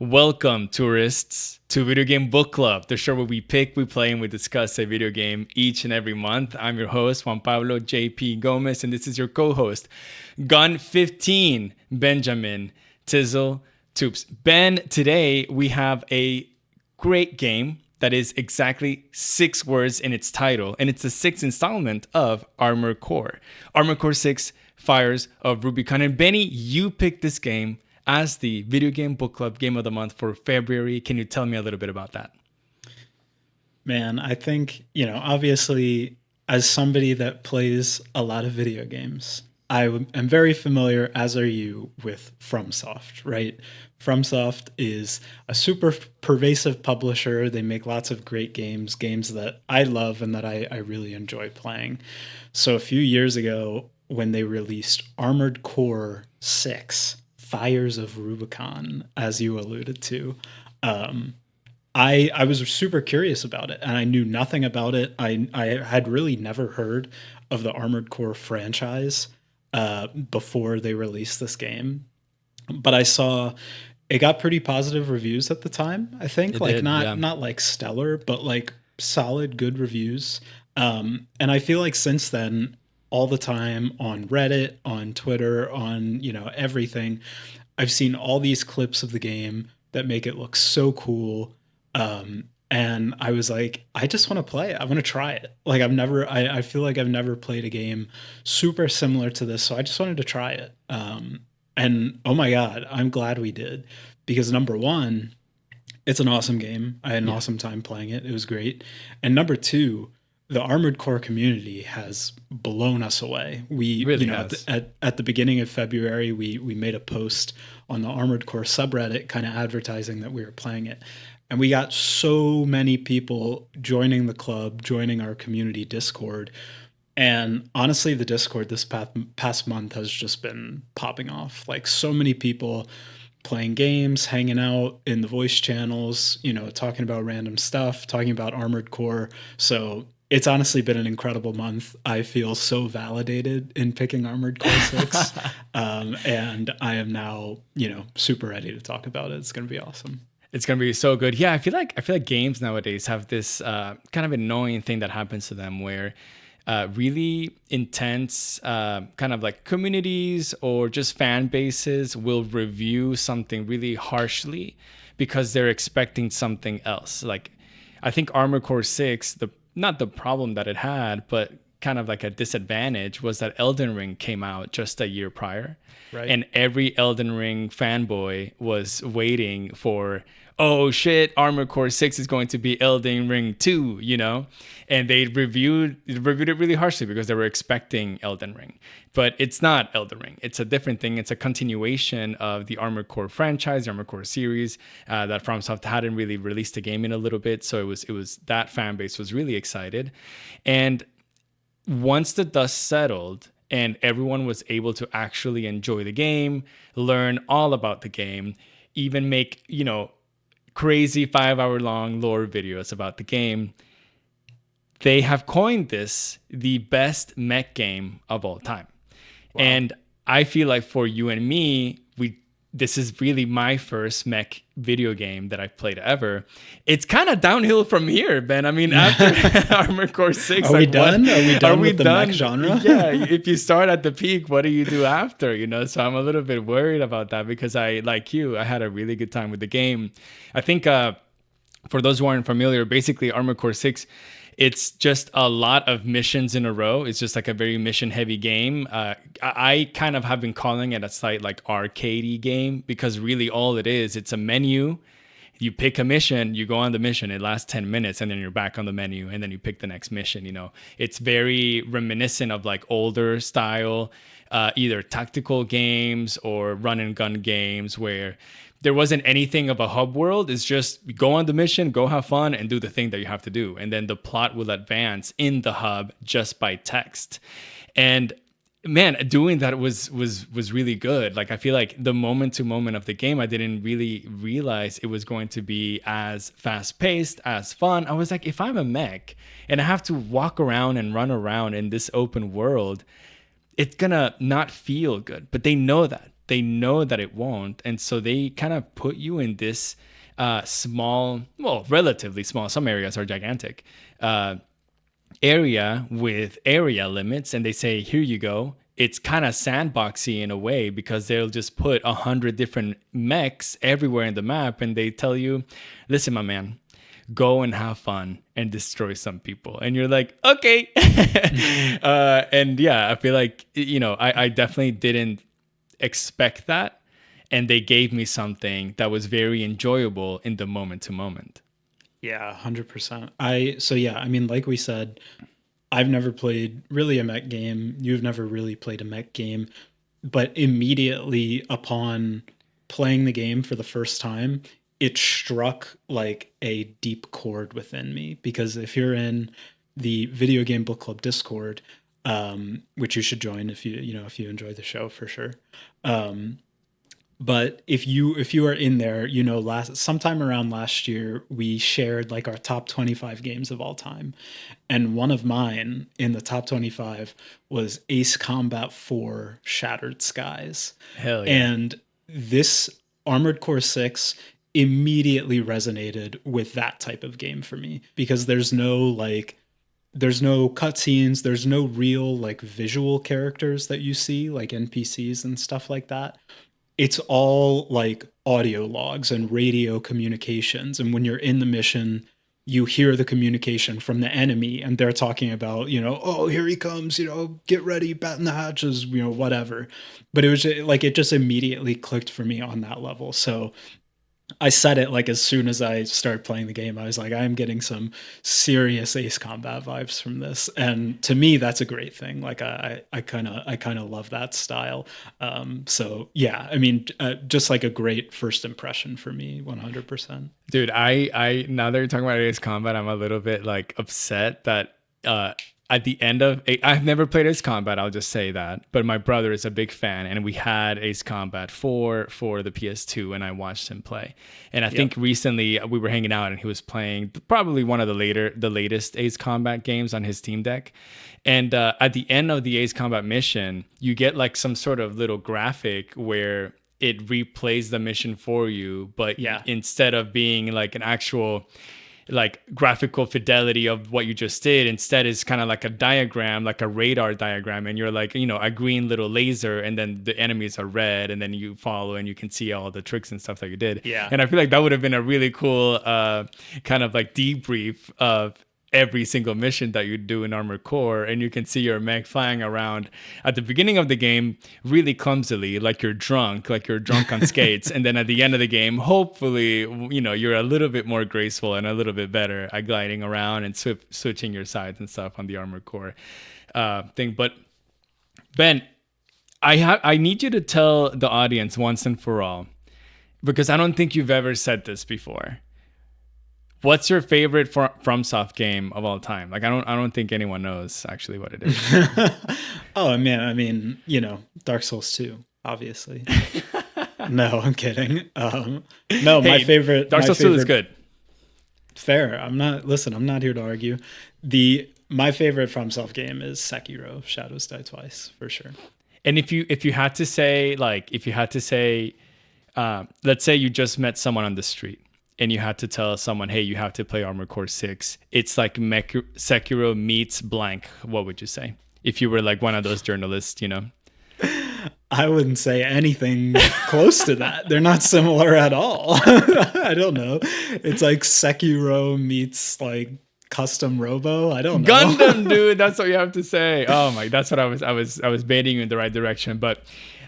Welcome, tourists, to Video Game Book Club, the show where we pick, we play, and we discuss a video game each and every month. I'm your host, Juan Pablo J.P. Gomez, and this is your co-host, Gun 15, Benjamin Tizzle Toops. Ben, today we have a great game that is exactly 6 words in its title, and it's the 6th installment of Armored Core. Armored Core 6, Fires of Rubicon. And Benny, you picked this game as the Video Game Book Club Game of the Month for February. Can you tell me a little bit about that? Man, I think, obviously, as somebody that plays a lot of video games, I am very familiar, as are you, with FromSoft, right? FromSoft is a super pervasive publisher. They make lots of great games that I love and that I really enjoy playing. So a few years ago, when they released Armored Core 6, Fires of Rubicon, as you alluded to, I was super curious about it, and I knew nothing about it. I had really never heard of the Armored Core franchise before they released this game, but I saw it got pretty positive reviews at the time. I think not like stellar, but like solid, good reviews. And I feel like since then, all the time on Reddit, on Twitter, on, everything, I've seen all these clips of the game that make it look so cool. And I was like, I just want to play it. I want to try it. Like I feel like I've never played a game super similar to this. So I just wanted to try it. And oh my God, I'm glad we did, because number one, it's an awesome game. I had an awesome time playing it. It was great. And number two, the Armored Core community has blown us away. We really at the beginning of February, we made a post on the Armored Core subreddit kind of advertising that we were playing it. And we got so many people joining the club, joining our community Discord. And honestly, the Discord this past month has just been popping off. Like, so many people playing games, hanging out in the voice channels, talking about random stuff, talking about Armored Core. So it's honestly been an incredible month. I feel so validated in picking Armored Core 6. And I am now, super ready to talk about it. It's going to be awesome. It's going to be so good. Yeah, I feel like games nowadays have this kind of annoying thing that happens to them where really intense kind of like communities or just fan bases will review something really harshly because they're expecting something else. Like, I think Armored Core 6, not the problem that it had, but kind of like a disadvantage was that Elden Ring came out just a year prior. Right. And every Elden Ring fanboy was waiting for, oh shit, Armored Core 6 is going to be Elden Ring 2, And they reviewed it really harshly because they were expecting Elden Ring. But it's not Elden Ring. It's a different thing. It's a continuation of the Armored Core franchise, the Armored Core series, that FromSoft hadn't really released a game in a little bit. So it was that fan base was really excited. And once the dust settled and everyone was able to actually enjoy the game, learn all about the game, even make, crazy 5-hour-long lore videos about the game, they have coined this the best mech game of all time. Wow. And I feel like for you and me, this is really my first mech video game that I've played ever. It's kind of downhill from here, Ben. I mean, after Armored Core 6, are we done? Are we done with the mech genre? Yeah, if you start at the peak, what do you do after? So I'm a little bit worried about that because I had a really good time with the game. I think for those who aren't familiar, basically Armored Core 6, it's just a lot of missions in a row. It's just like a very mission-heavy game. I kind of have been calling it a slight like arcadey game because really all it is, it's a menu. You pick a mission, you go on the mission, it lasts 10 minutes, and then you're back on the menu, and then you pick the next mission. It's very reminiscent of like older style, either tactical games or run-and-gun games where there wasn't anything of a hub world. It's just go on the mission, go have fun, and do the thing that you have to do. And then the plot will advance in the hub just by text. And man, doing that was really good. Like, I feel like the moment to moment of the game, I didn't really realize it was going to be as fast paced, as fun. I was like, if I'm a mech and I have to walk around and run around in this open world, it's gonna not feel good. But they know that. they know that it won't, and so they kind of put you in this small, well, relatively small. Some areas are gigantic. Area with area limits, and they say, here you go. It's kind of sandboxy in a way, because they'll just put 100 different mechs everywhere in the map, and they tell you, listen, my man, go and have fun and destroy some people. And you're like, okay. And yeah, I feel like, I definitely didn't expect that, and they gave me something that was very enjoyable in the moment to moment. Yeah, 100%. I mean, like we said, I've never played really a mech game. You've never really played a mech game, but immediately upon playing the game for the first time, it struck like a deep chord within me, because if you're in the Video Game Book Club Discord, which you should join if if you enjoy the show, for sure. But if you are in there, last sometime around last year, we shared like our top 25 games of all time. And one of mine in the top 25 was Ace Combat 4 Shattered Skies. Hell yeah. And this Armored Core 6 immediately resonated with that type of game for me, because there's no cutscenes, there's no real like visual characters that you see, like NPCs and stuff like that. It's all like audio logs and radio communications. And when you're in the mission, you hear the communication from the enemy, and they're talking about, oh, here he comes, get ready, batten the hatches, whatever. But it was like, it just immediately clicked for me on that level. So I said it like as soon as I started playing the game, I was like, I'm getting some serious Ace Combat vibes from this, and to me, that's a great thing. Like I kind of love that style. So yeah, I mean, just like a great first impression for me, 100%. Dude, I now that you're talking about Ace Combat, I'm a little bit like upset that at the end of I've never played Ace Combat, I'll just say that, but my brother is a big fan, and we had Ace Combat 4 for the PS2, and I watched him play. And I think recently we were hanging out, and he was playing probably one of the latest Ace Combat games on his Steam Deck. And at the end of the Ace Combat mission, you get like some sort of little graphic where it replays the mission for you, but instead of being like an actual like graphical fidelity of what you just did, instead is kind of like a diagram, like a radar diagram, and you're like, a green little laser, and then the enemies are red, and then you follow and you can see all the tricks and stuff that you did. And I feel like that would have been a really cool kind of like debrief of every single mission that you do in Armored Core, and you can see your mech flying around at the beginning of the game really clumsily, like you're drunk on skates, and then at the end of the game, hopefully, you're a little bit more graceful and a little bit better at gliding around and switching your sides and stuff on the Armored Core thing. But Ben, I need you to tell the audience once and for all, because I don't think you've ever said this before. What's your favorite FromSoft game of all time? Like, I don't think anyone knows actually what it is. Oh man, I mean, Dark Souls 2, obviously. No, I'm kidding. No, my favorite. Dark Souls 2 is good. Fair. I'm not here to argue. My favorite FromSoft game is Sekiro: Shadows Die Twice, for sure. And if you had to say, let's say you just met someone on the street, and you had to tell someone, hey, you have to play Armored Core 6. It's like Sekiro meets blank. What would you say? If you were like one of those journalists, I wouldn't say anything close to that. They're not similar at all. I don't know. It's like Sekiro meets like custom robo. I don't know. Gundam, dude. That's what you have to say. Oh my, that's what I was baiting you in the right direction, but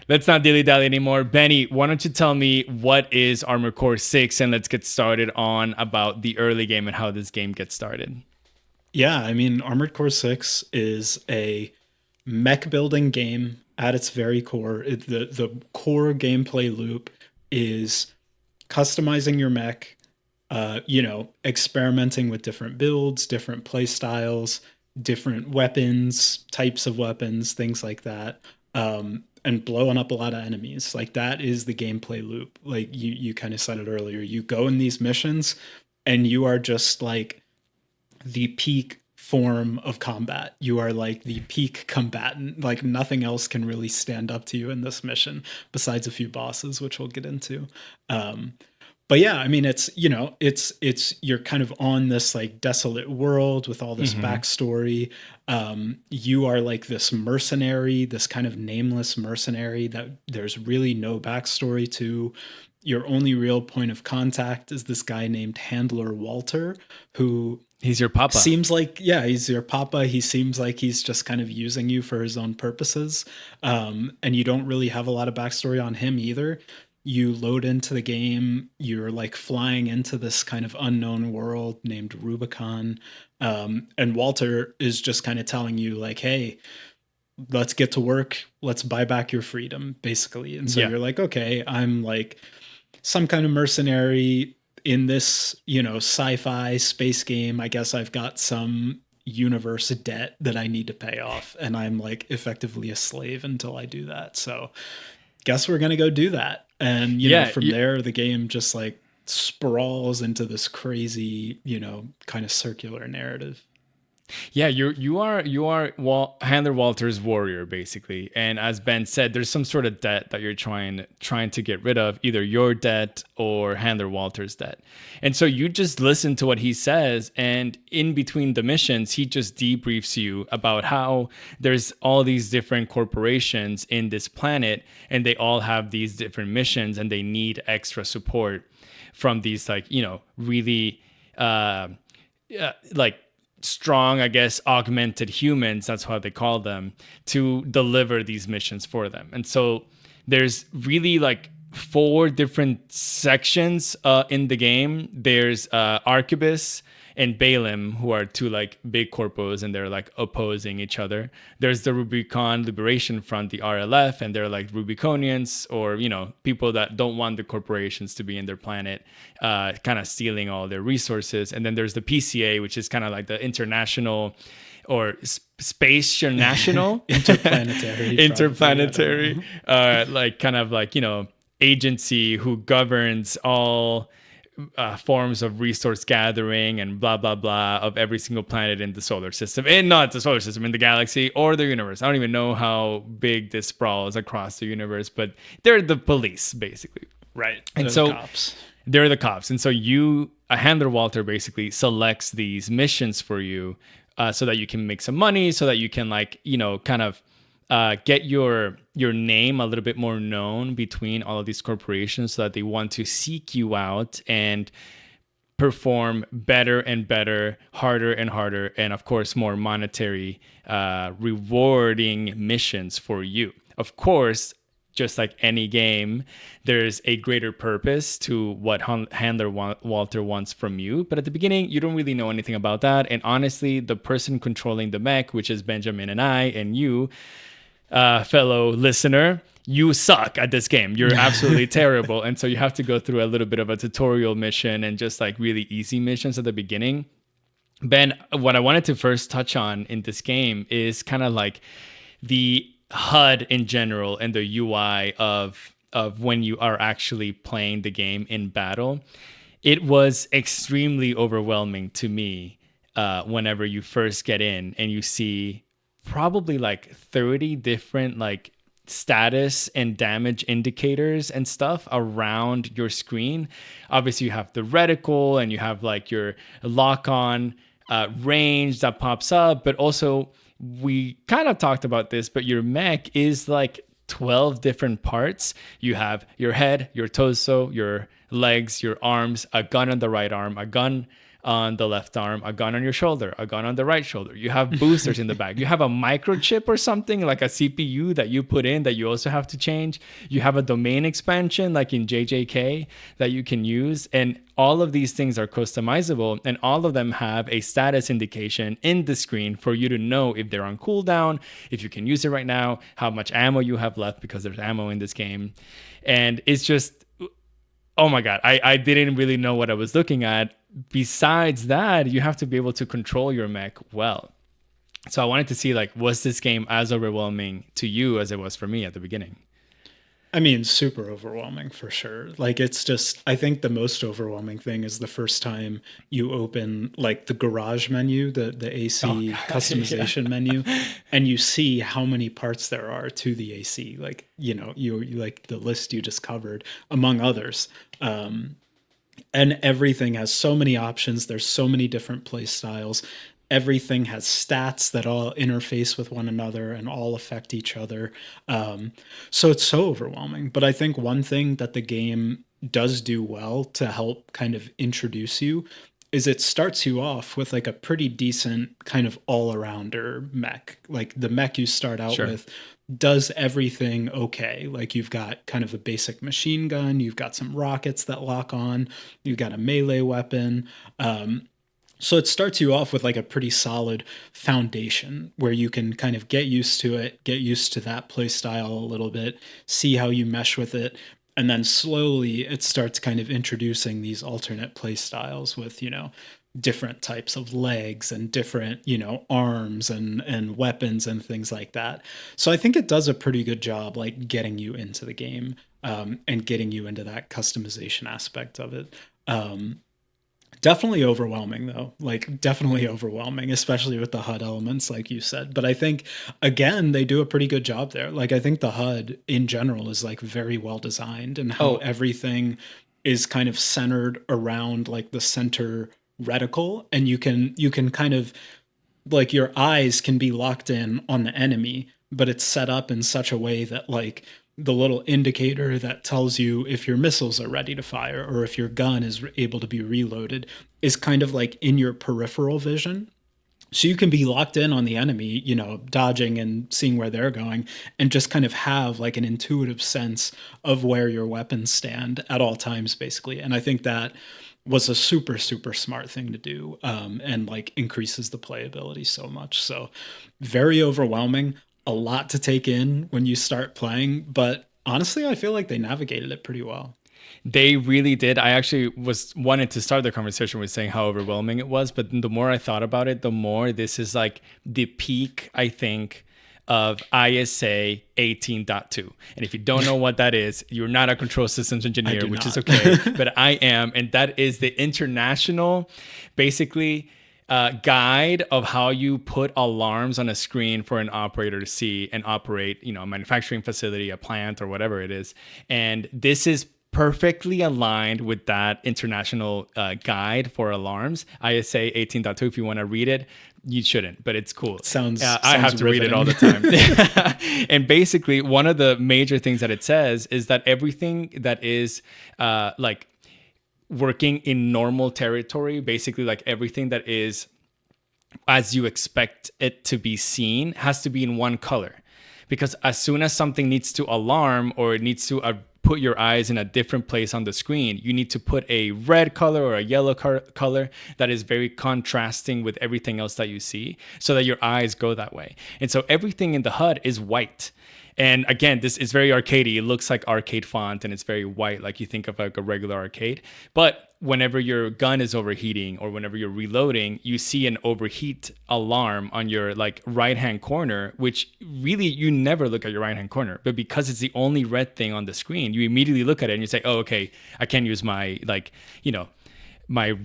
let's not dilly-dally anymore. Benny, why don't you tell me what is Armored Core 6, and let's get started on about the early game and how this game gets started. Yeah, I mean, Armored Core 6 is a mech building game at its very core. The core gameplay loop is customizing your mech, experimenting with different builds, different play styles, different weapons, types of weapons, things like that. And blowing up a lot of enemies. Like, that is the gameplay loop. Like you kind of said it earlier. You go in these missions and you are just like the peak form of combat. You are like the peak combatant. Like nothing else can really stand up to you in this mission besides a few bosses, which we'll get into. But yeah, I mean, it's, you know, it's you're kind of on this like desolate world with all this backstory. You are like this mercenary, this kind of nameless mercenary that there's really no backstory to. Your only real point of contact is this guy named Handler Walter, who He's your papa. seems like, yeah, he's your papa. He seems like he's just kind of using you for his own purposes. And you don't really have a lot of backstory on him either. You load into the game, you're like flying into this kind of unknown world named Rubicon. And Walter is just kind of telling you, like, hey, let's get to work. Let's buy back your freedom, basically. And so Yeah. you're like, okay, I'm like some kind of mercenary in this, you know, sci-fi space game. I guess I've got some universe debt that I need to pay off. And I'm like effectively a slave until I do that. So guess we're going to go do that. And, you know, from there, the game just like sprawls into this crazy, you know, kind of circular narrative. Yeah, you are Handler Walter's warrior basically, and as Ben said, there's some sort of debt that you're trying to get rid of, either your debt or Handler Walter's debt. And so you just listen to what he says, and in between the missions, he just debriefs you about how there's all these different corporations in this planet, and they all have these different missions, and they need extra support from these like, you know, really like strong, I guess, augmented humans, that's how they call them, to deliver these missions for them. And so there's really like 4 different sections in the game. There's Arquebus and Balaam, who are 2 like big corpos, and they're like opposing each other. There's the Rubicon Liberation Front, the RLF, and they're like Rubiconians, or, you know, people that don't want the corporations to be in their planet, kind of stealing all their resources. And then there's the PCA, which is kind of like the international or space national interplanetary like kind of like, you know, agency who governs all forms of resource gathering and blah blah blah of every single planet in the solar system, and not the solar system, in the galaxy or the universe. I don't even know how big this sprawls across the universe, but they're the police basically, right? And they're so the cops. They're the cops. And so a Handler Walter basically selects these missions for you, so that you can make some money, so that you can, like, you know, kind of get your name a little bit more known between all of these corporations, so that they want to seek you out and perform better and better, harder and harder, and of course more monetary rewarding missions for you. Of course, just like any game, there's a greater purpose to what Handler Walter wants from you. But at the beginning, you don't really know anything about that. And honestly, the person controlling the mech, which is Benjamin and I and you, fellow listener, you suck at this game. You're absolutely terrible. And so you have to go through a little bit of a tutorial mission and just like really easy missions at the beginning. Ben, what I wanted to first touch on in this game is kind of like the HUD in general and the UI of when you are actually playing the game in battle. It was extremely overwhelming to me whenever you first get in and you see probably like 30 different like status and damage indicators and stuff around your screen. Obviously you have the reticle and you have like your lock-on range that pops up, but also we kind of talked about this, but your mech is like 12 different parts. You have your head, your torso, your legs, your arms, a gun on the right arm, a gun on the left arm, a gun on your shoulder, a gun on the right shoulder. You have boosters in the back. You have a microchip or something like a CPU that you put in that you also have to change. You have a domain expansion like in JJK that you can use. And all of these things are customizable, and all of them have a status indication in the screen for you to know if they're on cooldown, if you can use it right now, how much ammo you have left, because there's ammo in this game. And it's just, oh my God, I didn't really know what I was looking at. Besides that, you have to be able to control your mech well. So I wanted to see, like, was this game as overwhelming to you as it was for me at the beginning? I mean, super overwhelming for sure. Like, it's just, I think the most overwhelming thing is the first time you open like the garage menu, the Oh AC god, yeah. customization menu, and you see how many parts there are to the AC. Like, you like the list you just covered, among others. Um, and everything has so many options. There's so many different play styles. Everything has stats that all interface with one another and all affect each other. So it's so overwhelming. But I think one thing that the game does do well to help kind of introduce you is it starts you off with like a pretty decent kind of all-arounder mech. Like the mech you start out Sure. with does everything okay. Like you've got kind of a basic machine gun, you've got some rockets that lock on, you've got a melee weapon. So it starts you off with like a pretty solid foundation where you can kind of get used to it, get used to that play style a little bit, see how you mesh with it. And then slowly it starts kind of introducing these alternate play styles with, different types of legs and different, arms and weapons and things like that. So I think it does a pretty good job like getting you into the game, and getting you into that customization aspect of it. Definitely overwhelming though, like definitely overwhelming, especially with the HUD elements, like you said. But I think again, they do a pretty good job there. Like I think the HUD in general is like very well designed and how Oh, everything is kind of centered around like the center reticle, and you can kind of like your eyes can be locked in on the enemy, but it's set up in such a way that like the little indicator that tells you if your missiles are ready to fire or if your gun is able to be reloaded is kind of like in your peripheral vision. So you can be locked in on the enemy, dodging and seeing where they're going, and just kind of have like an intuitive sense of where your weapons stand at all times, basically. And I think that was a super, super smart thing to do, and like increases the playability so much. So very overwhelming, a lot to take in when you start playing. But honestly, I feel like they navigated it pretty well. they really did. I actually was wanted to start the conversation with saying how overwhelming it was, but the more I thought about it, the more this is like the peak, I think, of ISA 18.2. And if you don't know what that is, you're not a control systems I engineer, do which is not. okay, but I am. And that is the international, basically, guide of how you put alarms on a screen for an operator to see and operate, a manufacturing facility, a plant, or whatever it is. And this is perfectly aligned with that international guide for alarms, ISA 18.2. If you want to read it, you shouldn't, but it's cool. Sounds I have sounds to read it all riveting. the time. And basically, one of the major things that it says is that everything that is like working in normal territory, basically like everything that is as you expect it to be seen, has to be in one color. Because as soon as something needs to alarm or it needs to put your eyes in a different place on the screen, you need to put a red color or a yellow color that is very contrasting with everything else that you see so that your eyes go that way. And so everything in the HUD is white. And again, this is very arcadey. It looks like arcade font and it's very white, like you think of like a regular arcade. But whenever your gun is overheating or whenever you're reloading, you see an overheat alarm on your like right hand corner, which really you never look at your right hand corner. But because it's the only red thing on the screen, you immediately look at it and you say, oh, okay, I can't use my my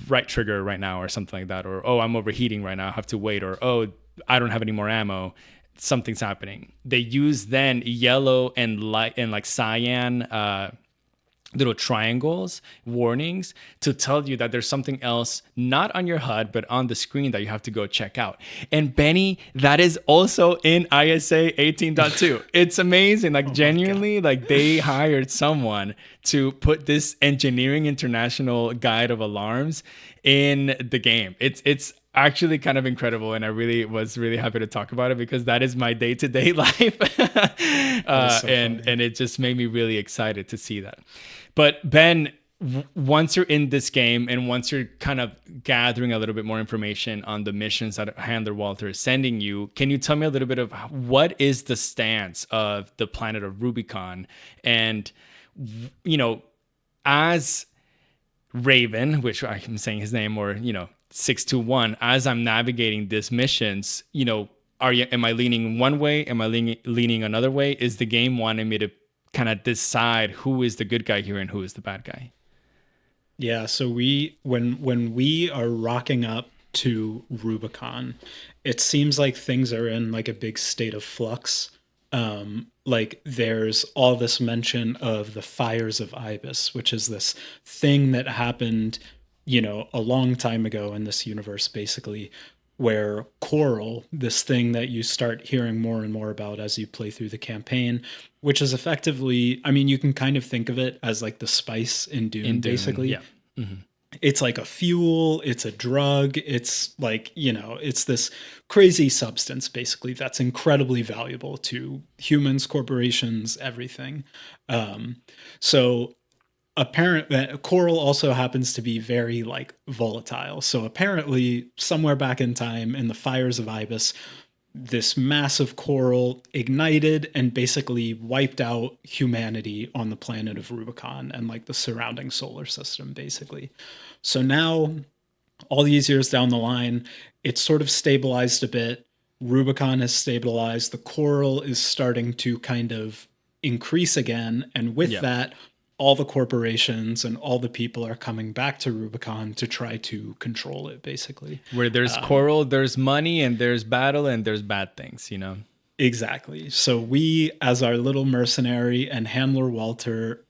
right trigger right now or something like that. Or, oh, I'm overheating right now, I have to wait. Or, oh, I don't have any more ammo, something's happening. They use then yellow and light and like cyan little triangles, warnings to tell you that there's something else not on your HUD, but on the screen that you have to go check out. And Benny, that is also in ISA 18.2. It's amazing. Like Oh my god. genuinely, like they hired someone to put this engineering international guide of alarms in the game. It's actually kind of incredible, and I really was really happy to talk about it because that is my day-to-day life. That is so And funny. it just made me really excited to see that. But Ben, once you're in this game and once you're kind of gathering a little bit more information on the missions that Handler Walter is sending you, can you tell me a little bit of what is the stance of the planet of Rubicon? And, as Raven, which I'm saying his name, or 621, as I'm navigating these missions, am I leaning one way? Am I leaning another way? Is the game wanting me to kind of decide who is the good guy here and who is the bad guy? Yeah, so when we are rocking up to Rubicon, it seems like things are in like a big state of flux. Like there's all this mention of the fires of Ibis, which is this thing that happened, a long time ago in this universe, basically, where coral, this thing that you start hearing more and more about as you play through the campaign, which is effectively, I mean, you can kind of think of it as like the spice in Dune, In Dune, basically. yeah. Mm-hmm. It's like a fuel, it's a drug, it's like, it's this crazy substance basically that's incredibly valuable to humans, corporations, everything. So apparently coral also happens to be very like volatile. So apparently somewhere back in time in the fires of Ibis, this massive coral ignited and basically wiped out humanity on the planet of Rubicon and like the surrounding solar system, basically. So now, all these years down the line, it's sort of stabilized a bit. Rubicon has stabilized. The coral is starting to kind of increase again. And with Yeah. that, all the corporations and all the people are coming back to Rubicon to try to control it, basically. Where there's coral, there's money, and there's battle, and there's bad things, Exactly. So we, as our little mercenary and handler Walter,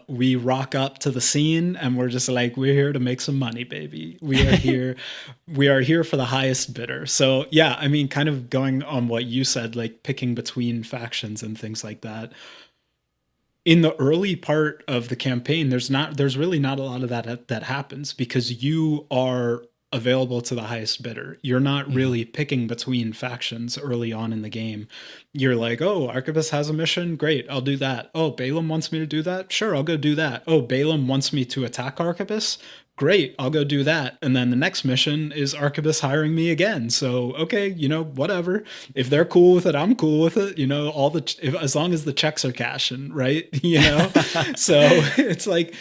we rock up to the scene and we're just like, we're here to make some money, baby. We are here. We are here for the highest bidder. So yeah, I mean, kind of going on what you said, like picking between factions and things like that. In the early part of the campaign, there's really not a lot of that happens because you are available to the highest bidder. You're not really picking between factions early on in the game. You're like, oh, Arquebus has a mission. Great, I'll do that. Oh, Balaam wants me to do that. Sure, I'll go do that. Oh, Balaam wants me to attack Arquebus. Great, I'll go do that. And then the next mission is Arquebus hiring me again. So, okay, whatever. If they're cool with it, I'm cool with it. As long as the checks are cashing, right? So it's like,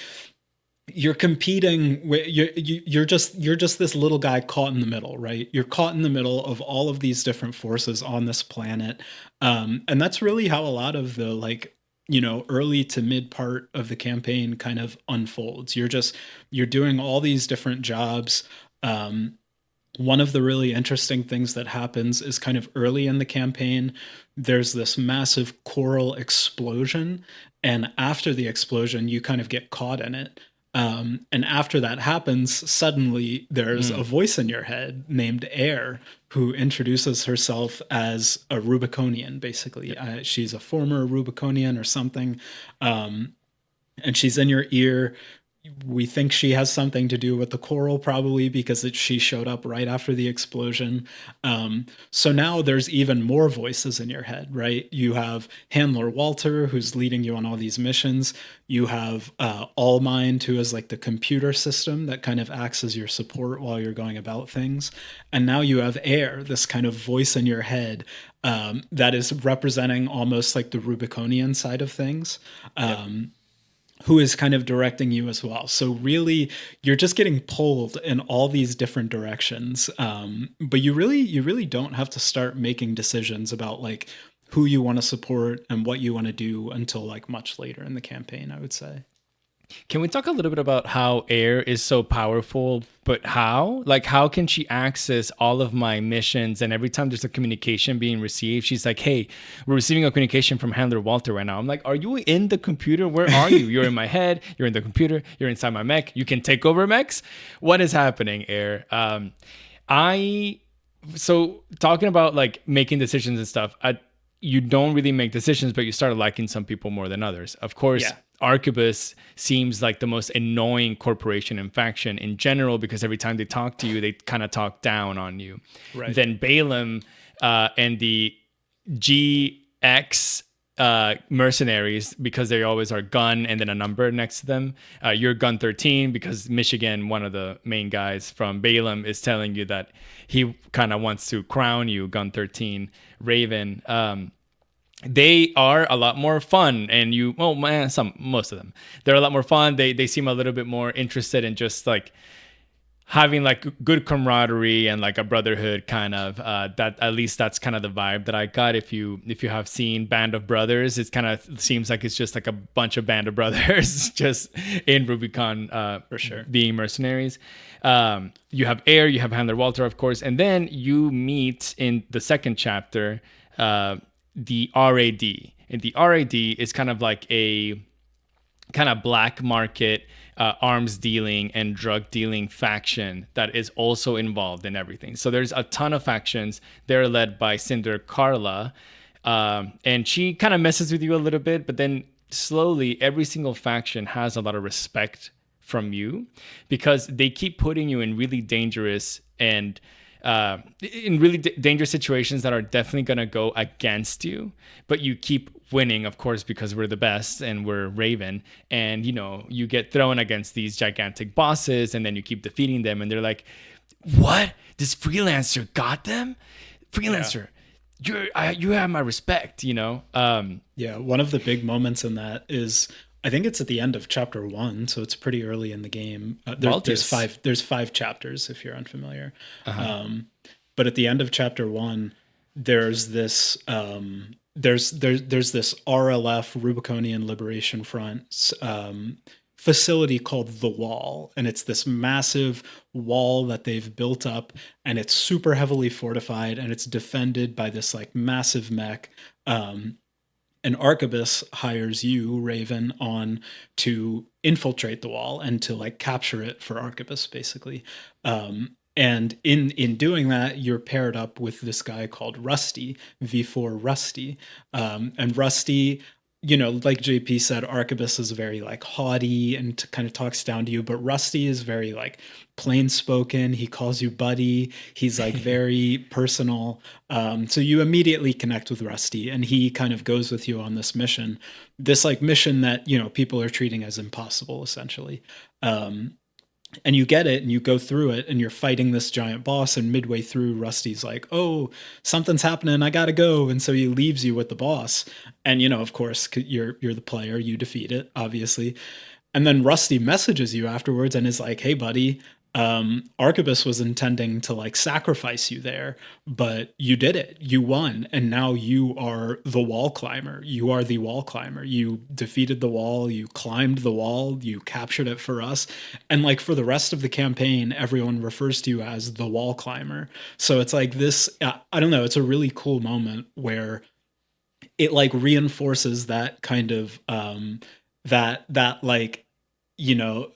you're competing with you're just this little guy caught in the middle, right? You're caught in the middle of all of these different forces on this planet, and that's really how a lot of the early to mid part of the campaign kind of unfolds. You're doing all these different jobs. One of the really interesting things that happens is kind of early in the campaign, there's this massive coral explosion, and after the explosion you kind of get caught in it. And after that happens, suddenly there's a voice in your head named Ayre, who introduces herself as a Rubiconian, basically. She's a former Rubiconian or something. And she's in your ear. We think she has something to do with the coral, probably because she showed up right after the explosion. So now there's even more voices in your head, right? You have Handler Walter, who's leading you on all these missions. You have Allmind, who is like the computer system that kind of acts as your support while you're going about things. And now you have Ayre, this kind of voice in your head that is representing almost like the Rubiconian side of things. Who is kind of directing you as well. So really, you're just getting pulled in all these different directions. But you really don't have to start making decisions about like who you want to support and what you want to do until like much later in the campaign, I would say. Can we talk a little bit about how Ayre is so powerful, but how? Like, how can she access all of my missions? And every time there's a communication being received, she's like, hey, we're receiving a communication from Handler Walter right now. I'm like, are you in the computer? Where are you? You're in my head. You're in the computer. You're inside my mech. You can take over mechs. What is happening, Ayre? So talking about like making decisions and stuff, you don't really make decisions, but you start liking some people more than others. Of course, yeah. Arquebus seems like the most annoying corporation and faction in general because every time they talk to you, they kind of talk down on you. Right. Then Balaam and the GX mercenaries, because they always are gun and then a number next to them. You're gun 13 because Michigan, one of the main guys from Balaam, is telling you that he kind of wants to crown you gun 13 Raven. They are a lot more fun, and most of them, they're a lot more fun. They seem a little bit more interested in just like having like good camaraderie and like a brotherhood kind of that, at least that's kind of the vibe that I got. If you have seen Band of Brothers, it kind of seems like it's just like a bunch of Band of Brothers just in Rubicon, For sure. being mercenaries. You have Ayre, you have Handler Walter, of course, and then you meet in the second chapter the RAD. And the RAD is kind of like a kind of black market arms dealing and drug dealing faction that is also involved in everything. So there's a ton of factions. They're led by Cinder Carla, and she kind of messes with you a little bit, but then slowly every single faction has a lot of respect from you because they keep putting you in really dangerous and in really dangerous situations that are definitely going to go against you, but you keep winning, of course, because we're the best and we're Raven. And, you know, you get thrown against these gigantic bosses and then you keep defeating them. And they're like, what? This freelancer got them? Freelancer, you have my respect, you know? Yeah, one of the big moments in that is, I think it's at the end of chapter 1, so it's pretty early in the game. There's five chapters if you're unfamiliar. But at the end of chapter 1, there's this there's this RLF, Rubiconian Liberation Front, facility called the Wall, and it's this massive wall that they've built up, and it's super heavily fortified, and it's defended by this like massive mech. And Arquebus hires you, Raven, on to infiltrate the wall and to like capture it for Arquebus, basically. And in doing that, you're paired up with this guy called Rusty, V4 Rusty. And Rusty, you know, like JP said, Arquebus is very like haughty and kind of talks down to you, but Rusty is very like plain spoken. He calls you buddy. He's like very personal. So you immediately connect with Rusty, and he kind of goes with you on this like mission that, you know, people are treating as impossible, essentially. And you get it and you go through it and you're fighting this giant boss, and midway through Rusty's like, oh, something's happening, I gotta go. And so he leaves you with the boss. And, you know, of course, you're the player, you defeat it, obviously. And then Rusty messages you afterwards and is like, hey, buddy, Arquebus was intending to like sacrifice you there, but you did it. You won. And now you are the wall climber. You are the wall climber. You defeated the wall. You climbed the wall. You captured it for us. And like for the rest of the campaign, everyone refers to you as the wall climber. So it's like this, I don't know. It's a really cool moment where it like reinforces that kind of, that like, you know,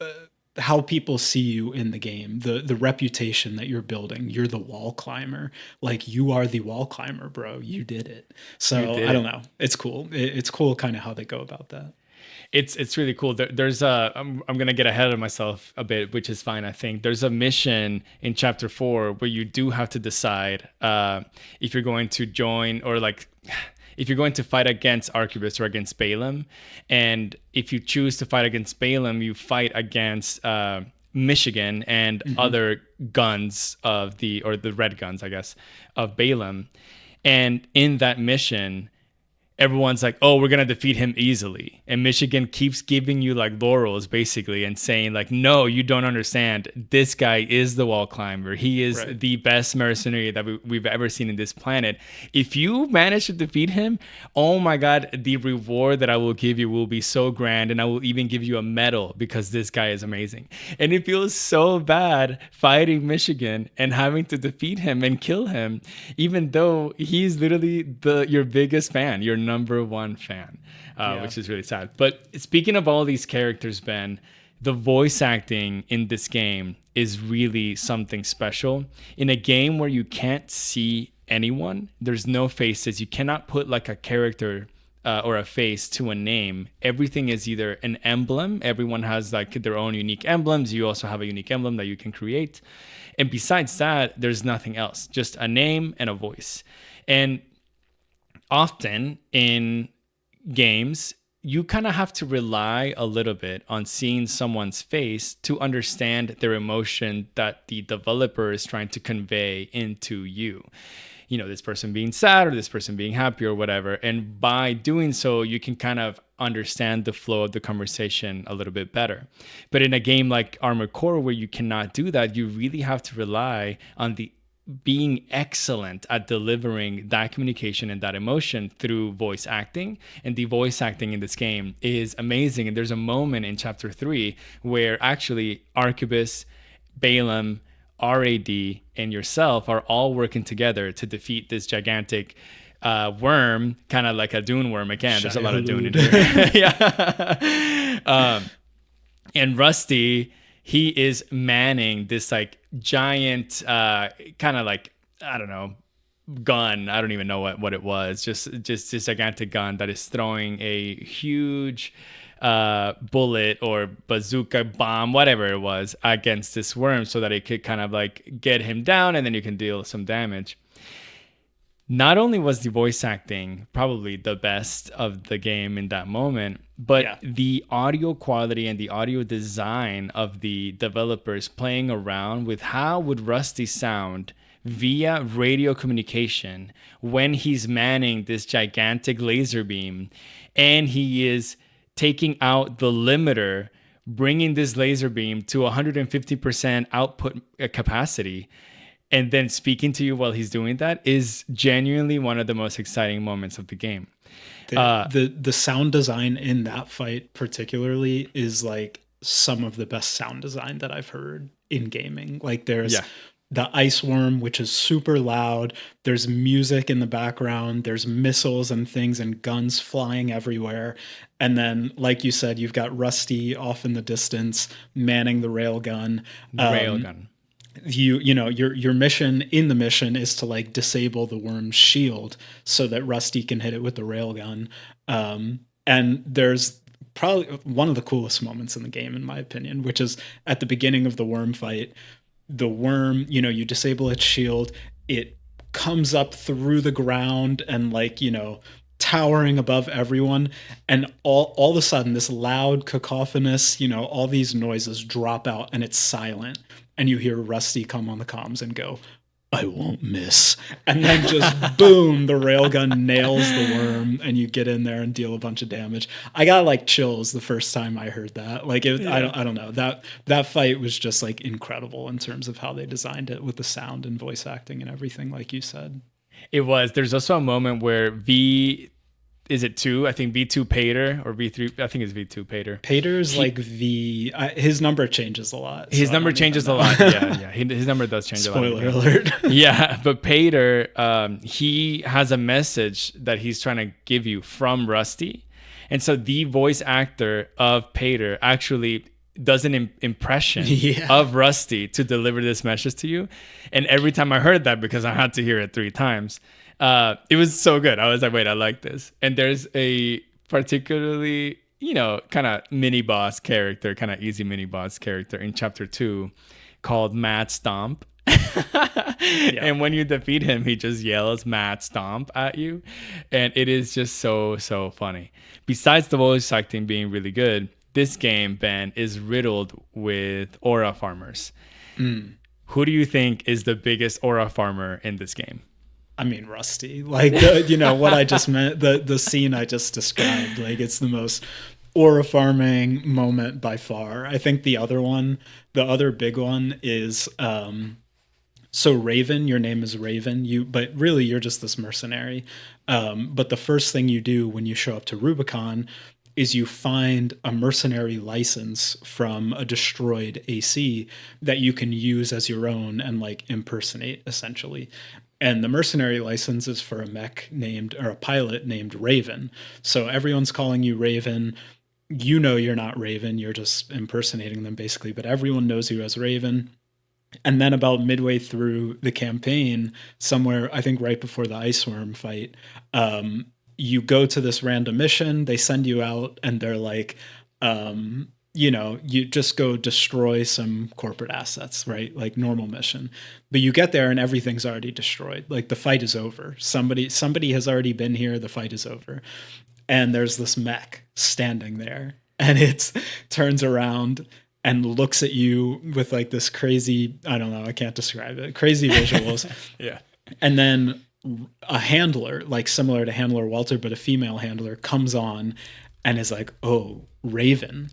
how people see you in the game, the reputation that you're building. You're the wall climber. Like, you are the wall climber, bro. You did it. So I don't know. It's cool. It's cool kind of how they go about that. It's really cool. There's I'm gonna get ahead of myself a bit, which is fine. I think there's a mission in chapter 4 where you do have to decide if you're going to join or like if you're going to fight against Arquebus or against Balaam. And if you choose to fight against Balaam, you fight against Michigan and other guns of the red guns, I guess, of Balaam. And in that mission, everyone's like, oh, we're going to defeat him easily. And Michigan keeps giving you like laurels basically and saying like, no, you don't understand. This guy is the wall climber. He is the best mercenary that we've ever seen in this planet. If you manage to defeat him, oh my God, the reward that I will give you will be so grand. And I will even give you a medal because this guy is amazing. And it feels so bad fighting Michigan and having to defeat him and kill him, even though he's literally your biggest fan, your number one fan, which is really sad. But speaking of all these characters, Ben, the voice acting in this game is really something special. In a game where you can't see anyone, there's no faces, you cannot put like a character or a face to a name. Everything is either an emblem. Everyone has like their own unique emblems. You also have a unique emblem that you can create. And besides that, there's nothing else, just a name and a voice. And often in games, you kind of have to rely a little bit on seeing someone's face to understand their emotion that the developer is trying to convey into you. You know, this person being sad or this person being happy or whatever. And by doing so, you can kind of understand the flow of the conversation a little bit better. But in a game like Armored Core, where you cannot do that, you really have to rely on the being excellent at delivering that communication and that emotion through voice acting. And the voice acting in this game is amazing. And there's a moment in chapter 3 where actually Arquebus, Balaam, RAD, and yourself are all working together to defeat this gigantic worm, kind of like a dune worm. Again, there's a lot of dune in here. Yeah. And Rusty, he is manning this like giant kind of like, I don't know, gun. I don't even know what it was. Just this gigantic gun that is throwing a huge bullet or bazooka bomb, whatever it was, against this worm so that it could kind of like get him down and then you can deal some damage. Not only was the voice acting probably the best of the game in that moment, but the audio quality and the audio design of the developers playing around with how would Rusty sound via radio communication when he's manning this gigantic laser beam and he is taking out the limiter, bringing this laser beam to 150% output capacity, and then speaking to you while he's doing that is genuinely one of the most exciting moments of the game. The sound design in that fight particularly is like some of the best sound design that I've heard in gaming. Like there's the ice worm, which is super loud. There's music in the background. There's missiles and things and guns flying everywhere. And then, like you said, you've got Rusty off in the distance manning the railgun. You know your mission in the mission is to like disable the worm's shield so that Rusty can hit it with the railgun. And there's probably one of the coolest moments in the game, in my opinion, which is at the beginning of the worm fight. The worm, you know, you disable its shield, it comes up through the ground and like, you know, towering above everyone, and all of a sudden this loud cacophonous, you know, all these noises drop out and it's silent, and you hear Rusty come on the comms and go, "I won't miss," and then just boom, the railgun nails the worm and you get in there and deal a bunch of damage. I got like chills the first time I heard that. Like I don't know, that fight was just like incredible in terms of how they designed it with the sound and voice acting and everything, like you said. It was. There's also a moment where V2? I think V2 Pater or V3. I think it's V2 Pater. Pater's like his number changes a lot. His number changes a lot. Yeah. His number does change a lot. Spoiler alert. Yeah, but Pater, he has a message that he's trying to give you from Rusty. And so the voice actor of Pater actually does an impression of Rusty to deliver this message to you. And every time I heard that, because I had to hear it 3 times, it was so good. I was like, wait, I like this. And there's a particularly, you know, kind of mini boss character, kind of easy mini boss character in chapter 2 called Mad Stomp. And when you defeat him, he just yells Mad Stomp at you. And it is just so funny. Besides the voice acting being really good, this game, Ben, is riddled with aura farmers. Who do you think is the biggest aura farmer in this game? I mean, Rusty. Like, you know, what I just meant, the scene I just described, like, it's the most aura farming moment by far. I think the other big one is, so Raven, your name is Raven, but really you're just this mercenary. But the first thing you do when you show up to Rubicon is you find a mercenary license from a destroyed AC that you can use as your own and like impersonate essentially. And the mercenary license is for a pilot named Raven. So everyone's calling you Raven. You know you're not Raven. You're just impersonating them basically, but everyone knows you as Raven. And then about midway through the campaign, somewhere, I think right before the ice worm fight, you go to this random mission, they send you out and they're like, you know, you just go destroy some corporate assets, right? Like normal mission. But you get there and everything's already destroyed. Like the fight is over. Somebody has already been here. The fight is over. And there's this mech standing there and it turns around and looks at you with like this crazy, I don't know, I can't describe it, crazy visuals. Yeah. And then a handler, like similar to Handler Walter, but a female handler, comes on and is like, "Oh, Raven,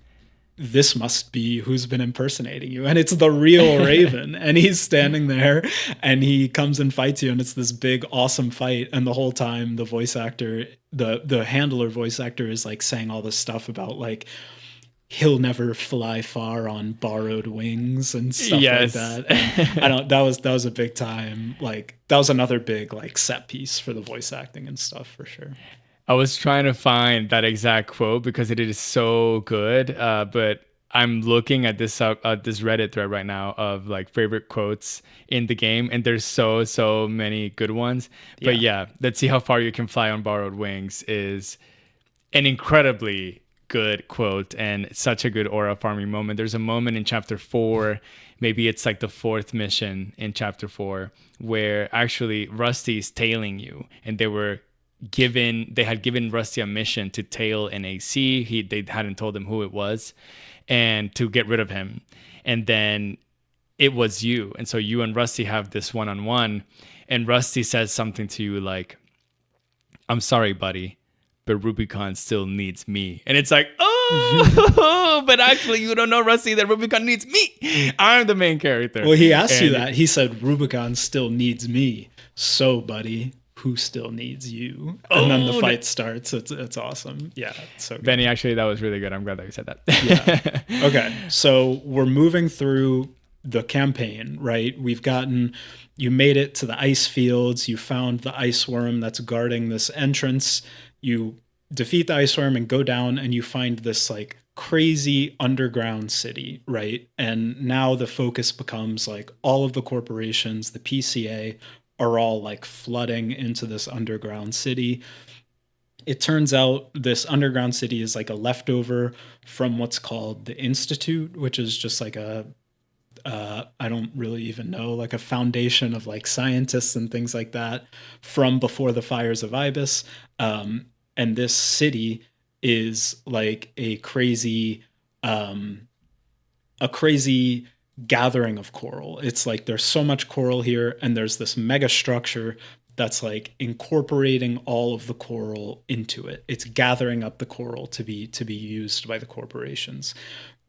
this must be who's been impersonating you." And it's the real Raven. And he's standing there and he comes and fights you. And it's this big, awesome fight. And the whole time the voice actor, the handler voice actor is like saying all this stuff about like, he'll never fly far on borrowed wings and stuff like that. And I don't, that was a big time. Like that was another big like set piece for the voice acting and stuff for sure. I was trying to find that exact quote because it is so good. But I'm looking at this this Reddit thread right now of like favorite quotes in the game, and there's so many good ones. But yeah, let's see how far you can fly on borrowed wings is an incredibly good quote and such a good aura farming moment. There's a moment in chapter 4, maybe it's like the 4th mission in chapter 4, where actually Rusty's tailing you, and they had given Rusty a mission to tail an AC. They hadn't told him who it was, and to get rid of him. And then it was you. And so you and Rusty have this one-on-one, and Rusty says something to you like, "I'm sorry, buddy, but Rubicon still needs me." And it's like, oh, but actually you don't know, Rusty, that Rubicon needs me. I'm the main character. Well, he asked you that. He said, "Rubicon still needs me. So, buddy, who still needs you?" And then the fight starts. It's awesome. Yeah. So good. Benny, actually, that was really good. I'm glad that you said that. Yeah. Okay. So we're moving through the campaign, right? You made it to the ice fields. You found the ice worm that's guarding this entrance. You defeat the ice worm and go down, and you find this like crazy underground city, right? And now the focus becomes like all of the corporations, the PCA, are all like flooding into this underground city. It turns out this underground city is like a leftover from what's called the Institute, which is just like I don't really even know, like a foundation of like scientists and things like that from before the fires of Ibis. And this city is like a crazy gathering of coral. It's like there's so much coral here, and there's this mega structure that's like incorporating all of the coral into it. It's gathering up the coral to be used by the corporations.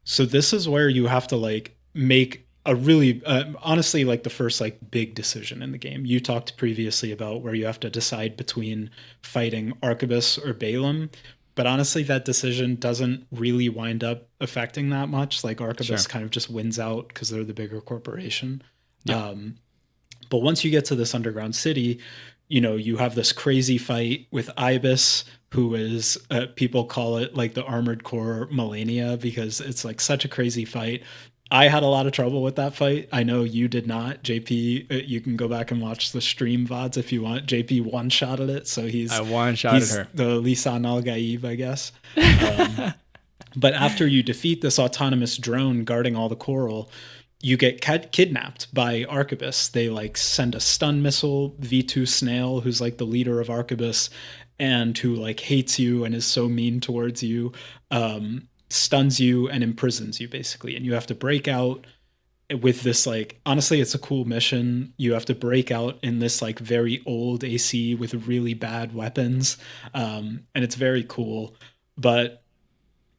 So this is where you have to like make a really honestly like the first like big decision in the game. You talked previously about where you have to decide between fighting Arquebus or Balaam, but honestly that decision doesn't really wind up affecting that much. Like Arquebus kind of just wins out because they're the bigger corporation. Yeah. But once you get to this underground city, you know, you have this crazy fight with Ibis, who is people call it like the Armored Core Melania because it's like such a crazy fight. I had a lot of trouble with that fight. I know you did not. JP, you can go back and watch the stream VODs if you want. JP one-shotted it, so I one-shotted her. The Lisan al-Gaib, I guess. But after you defeat this autonomous drone guarding all the coral, you get kidnapped by Arquebus. They like send a stun missile, V2 Snail, who's like the leader of Arquebus and who like hates you and is so mean towards you. Stuns you and imprisons you basically, and you have to break out with this like, honestly it's a cool mission. You have to break out in this like very old AC with really bad weapons, and it's very cool. But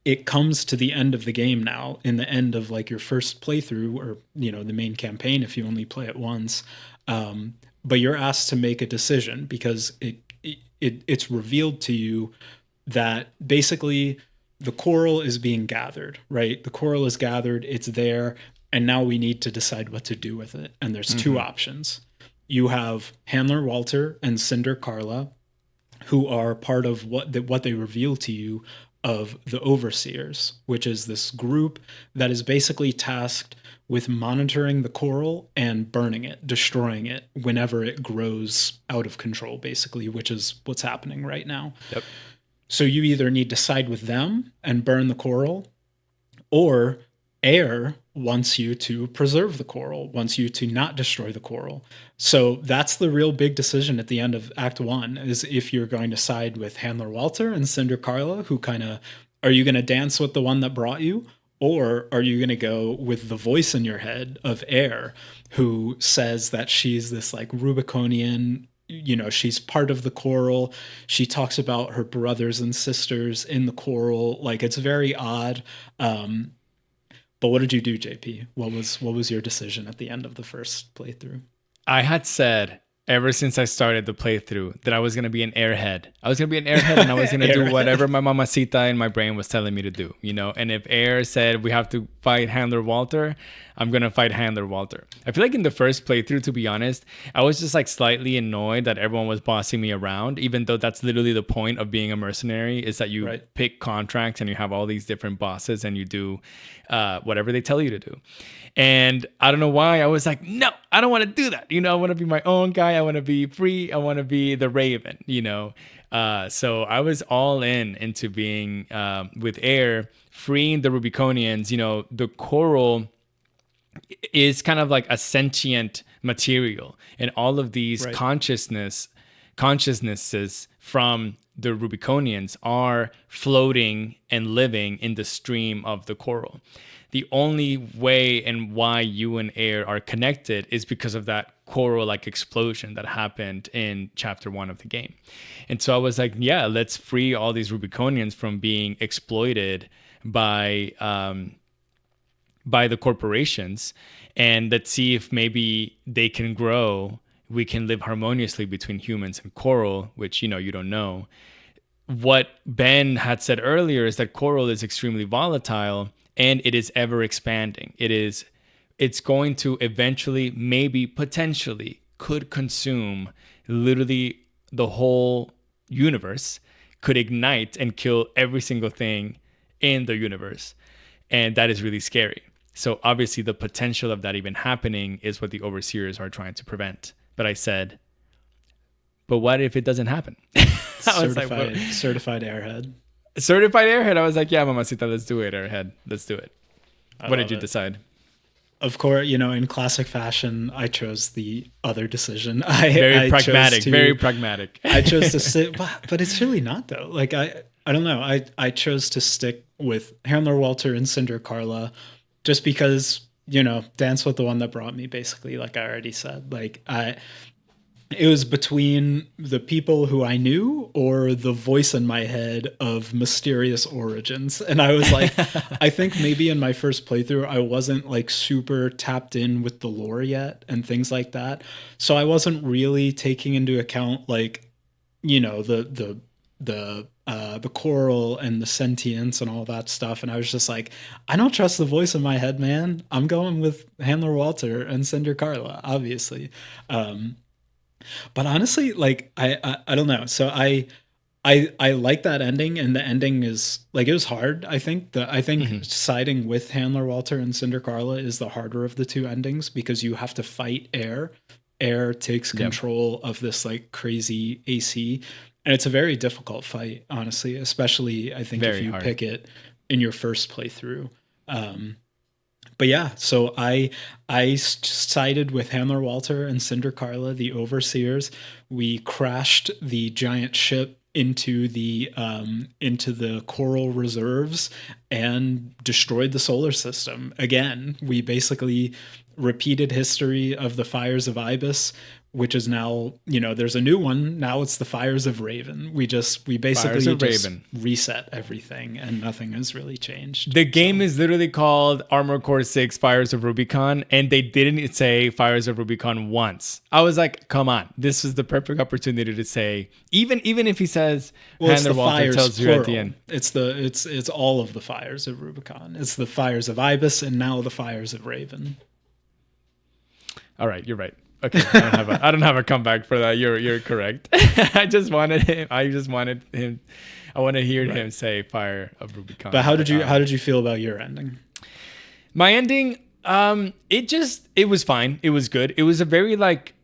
it comes to the end of the game now, in the end of like your first playthrough, or you know, the main campaign if you only play it once, but you're asked to make a decision because it's revealed to you that basically the coral is being gathered, right? The coral is gathered, it's there, and now we need to decide what to do with it. And there's two options. You have Handler Walter and Cinder Carla, who are part of what they reveal to you of the Overseers, which is this group that is basically tasked with monitoring the coral and burning it, destroying it whenever it grows out of control, basically, which is what's happening right now. Yep. So you either need to side with them and burn the coral, or Ayre wants you to preserve the coral, wants you to not destroy the coral. So that's the real big decision at the end of Act 1, is if you're going to side with Handler Walter and Cinder Carla, who kind of, are you going to dance with the one that brought you? Or are you going to go with the voice in your head of Ayre, who says that she's this like Rubiconian, she's part of the choral. She talks about her brothers and sisters in the choral. Like, it's very odd. But what did you do, JP? What was your decision at the end of the first playthrough? I had said ever since I started the playthrough that I was going to be an airhead. I was going to be an airhead and I was going to do whatever my mamacita in my brain was telling me to do, And if Ayre said we have to fight Handler Walter, I'm going to fight Handler Walter. I feel like in the first playthrough, to be honest, I was just like slightly annoyed that everyone was bossing me around, even though that's literally the point of being a mercenary, is that you pick contracts and you have all these different bosses and you do whatever they tell you to do. And I don't know why I was like, no, I don't want to do that. I want to be my own guy. I want to be free. I want to be the Raven, So I was all into being with Ayre, freeing the Rubiconians. The coral is kind of like a sentient material, and all of these consciousnesses from the Rubiconians are floating and living in the stream of the coral. The only way and why you and Ayre are connected is because of that coral-like explosion that happened in chapter 1 of the game. And so I was like, yeah, let's free all these Rubiconians from being exploited by the corporations, and let's see if maybe they can grow. We can live harmoniously between humans and coral, which, you don't know. What Ben had said earlier is that coral is extremely volatile and it is ever expanding. It's going to eventually, maybe potentially, could consume literally the whole universe, could ignite and kill every single thing in the universe. And that is really scary. So obviously the potential of that even happening is what the overseers are trying to prevent. But I said, but what if it doesn't happen? Certified airhead. Certified airhead. I was like, yeah, mamacita, let's do it, airhead. Let's do it. What did you decide? Of course, in classic fashion, I chose the other decision. Very pragmatic. I chose to sit, but it's really not though. Like I don't know. I chose to stick with Handler Walter and Cinder Carla, just because Dance with the one that brought me. Basically, like I already said, it was between the people who I knew or the voice in my head of mysterious origins. And I was like, I think maybe in my first playthrough, I wasn't like super tapped in with the lore yet and things like that. So I wasn't really taking into account like, the coral and the sentience and all that stuff. And I was just like, I don't trust the voice in my head, man. I'm going with Handler Walter and Cinder Carla, obviously. But honestly, like I don't know. So I like that ending, and the ending is like, it was hard. I think siding with Handler Walter and Cinder Carla is the harder of the two endings, because you have to fight Ayre. Ayre takes control of this like crazy AC, and it's a very difficult fight, honestly. Especially I think if you pick it in your first playthrough. But yeah, so I sided with Handler Walter and Cinder Carla, the overseers. We crashed the giant ship into the coral reserves and destroyed the solar system. Again, we basically repeated history of the fires of Ibis, which is now, there's a new one. Now it's the fires of Raven. We basically just reset everything, and nothing has really changed. The game is literally called Armored Core 6 Fires of Rubicon, and they didn't say Fires of Rubicon once. I was like, come on, this is the perfect opportunity to say, even if he says, Handler Walter tells you at the end. It's all of the fires of Rubicon. It's the fires of Ibis and now the fires of Raven. All right, you're right. Okay, I don't have a comeback for that. You're correct. I want to hear him say Fire of Rubicon. But how did you feel about your ending? My ending, it was fine. It was good. It was a very like,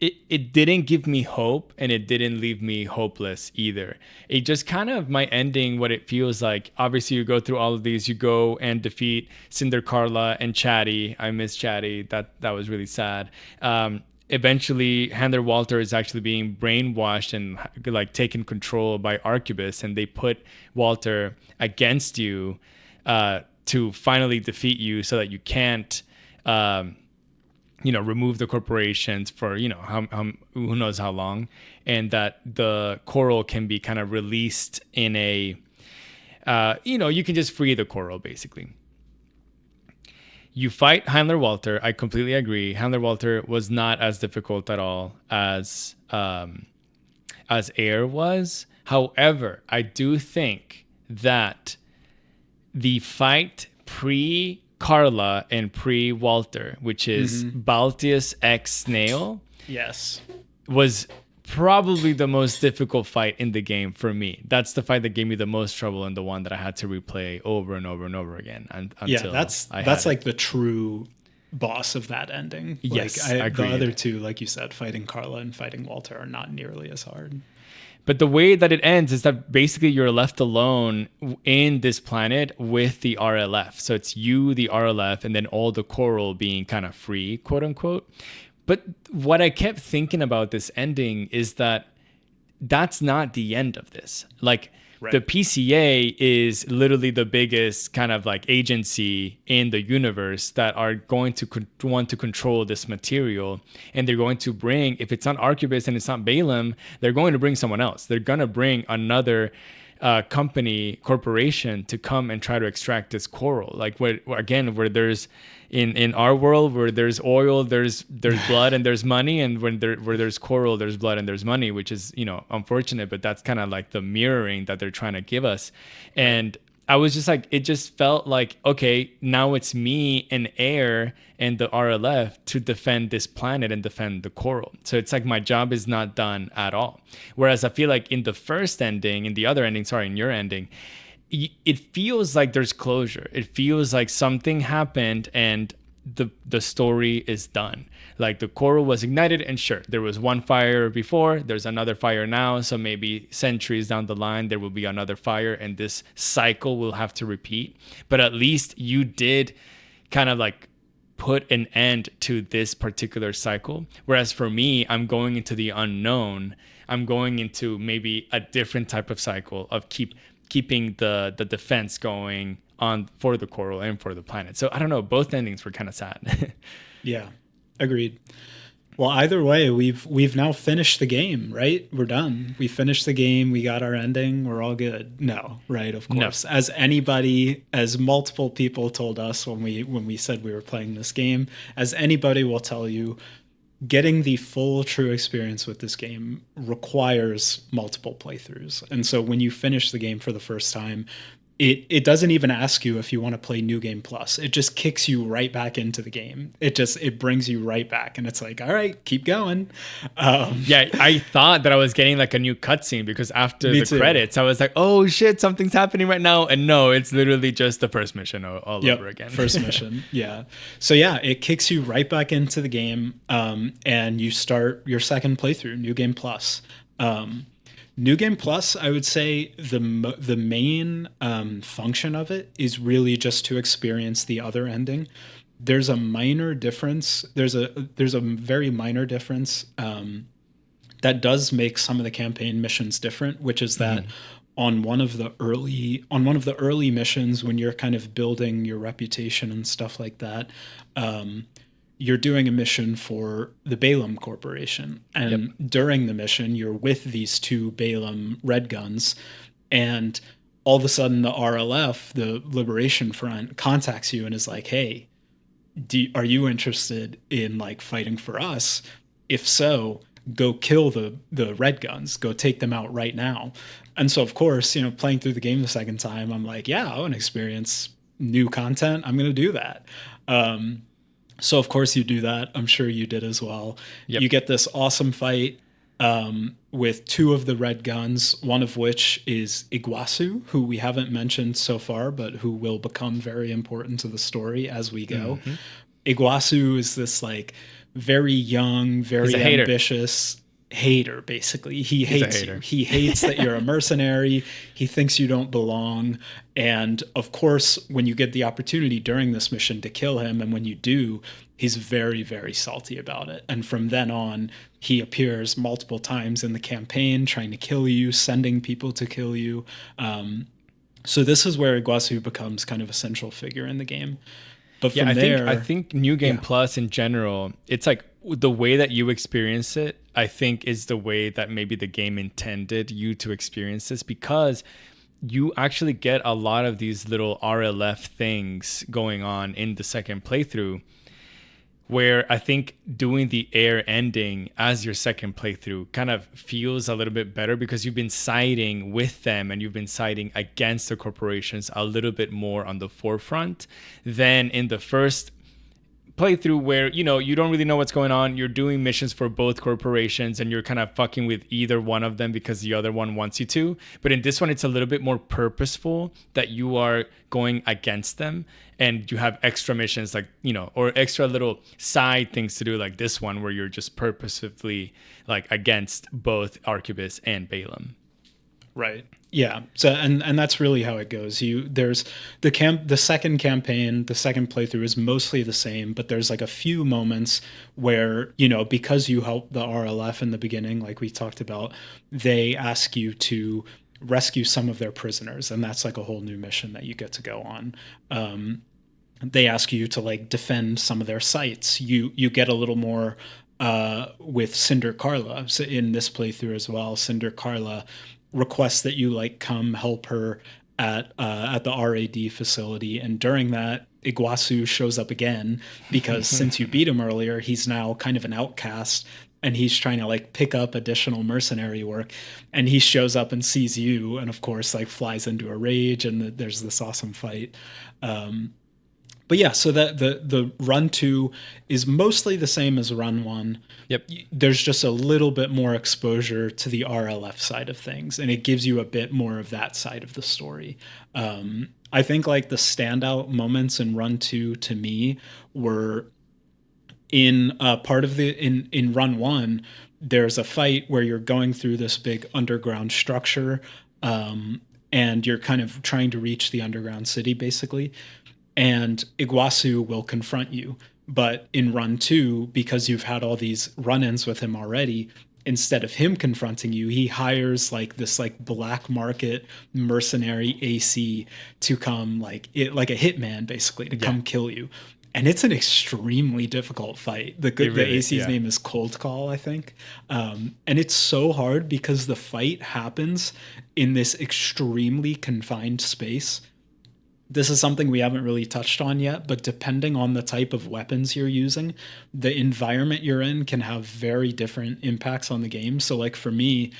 it didn't give me hope, and it didn't leave me hopeless either. It just kind of, my ending, what it feels like, obviously you go through all of these, you go and defeat Cinder Carla and Chatty. I miss Chatty. That was really sad. Eventually Handler Walter is actually being brainwashed and like taken control by Arquebus, and they put Walter against you to finally defeat you so that you can't remove the corporations for, how who knows how long, and that the coral can be kind of released in a, you can just free the coral basically. You fight Handler Walter. I completely agree. Handler Walter was not as difficult at all as Ayre was. However, I do think that the fight pre Carla and pre Walter, which is Baltius X Snail, yes, was probably the most difficult fight in the game for me. That's the fight that gave me the most trouble, and the one that I had to replay over and over and over again. Until that's like the true boss of that ending. Yes, the other two, like you said, fighting Carla and fighting Walter, are not nearly as hard. But the way that it ends is that basically you're left alone in this planet with the RLF. So it's you, the RLF, and then all the coral being kind of free, quote unquote. But what I kept thinking about this ending is that that's not the end of this. Like, right. The PCA is literally the biggest kind of like agency in the universe that are going to want to control this material. And they're going to bring, if it's not Arquebus and it's not Balaam, they're going to bring someone else. They're going to bring another corporation to come and try to extract this coral. Like where there's in our world where there's oil, there's blood and there's money, and where there's coral, there's blood and there's money, which is unfortunate, but that's kind of like the mirroring that they're trying to give us. And I was just like, it just felt like, okay, now it's me and Ayre and the RLF to defend this planet and defend the coral. So it's like my job is not done at all. Whereas I feel like in the first ending, in your ending, it feels like there's closure. It feels like something happened and the story is done. Like the coral was ignited, and sure, there was one fire before, there's another fire now, so maybe centuries down the line there will be another fire, and this cycle will have to repeat. But at least you did kind of like put an end to this particular cycle. Whereas for me, I'm going into the unknown. I'm going into maybe a different type of cycle of keeping the defense going on for the coral and for the planet. So I don't know, both endings were kind of sad. Yeah, agreed. Well, either way, we've now finished the game, right? We're done. We finished the game. We got our ending. We're all good. No, right? Of course. No. As multiple people told us when we said we were playing this game, as anybody will tell you, getting the full true experience with this game requires multiple playthroughs. And so when you finish the game for the first time, it doesn't even ask you if you want to play New Game Plus. It just kicks you right back into the game. It brings you right back, and it's like, all right, keep going. Yeah, I thought that I was getting like a new cutscene because after the credits, I was like, oh shit, something's happening right now. And no, it's literally just the first mission all over again. First mission, yeah. So yeah, it kicks you right back into the game, and you start your second playthrough, New Game Plus. New Game Plus, I would say the main function of it is really just to experience the other ending. There's a minor difference. There's a very minor difference that does make some of the campaign missions different, which is that on one of the early missions, when you're kind of building your reputation and stuff like that, you're doing a mission for the Balaam Corporation. And during the mission, you're with these two Balaam red guns. And all of a sudden, the RLF, the Liberation Front, contacts you and is like, hey, are you interested in like fighting for us? If so, go kill the red guns. Go take them out right now. And so, of course, playing through the game the second time, I'm like, yeah, I want to experience new content. I'm going to do that. So, of course, you do that. I'm sure you did as well. Yep. You get this awesome fight with two of the red guns, one of which is Iguazu, who we haven't mentioned so far, but who will become very important to the story as we go. Mm-hmm. Iguazu is this like very young, very ambitious hater, basically. He hates you. He hates that you're a mercenary. He thinks you don't belong. And of course, when you get the opportunity during this mission to kill him, and when you do, he's very, very salty about it. And from then on, he appears multiple times in the campaign, trying to kill you, sending people to kill you. So this is where Iguazu becomes kind of a central figure in the game. But Yeah, from I there, think New Game yeah, Plus in general, it's like the way that you experience it, I think is the way that maybe the game intended you to experience this, because you actually get a lot of these little RLF things going on in the second playthrough, where I think doing the Ayre ending as your second playthrough kind of feels a little bit better, because you've been siding with them and you've been siding against the corporations a little bit more on the forefront than in the first playthrough, where you don't really know what's going on. You're doing missions for both corporations and you're kind of fucking with either one of them because the other one wants you to. But in this one, it's a little bit more purposeful that you are going against them, and you have extra missions, like, or extra little side things to do, like this one where you're just purposefully like against both Arquebus and Balaam. right. Yeah. So and that's really how it goes. There's the second campaign, the second playthrough is mostly the same, but there's like a few moments where, because you help the RLF in the beginning, like we talked about, they ask you to rescue some of their prisoners, and that's like a whole new mission that you get to go on. They ask you to like defend some of their sites. You get a little more with Cinder Carla. So in this playthrough as well, Cinder Carla requests that you like come help her at the RAD facility, and during that, Iguazu shows up again because since you beat him earlier, he's now kind of an outcast, and he's trying to like pick up additional mercenary work, and he shows up and sees you, and of course like flies into a rage, and there's this awesome fight. But yeah, so that the run 2 is mostly the same as run 1. Yep. There's just a little bit more exposure to the RLF side of things, and it gives you a bit more of that side of the story. I think like the standout moments in run 2 to me were in part of in run 1. There's a fight where you're going through this big underground structure, and you're kind of trying to reach the underground city basically, and Iguazu will confront you. But in run 2, because you've had all these run-ins with him already, instead of him confronting you, he hires like this like black market mercenary AC to come like a hitman basically to come kill you. And it's an extremely difficult fight. The AC's name is Cold Call, I think. And it's so hard because the fight happens in this extremely confined space. This is something we haven't really touched on yet, but depending on the type of weapons you're using, the environment you're in can have very different impacts on the game. So like for me,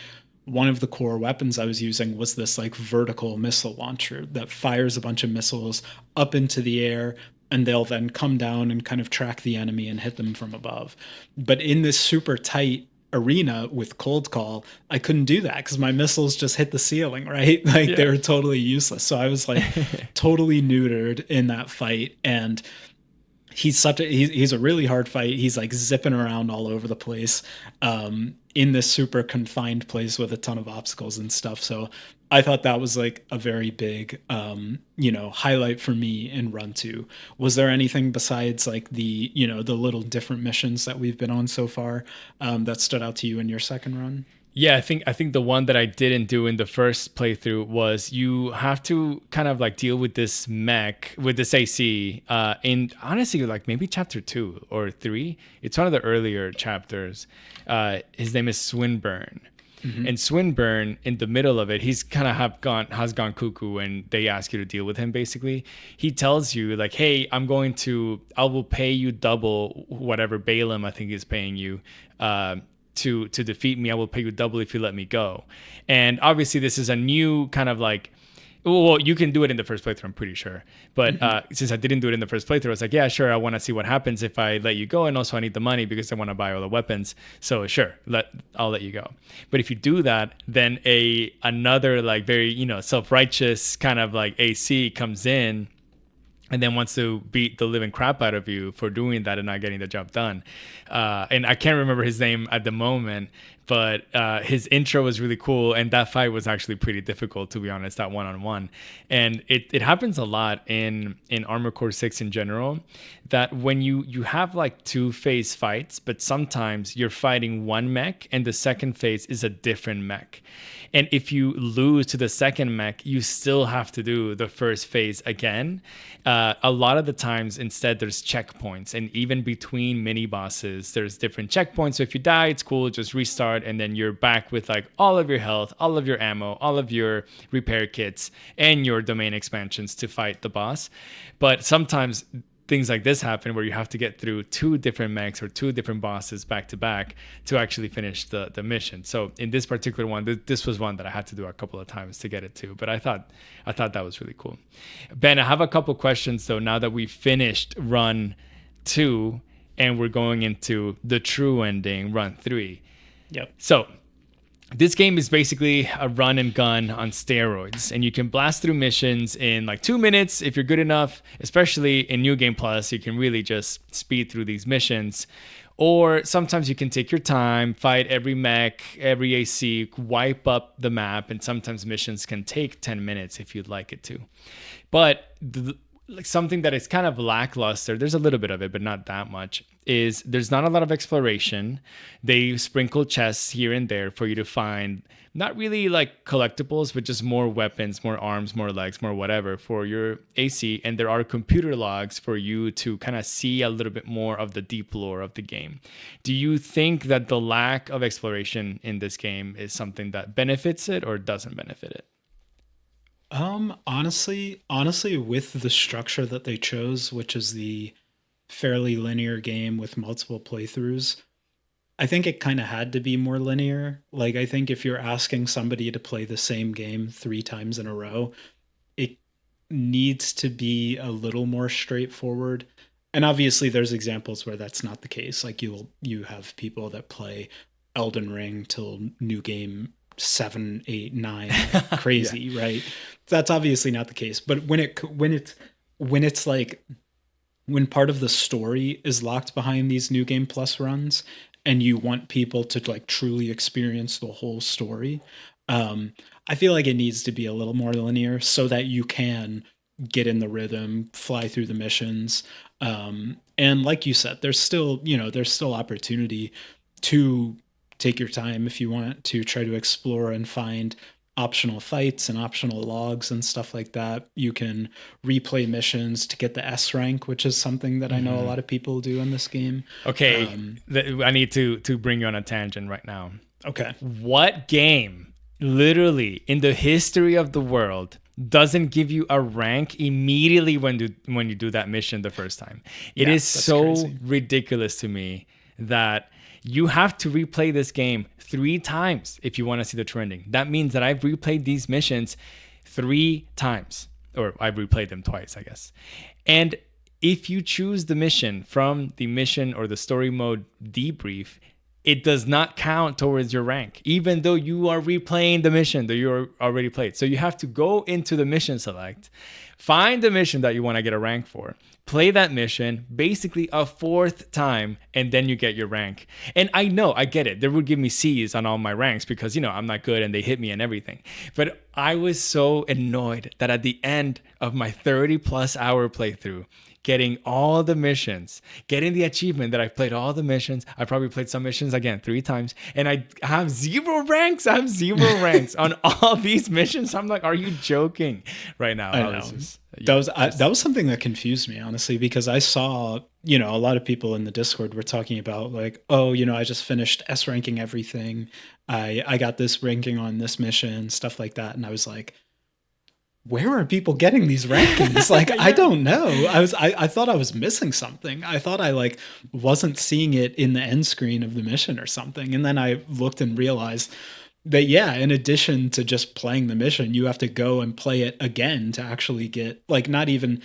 one of the core weapons I was using was this like vertical missile launcher that fires a bunch of missiles up into the air, and they'll then come down and kind of track the enemy and hit them from above. But in this super tight arena with Cold Call, I couldn't do that because my missiles just hit the ceiling, right? Like they were totally useless. So I was like totally neutered in that fight. And he's a really hard fight. He's like zipping around all over the place in this super confined place with a ton of obstacles and stuff. So I thought that was like a very big, highlight for me in run 2. Was there anything besides like the little different missions that we've been on so far that stood out to you in your second run? Yeah, I think the one that I didn't do in the first playthrough was you have to kind of like deal with this mech, with this AC, in honestly like maybe chapter 2 or 3. It's one of the earlier chapters. His name is Swinburne. Mm-hmm. And Swinburne, in the middle of it, he's kind of has gone cuckoo, and they ask you to deal with him. Basically, he tells you like, "Hey, I will pay you double whatever Balaam I think is paying you to defeat me. I will pay you double if you let me go." And obviously, this is a new kind of like. Well, you can do it in the first playthrough, I'm pretty sure. But since I didn't do it in the first playthrough, I was like, yeah, sure, I want to see what happens if I let you go. And also I need the money because I want to buy all the weapons. So sure, I'll let you go. But if you do that, then another like very, self-righteous kind of like AC comes in and then wants to beat the living crap out of you for doing that and not getting the job done. And I can't remember his name at the moment, but his intro was really cool, and that fight was actually pretty difficult, to be honest, that one-on-one. And it happens a lot in Armored Core 6 in general, that when you have like two phase fights, but sometimes you're fighting one mech and the second phase is a different mech. And if you lose to the second mech, you still have to do the first phase again. A lot of the times, instead, there's checkpoints. And even between mini bosses, there's different checkpoints. So if you die, it's cool, just restart. And then you're back with like all of your health, all of your ammo, all of your repair kits, and your domain expansions to fight the boss. But sometimes things like this happen where you have to get through two different mechs or two different bosses back to back to actually finish the mission. So in this particular one, this was one that I had to do a couple of times to get it to, but I thought that was really cool. Ben, I have a couple questions though, now that we finished run 2 and we're going into the true ending, run 3. Yep. So this game is basically a run and gun on steroids, and you can blast through missions in like 2 minutes if you're good enough. Especially in New Game Plus, you can really just speed through these missions. Or sometimes you can take your time, fight every mech, every AC, wipe up the map, and sometimes missions can take 10 minutes if you'd like it to. But like something that is kind of lackluster, there's a little bit of it, but not that much, is there's not a lot of exploration. They sprinkle chests here and there for you to find, not really like collectibles, but just more weapons, more arms, more legs, more whatever for your AC. And there are computer logs for you to kind of see a little bit more of the deep lore of the game. Do you think that the lack of exploration in this game is something that benefits it or doesn't benefit it? Honestly, with the structure that they chose, which is the fairly linear game with multiple playthroughs, I think it kind of had to be more linear. Like, I think if you're asking somebody to play the same game 3 times in a row, it needs to be a little more straightforward. And obviously there's examples where that's not the case. Like you have people that play Elden Ring till new game 7, 8, 9, crazy, yeah. Right? That's obviously not the case. But when it's like when part of the story is locked behind these New Game Plus runs, and you want people to like truly experience the whole story, I feel like it needs to be a little more linear so that you can get in the rhythm, fly through the missions, and like you said, there's still opportunity to take your time if you want to try to explore and find optional fights and optional logs and stuff like that. You can replay missions to get the S rank, which is something that I know a lot of people do in this game. Okay, I need to bring you on a tangent right now. Okay. What game, literally in the history of the world, doesn't give you a rank immediately when you do that mission the first time? It is so crazy. Ridiculous to me that you have to replay this game 3 times if you want to see the trending. That means that I've replayed these missions 3 times, or I've replayed them twice, I guess. And if you choose the mission from the mission or the story mode debrief, it does not count towards your rank, even though you are replaying the mission that you already played. So you have to go into the mission select, find the mission that you want to get a rank for, play that mission basically a 4th time, and then you get your rank. And I know, I get it. They would give me C's on all my ranks because, I'm not good and they hit me and everything. But I was so annoyed that at the end of my 30+ hour playthrough, getting all the missions, getting the achievement that I've played all the missions. I probably played some missions again 3 times, and I have 0 ranks. I have 0 ranks on all these missions. I'm like, are you joking right now? I know. That was something that confused me, honestly, because I saw, a lot of people in the Discord were talking about like, oh, I just finished S ranking everything. I got this ranking on this mission, stuff like that. And I was like, where are people getting these rankings? Like, yeah. I don't know. I thought I was missing something. I thought I like wasn't seeing it in the end screen of the mission or something. And then I looked and realized that, yeah, in addition to just playing the mission, you have to go and play it again to actually get like, not even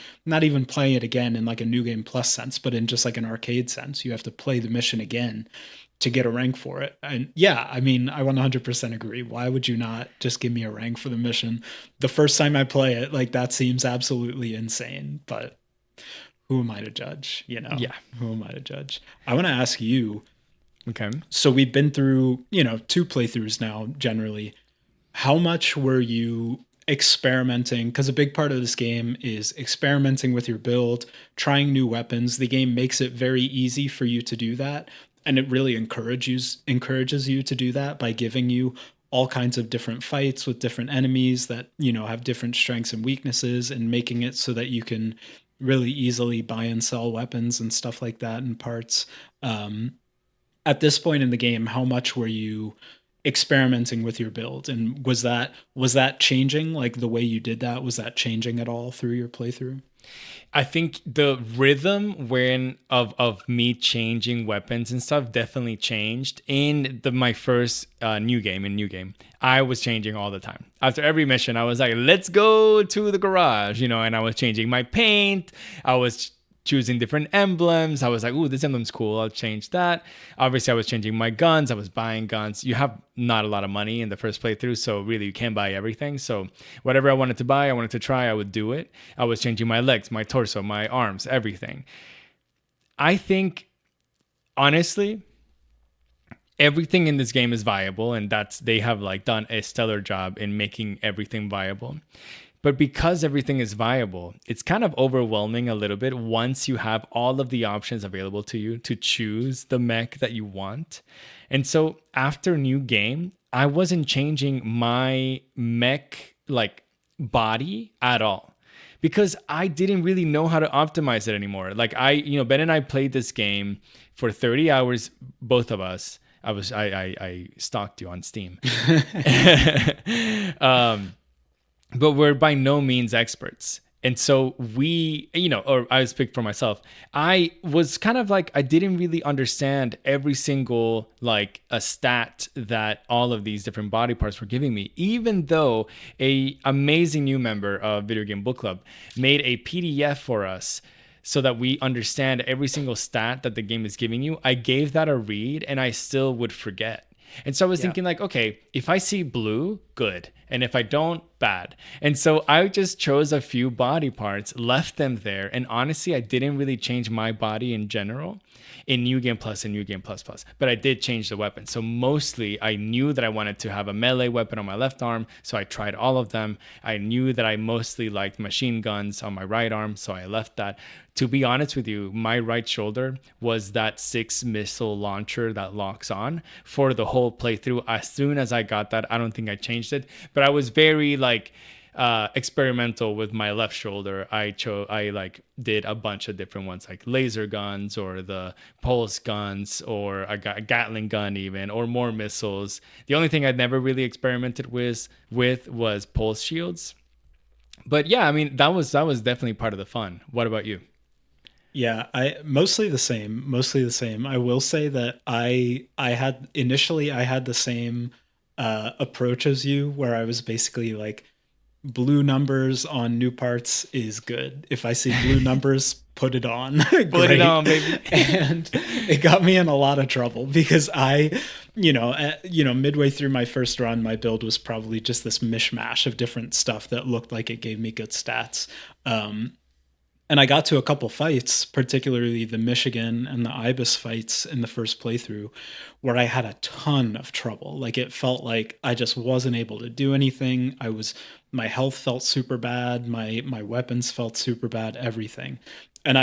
playing it again in like a New Game Plus sense, but in just like an arcade sense, you have to play the mission again to get a rank for it. And yeah, I mean, I 100% agree. Why would you not just give me a rank for the mission the first time I play it? Like, that seems absolutely insane, but who am I to judge? Yeah. Who am I to judge? I want to ask you, Okay. So we've been through, two playthroughs now generally. How much were you experimenting? Because a big part of this game is experimenting with your build, trying new weapons. The game makes it very easy for you to do that, and it really encourages you to do that by giving you all kinds of different fights with different enemies that have different strengths and weaknesses, and making it so that you can really easily buy and sell weapons and stuff like that and parts. At this point in the game, how much were you experimenting with your build, and was that changing? Like the way you did that, was that changing at all through your playthrough? I think the rhythm when of me changing weapons and stuff definitely changed in my first new game. I was changing all the time. After every mission, I was like, "Let's go to the garage," and I was changing my paint. I was choosing different emblems. I was like, "Ooh, this emblem's cool. I'll change that." Obviously, I was changing my guns. I was buying guns. You have not a lot of money in the first playthrough, so really you can't buy everything. So whatever I wanted to buy, I wanted to try, I would do it. I was changing my legs, my torso, my arms, everything. I think honestly, everything in this game is viable, and they have like done a stellar job in making everything viable. But because everything is viable, it's kind of overwhelming a little bit once you have all of the options available to you to choose the mech that you want. And so after new game, I wasn't changing my mech like body at all because I didn't really know how to optimize it anymore. Like Ben and I played this game for 30 hours, both of us. I stalked you on Steam. But we're by no means experts. And so or I speak for myself. I was kind of like, I didn't really understand every single like a stat that all of these different body parts were giving me, even though a amazing new member of Video Game Book Club made a PDF for us so that we understand every single stat that the game is giving you. I gave that a read and I still would forget. And so I was thinking like, okay, if I see blue, good. And if I don't, bad. And so I just chose a few body parts, left them there. And honestly, I didn't really change my body in general in New Game Plus and New Game Plus Plus. But I did change the weapon. So mostly I knew that I wanted to have a melee weapon on my left arm. So I tried all of them. I knew that I mostly liked machine guns on my right arm. So I left that. To be honest with you, my right shoulder was that 6 missile launcher that locks on for the whole playthrough. As soon as I got that, I don't think I changed it, but I was very like experimental with my left shoulder. I like did a bunch of different ones like laser guns or the pulse guns or I got a Gatling gun even or more missiles. The only thing I'd never really experimented with was pulse shields. But yeah, I mean that was definitely part of the fun. What about you? Yeah, I mostly the same, mostly the same. I will say that I had the same approach as you, where I was basically like, blue numbers on new parts is good. If I see blue numbers, put it on. Put it Great. on, baby. And it got me in a lot of trouble because midway through my first run, my build was probably just this mishmash of different stuff that looked like it gave me good stats. And I got to a couple fights, particularly the Michigan and the Ibis fights in the first playthrough, where I had a ton of trouble. Like it felt like I just wasn't able to do anything. My health felt super bad. My weapons felt super bad, everything. And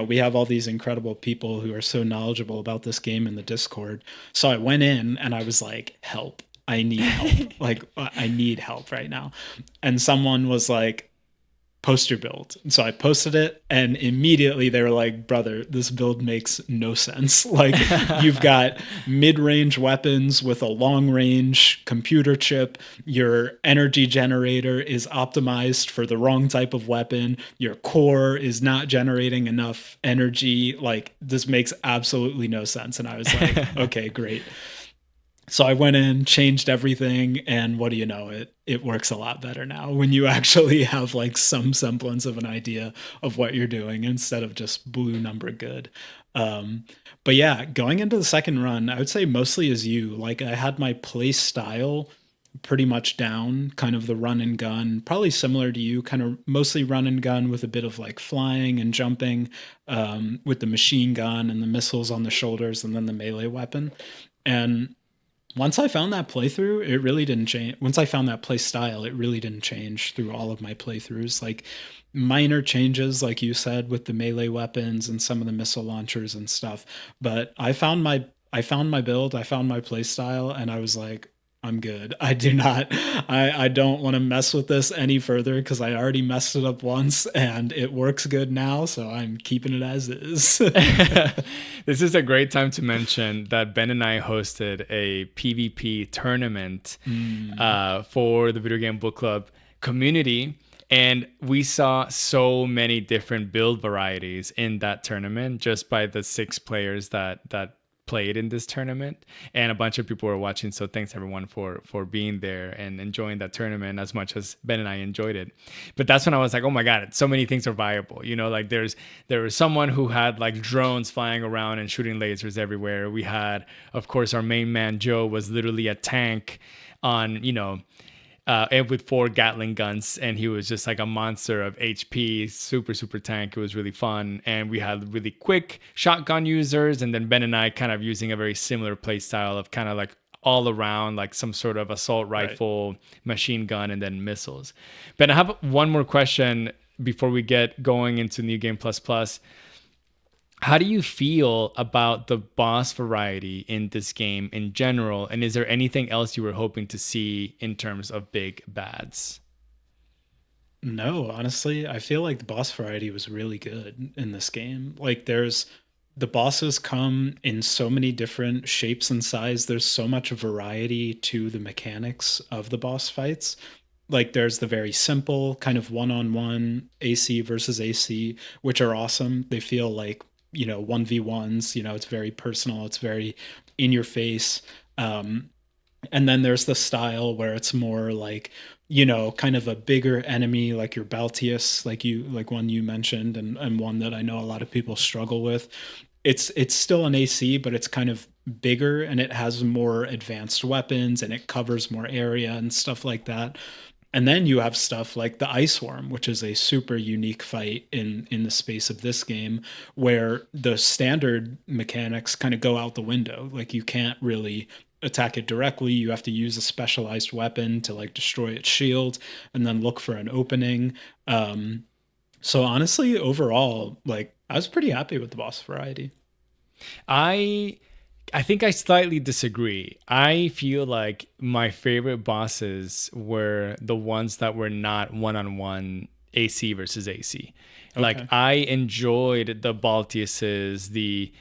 we have all these incredible people who are so knowledgeable about this game in the Discord. So I went in and I was like, help. I need help. Like I need help right now. And someone was like, post your build. And so I posted it and immediately they were like, brother, this build makes no sense. Like you've got mid-range weapons with a long-range computer chip. Your energy generator is optimized for the wrong type of weapon. Your core is not generating enough energy. Like this makes absolutely no sense. And I was like, okay, great. So I went in, changed everything, and what do you know? It works a lot better now when you actually have like some semblance of an idea of what you're doing instead of just blue number good. But yeah, going into the second run, I would say mostly as you. Like I had my play style pretty much down, kind of the run and gun, probably similar to you, kind of mostly run and gun with a bit of like flying and jumping, with the machine gun and the missiles on the shoulders and then the melee weapon. And once I found that playthrough, it really didn't change. Once I found that play style, it really didn't change through all of my playthroughs. Like minor changes, like you said, with the melee weapons and some of the missile launchers and stuff. But I found my build, I found my play style, and I was like, I'm good. I do not I don't want to mess with this any further because I already messed it up once and it works good now, so I'm keeping it as is. This is a great time to mention that Ben and I hosted a PvP tournament for the Video Game Book Club community. And we saw so many different build varieties in that tournament just by the 6 players that played in this tournament, and a bunch of people were watching. So thanks everyone for being there and enjoying that tournament as much as Ben and I enjoyed it. But that's when I was like, oh my god, so many things are viable. You know, like there was someone who had like drones flying around and shooting lasers everywhere. We had, of course, our main man Joe was literally a tank on, you know, and with 4 Gatling guns, and he was just like a monster of HP, super tank. It was really fun, and we had really quick shotgun users, and then Ben and I kind of using a very similar play style of kind of like all around, like some sort of assault rifle, machine gun, and then missiles. Ben, I have one more question before we get going into New Game Plus Plus. How do you feel about the boss variety in this game in general? And is there anything else you were hoping to see in terms of big bads? No, honestly, I feel like the boss variety was really good in this game. Like the bosses come in so many different shapes and size. There's so much variety to the mechanics of the boss fights. Like there's the very simple kind of one-on-one AC versus AC, which are awesome. They feel like, you know, 1v1s, you know, it's very personal, it's very in your face. And then there's the style where it's more like, you know, kind of a bigger enemy, like your Baltius, like one you mentioned, and one that I know a lot of people struggle with. It's still an AC, but it's kind of bigger and it has more advanced weapons and it covers more area and stuff like that. And then you have stuff like the Ice Worm, which is a super unique fight in the space of this game, where the standard mechanics kind of go out the window. Like you can't really attack it directly. You have to use a specialized weapon to like destroy its shield and then look for an opening. So honestly, overall, like I was pretty happy with the boss variety. I think I slightly disagree. I feel like my favorite bosses were the ones that were not one-on-one AC versus AC. Okay. Like I enjoyed the Baltiuses,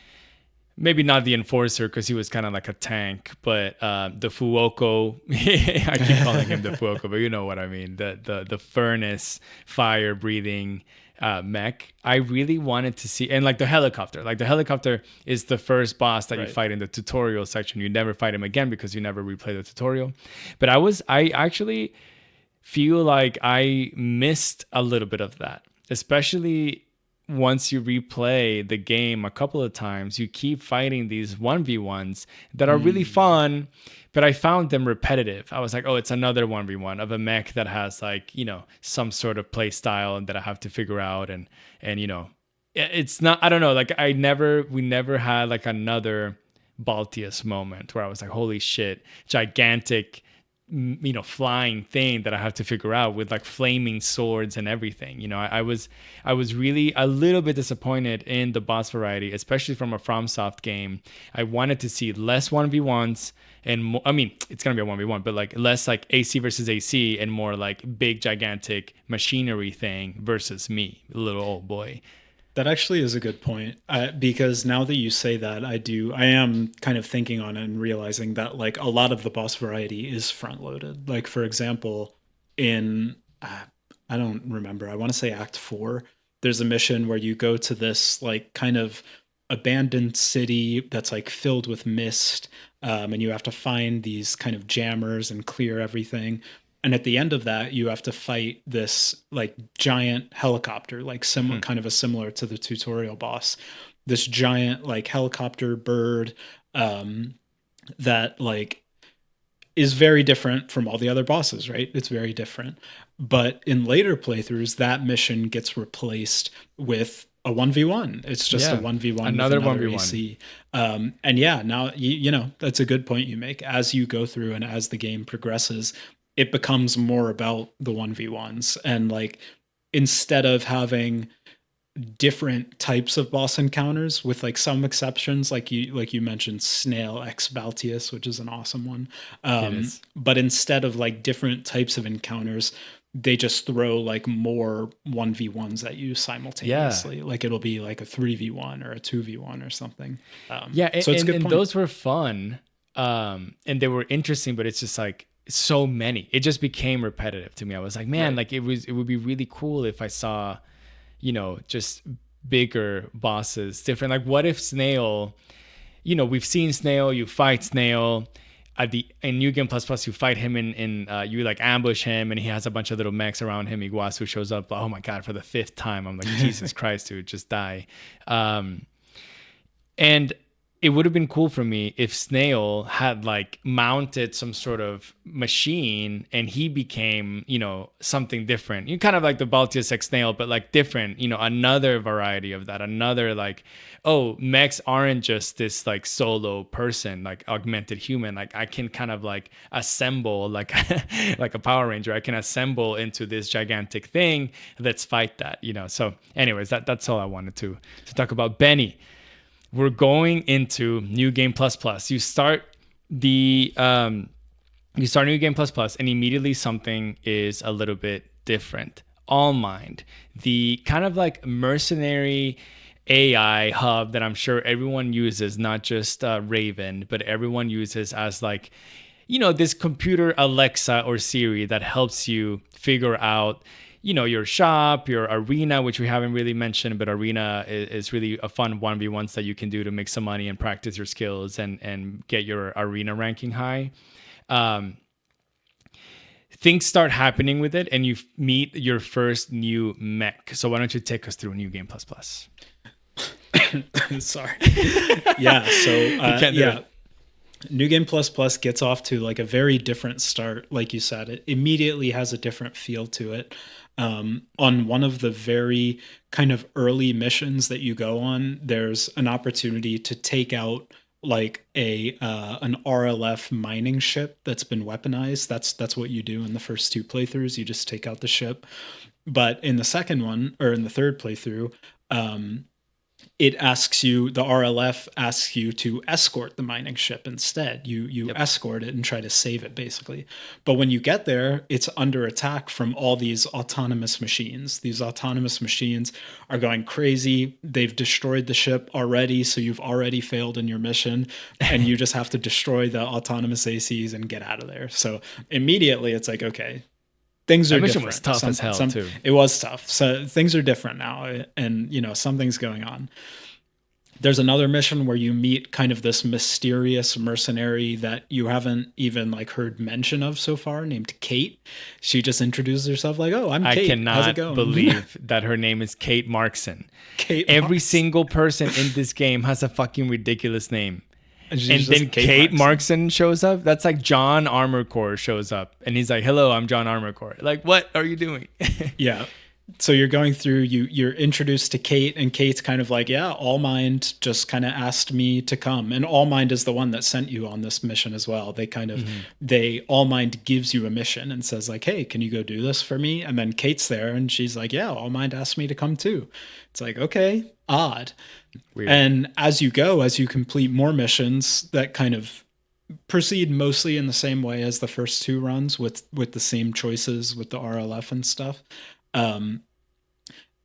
maybe not the Enforcer because he was kind of like a tank, but the Fuoco. I keep calling him the Fuoco, but you know what I mean. The furnace fire breathing mech. I really wanted to see, and like the helicopter. Like the helicopter is the first boss that you fight in the tutorial section. You never fight him again because you never replay the tutorial. But I actually feel like I missed a little bit of that, especially once you replay the game a couple of times. You keep fighting these 1v1s that are really fun, but I found them repetitive. I was like, oh, it's another 1v1 of a mech that has like, you know, some sort of play style that I have to figure out. And you know, it's not, I don't know, like we never had like another Baltius moment where I was like, holy shit, gigantic, you know, flying thing that I have to figure out with like flaming swords and everything. You know, I was really a little bit disappointed in the boss variety, especially from a FromSoft game. I wanted to see less 1v1s and more, I mean, it's gonna be a 1v1, but like less like AC versus AC and more like big gigantic machinery thing versus me, little old boy. That actually is a good point, because now that you say that, I am kind of thinking on it and realizing that like a lot of the boss variety is front loaded. Like for example, in I don't remember, I want to say Act 4, there's a mission where you go to this like kind of abandoned city that's like filled with mist, and you have to find these kind of jammers and clear everything. And at the end of that, you have to fight this like giant helicopter, like kind of a similar to the tutorial boss. This giant like helicopter bird, that like is very different from all the other bosses, right? It's very different. But in later playthroughs, that mission gets replaced with a 1v1. It's just a Yeah. 1v1 with Another another 1v1. AC. And yeah, now, you know, that's a good point you make. As you go through and as the game progresses, it becomes more about the 1v1s. And like, instead of having different types of boss encounters, with like some exceptions, like you mentioned Snail X Baltius, which is an awesome one, It is. but instead of like different types of encounters, they just throw like more 1v1s at you Yeah. simultaneously. Like it'll be like a 3v1 or a 2v1 or something. Yeah, So it's a good and point. those were fun, and they were interesting, but it's just like so many. It just became repetitive to me. I was like, man, Right. like it would be really cool if I saw, you know, just bigger bosses, different. Like, what if Snail? You know, we've seen Snail. You fight Snail. At the in New Game Plus Plus, you fight him in you like ambush him, and he has a bunch of little mechs around him. Iguazu shows up. Oh my god, for the 5th time. I'm like, Jesus Christ, dude, just die. And it would have been cool for me if Snail had like mounted some sort of machine and he became, you know, something different. You kind of like the Baltius X Snail, but like different, you know, another variety of that. Another like, oh, mechs aren't just this like solo person, like augmented human. Like I can kind of like assemble like like a Power Ranger. I can assemble into this gigantic thing. Let's fight that, you know. So anyways, that's all I wanted to talk about. Benny, we're going into New Game Plus Plus. You start the New Game Plus Plus, and immediately something is a little bit different. All Mind, the kind of like mercenary AI hub that I'm sure everyone uses, not just Raven, but everyone uses as like, you know, this computer Alexa or Siri that helps you figure out, you know, your shop, your arena, which we haven't really mentioned, but arena is really a fun 1v1s that you can do to make some money and practice your skills and get your arena ranking high. Things start happening with it, and you meet your first new mech. So why don't you take us through New Game Plus Plus? Sorry. Yeah. So yeah. New Game Plus Plus gets off to like a very different start. Like you said, it immediately has a different feel to it. On one of the very kind of early missions that you go on, there's an opportunity to take out like an RLF mining ship that's been weaponized. That's what you do in the first 2 playthroughs. You just take out the ship. But in the second one, or in the third playthrough, it asks you, the RLF asks you to escort the mining ship instead. You escort it and try to save it, basically. But when you get there, it's under attack from all these autonomous machines. These autonomous machines are going crazy. They've destroyed the ship already, so you've already failed in your mission, and you just have to destroy the autonomous ACs and get out of there. So immediately it's like, okay, things are different. Was tough as hell too. It was tough. So things are different now, and you know, something's going on. There's another mission where you meet kind of this mysterious mercenary that you haven't even like heard mention of so far, named Kate. She just introduces herself like, "Oh, I'm Kate. I cannot How's it going?" believe that her name is Kate Markson. Kate Every Markson. single person in this game has a fucking ridiculous name. And then Kate Markson shows up. That's like John Armorcore shows up, and he's like, "Hello, I'm John Armorcore." Like, what are you doing? Yeah. So you're going through, you're introduced to Kate, and Kate's kind of like, yeah, All Mind just kind of asked me to come. And All Mind is the one that sent you on this mission as well. They kind of, All Mind gives you a mission and says like, hey, can you go do this for me? And then Kate's there and she's like, yeah, All Mind asked me to come too. It's like, okay, odd. Weird. And as you go, as you complete more missions that kind of proceed mostly in the same way as the first 2 runs with the same choices with the RLF and stuff.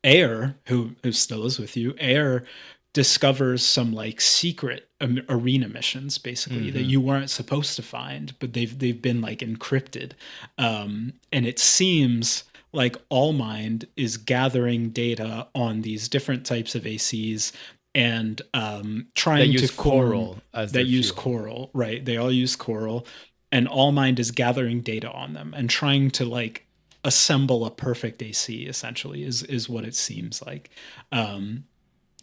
Ayre, who still is with you, Ayre discovers some like secret arena missions basically that you weren't supposed to find, but they've been like encrypted. And it seems like All Mind is gathering data on these different types of ACs and trying to Coral that use Coral, right? They all use Coral, and All Mind is gathering data on them and trying to like assemble a perfect AC, essentially, is what it seems like.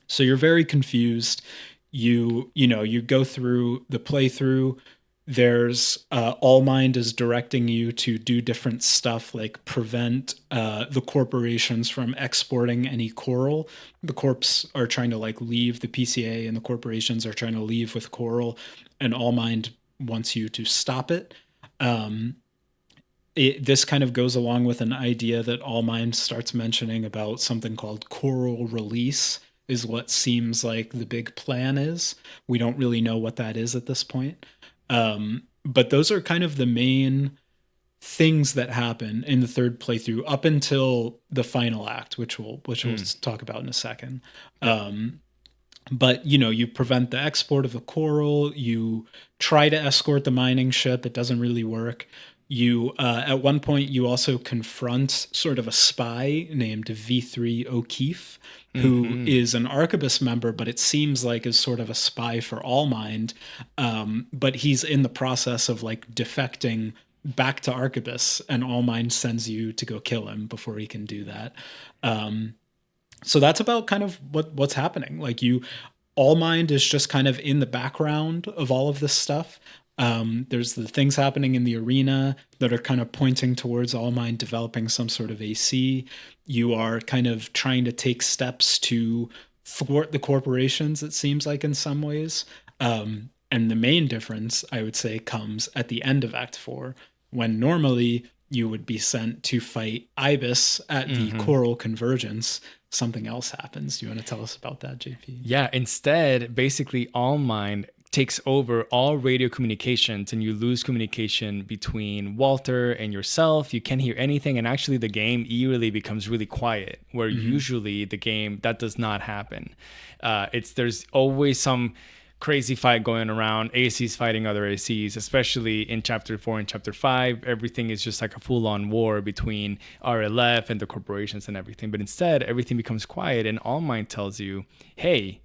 So you're very confused. You go through the playthrough. There's All Mind is directing you to do different stuff like prevent the corporations from exporting any coral. The corps are trying to like leave the PCA, and the corporations are trying to leave with coral, and All Mind wants you to stop it. Um, this kind of goes along with an idea that All Mind starts mentioning about something called choral release, is what seems like the big plan is. We don't really know what that is at this point. But those are kind of the main things that happen in the third playthrough up until the final act, which we'll talk about in a second. But you know, you prevent the export of the coral. You try to escort the mining ship. It doesn't really work. You at one point you also confront sort of a spy named V3 O'Keefe, who is an Arquebus member, but it seems like is sort of a spy for All Mind. But he's in the process of like defecting back to Arquebus, and All Mind sends you to go kill him before he can do that. So that's about kind of what's happening. Like All Mind is just kind of in the background of all of this stuff. There's the things happening in the arena that are kind of pointing towards All Mind developing some sort of AC. You are kind of trying to take steps to thwart the corporations, it seems like, in some ways. And the main difference, I would say, comes at the end of Act 4, when normally you would be sent to fight Ibis at the Coral Convergence. Something else happens. Do you want to tell us about that, JP? Yeah, instead, basically, All Mind takes over all radio communications, and you lose communication between Walter and yourself. You can't hear anything, and actually the game eerily becomes really quiet, where usually the game, that does not happen. There's always some crazy fight going around, ACs fighting other ACs, especially in Chapter 4 and Chapter 5. Everything is just like a full-on war between RLF and the corporations and everything. But instead, everything becomes quiet, and All Mind tells you, hey,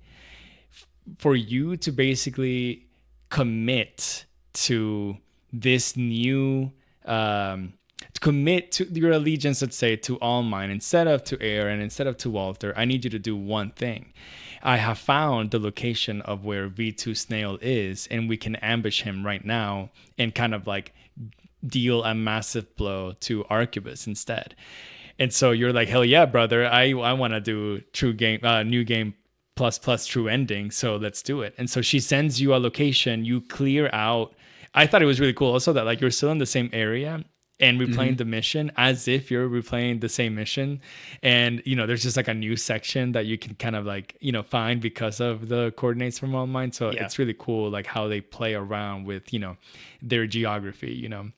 for you to basically commit to this new to commit to your allegiance, let's say, to All Mind instead of to Ayre and instead of to Walter, I need you to do one thing. I have found the location of where V2 Snail is, and we can ambush him right now and kind of like deal a massive blow to Arquebus instead. And so you're like, hell yeah, brother, I want to do true game, new game plus true ending, so let's do it. And so she sends you a location, you clear out. I thought it was really cool also that like you're still in the same area and replaying the mission as if you're replaying the same mission. And you know, there's just like a new section that you can kind of like, you know, find because of the coordinates from All Mind. So it's really cool like how they play around with, you know, their geography, you know.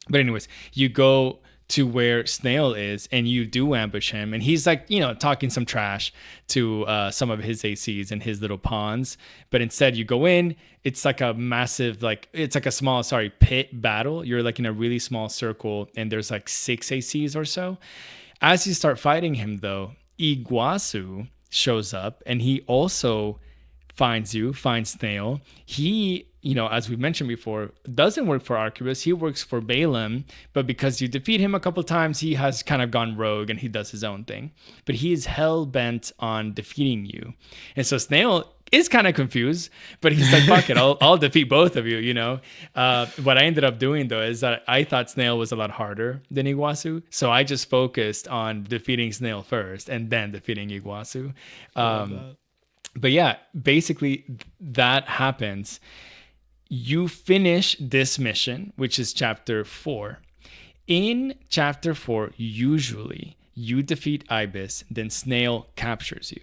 But anyways, you go to where Snail is and you do ambush him, and he's like, you know, talking some trash to some of his ACs and his little pawns. But instead you go in, it's like a massive, like, it's like a small, pit battle. You're like in a really small circle and there's like 6 ACs or so. As you start fighting him though, Iguazu shows up and he also finds Snail. He, you know, as we mentioned before, doesn't work for Arquebus. He works for Balaam, but because you defeat him a couple times, he has kind of gone rogue and he does his own thing. But he is hell-bent on defeating you. And so Snail is kind of confused, but he's like, fuck it, I'll defeat both of you, you know? What I ended up doing, though, is that I thought Snail was a lot harder than Iguazu. So I just focused on defeating Snail first and then defeating Iguazu. But yeah, basically that happens. You finish this mission, which is Chapter 4. In Chapter 4, usually you defeat Ibis, then Snail captures you.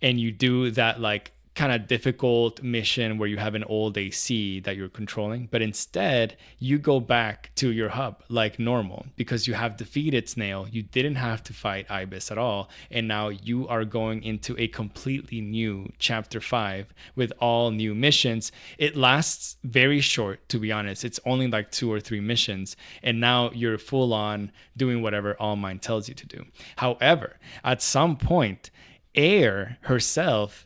And you do that like kind of difficult mission where you have an old AC that you're controlling, but instead you go back to your hub like normal because you have defeated Snail. You didn't have to fight Ibis at all, and now you are going into a completely new Chapter 5 with all new missions. It lasts very short, to be honest. It's only like 2 or 3 missions, and now you're full on doing whatever All Mind tells you to do. However, at some point, Ayre herself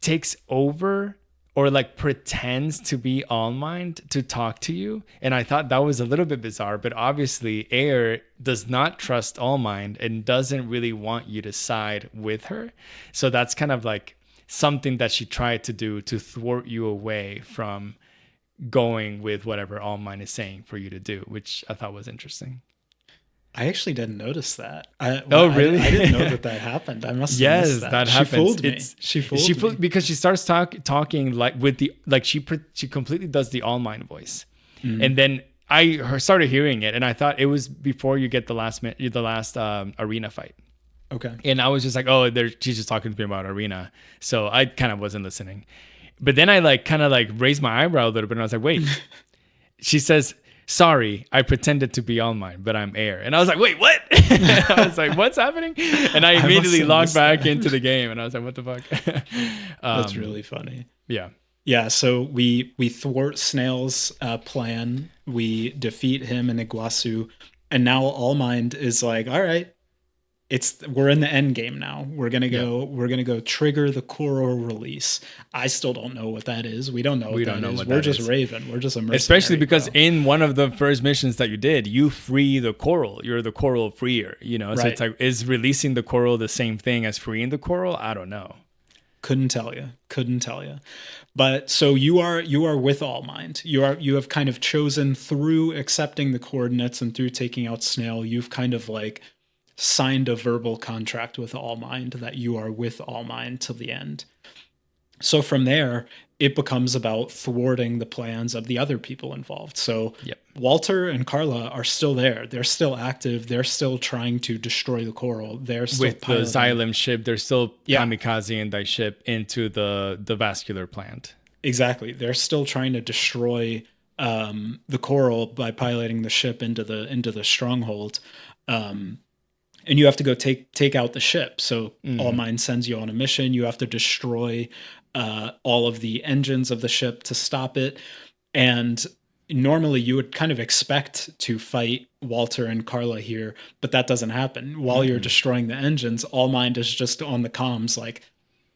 takes over or like pretends to be All Mind to talk to you. And I thought that was a little bit bizarre, but obviously Ayre does not trust All Mind and doesn't really want you to side with her. So that's kind of like something that she tried to do to thwart you away from going with whatever All Mine is saying for you to do, which I thought was interesting. I actually didn't notice that. Really? I didn't know that happened. I must have Yes, missed that. that She happens. fooled me. She fooled me. Because she starts talking like with the like she completely does the All Mine voice, and then started hearing it, and I thought it was before you get the last arena fight. Okay. And I was just like, oh, she's just talking to me about arena, so I kind of wasn't listening. But then I kind of raised my eyebrow a little bit, and I was like, wait. She says, sorry, I pretended to be All Mine, but I'm Ayre. And I was like, wait, what? I was like, what's happening? And I immediately logged back into the game, and I was like, what the fuck? That's really funny. Yeah. Yeah, so we thwart Snail's plan. We defeat him and Iguazu, and now All Mind is like, all right, we're in the end game now. We're gonna go trigger the Koro release. I still don't know what that is. We don't know what that is. We're just Raven. We're just a mercenary. Especially because in one of the first missions that you did, you free the coral. You're the coral freer, So it's like, is releasing the coral the same thing as freeing the coral? I don't know. Couldn't tell you. But so you are with All Mind. You have kind of chosen through accepting the coordinates and through taking out Snail, you've kind of signed a verbal contract with All Mind that you are with All Mind till the end. So from there, it becomes about thwarting the plans of the other people involved. So Walter and Carla are still there. They're still active. They're still trying to destroy the coral. They're still with the Xylem ship. They're still kamikaze that ship into the vascular plant. Exactly. They're still trying to destroy the coral by piloting the ship into the stronghold. And you have to go take out the ship. So All Mind sends you on a mission. You have to destroy all of the engines of the ship to stop it. And normally you would kind of expect to fight Walter and Carla here, but that doesn't happen. While you're destroying the engines, All Mind is just on the comms like,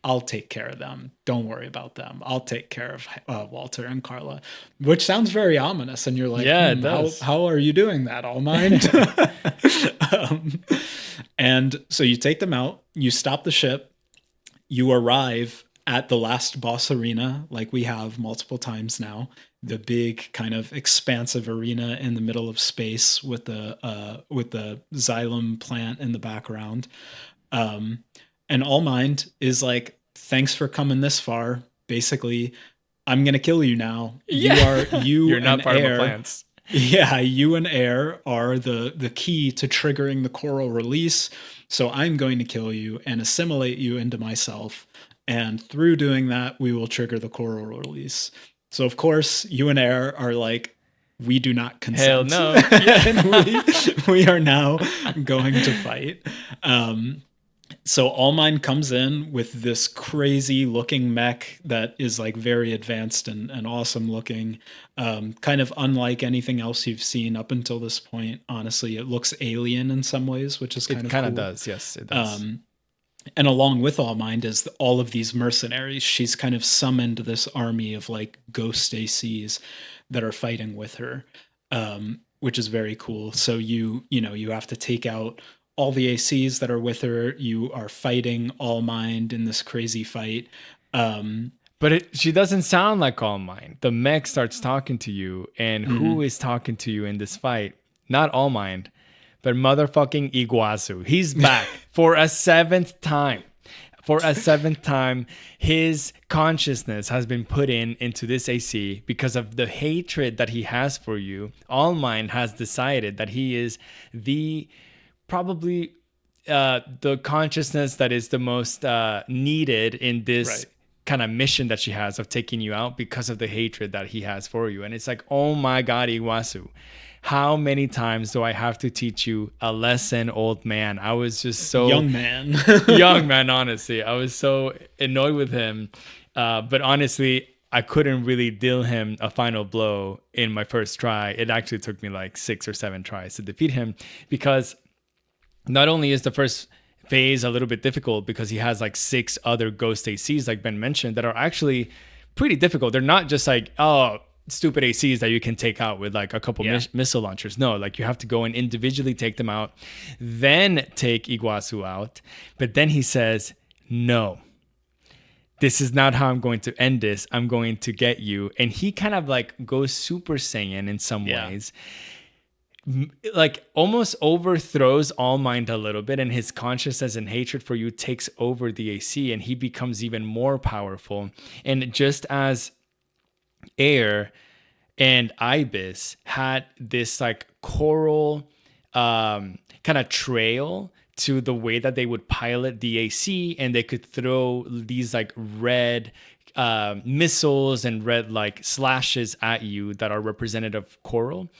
I'll take care of them. Don't worry about them. I'll take care of Walter and Carla, which sounds very ominous. And you're like, it does. How are you doing that, All Mind? And so you take them out, you stop the ship, you arrive at the last boss arena, like we have multiple times now, the big kind of expansive arena in the middle of space with the Xylem plant in the background. And All Mind is like, thanks for coming this far. Basically, I'm going to kill you now. Yeah. You're not part Ayre, of the plans. Yeah, you and Ayre are the key to triggering the coral release. So I'm going to kill you and assimilate you into myself. And through doing that, we will trigger the coral release. So of course, you and Ayre are like, we do not consent. Hell no. And we are now going to fight. So All Mind comes in with this crazy looking mech that is very advanced and awesome looking, kind of unlike anything else you've seen up until this point. Honestly, it looks alien in some ways, which is kind of cool. Does. Yes, it does. And along with All Mind is all of these mercenaries. She's kind of summoned this army of ghost ACs that are fighting with her, which is very cool. So you have to take out all the ACs that are with her. You are fighting All Mind in this crazy fight. But she doesn't sound like All Mind. The mech starts talking to you, and who is talking to you in this fight? Not All Mind, but motherfucking Iguazu. He's back for a seventh time. For a seventh time, his consciousness has been put into this AC because of the hatred that he has for you. All Mind has decided that he is probably the consciousness that is the most needed in this kind of mission that she has of taking you out because of the hatred that he has for you. And it's like, oh my God, Iguazu, how many times do I have to teach you a lesson, old man? I was just so young man, honestly. I was so annoyed with him. But honestly, I couldn't really deal him a final blow in my first try. It actually took me 6 or 7 tries to defeat him, because not only is the first phase a little bit difficult because he has 6 other ghost ACs, like Ben mentioned, that are actually pretty difficult. They're not just stupid ACs that you can take out with a couple missile launchers. No, you have to go and individually take them out, then take Iguazu out. But then he says, no, this is not how I'm going to end this. I'm going to get you. And he kind of like goes Super Saiyan in some ways, like almost overthrows All Mind a little bit, and his consciousness and hatred for you takes over the AC, and he becomes even more powerful. And just as Ayre and Ibis had this like choral kind of trail to the way that they would pilot the AC, and they could throw these like red missiles and red like slashes at you that are representative of coral.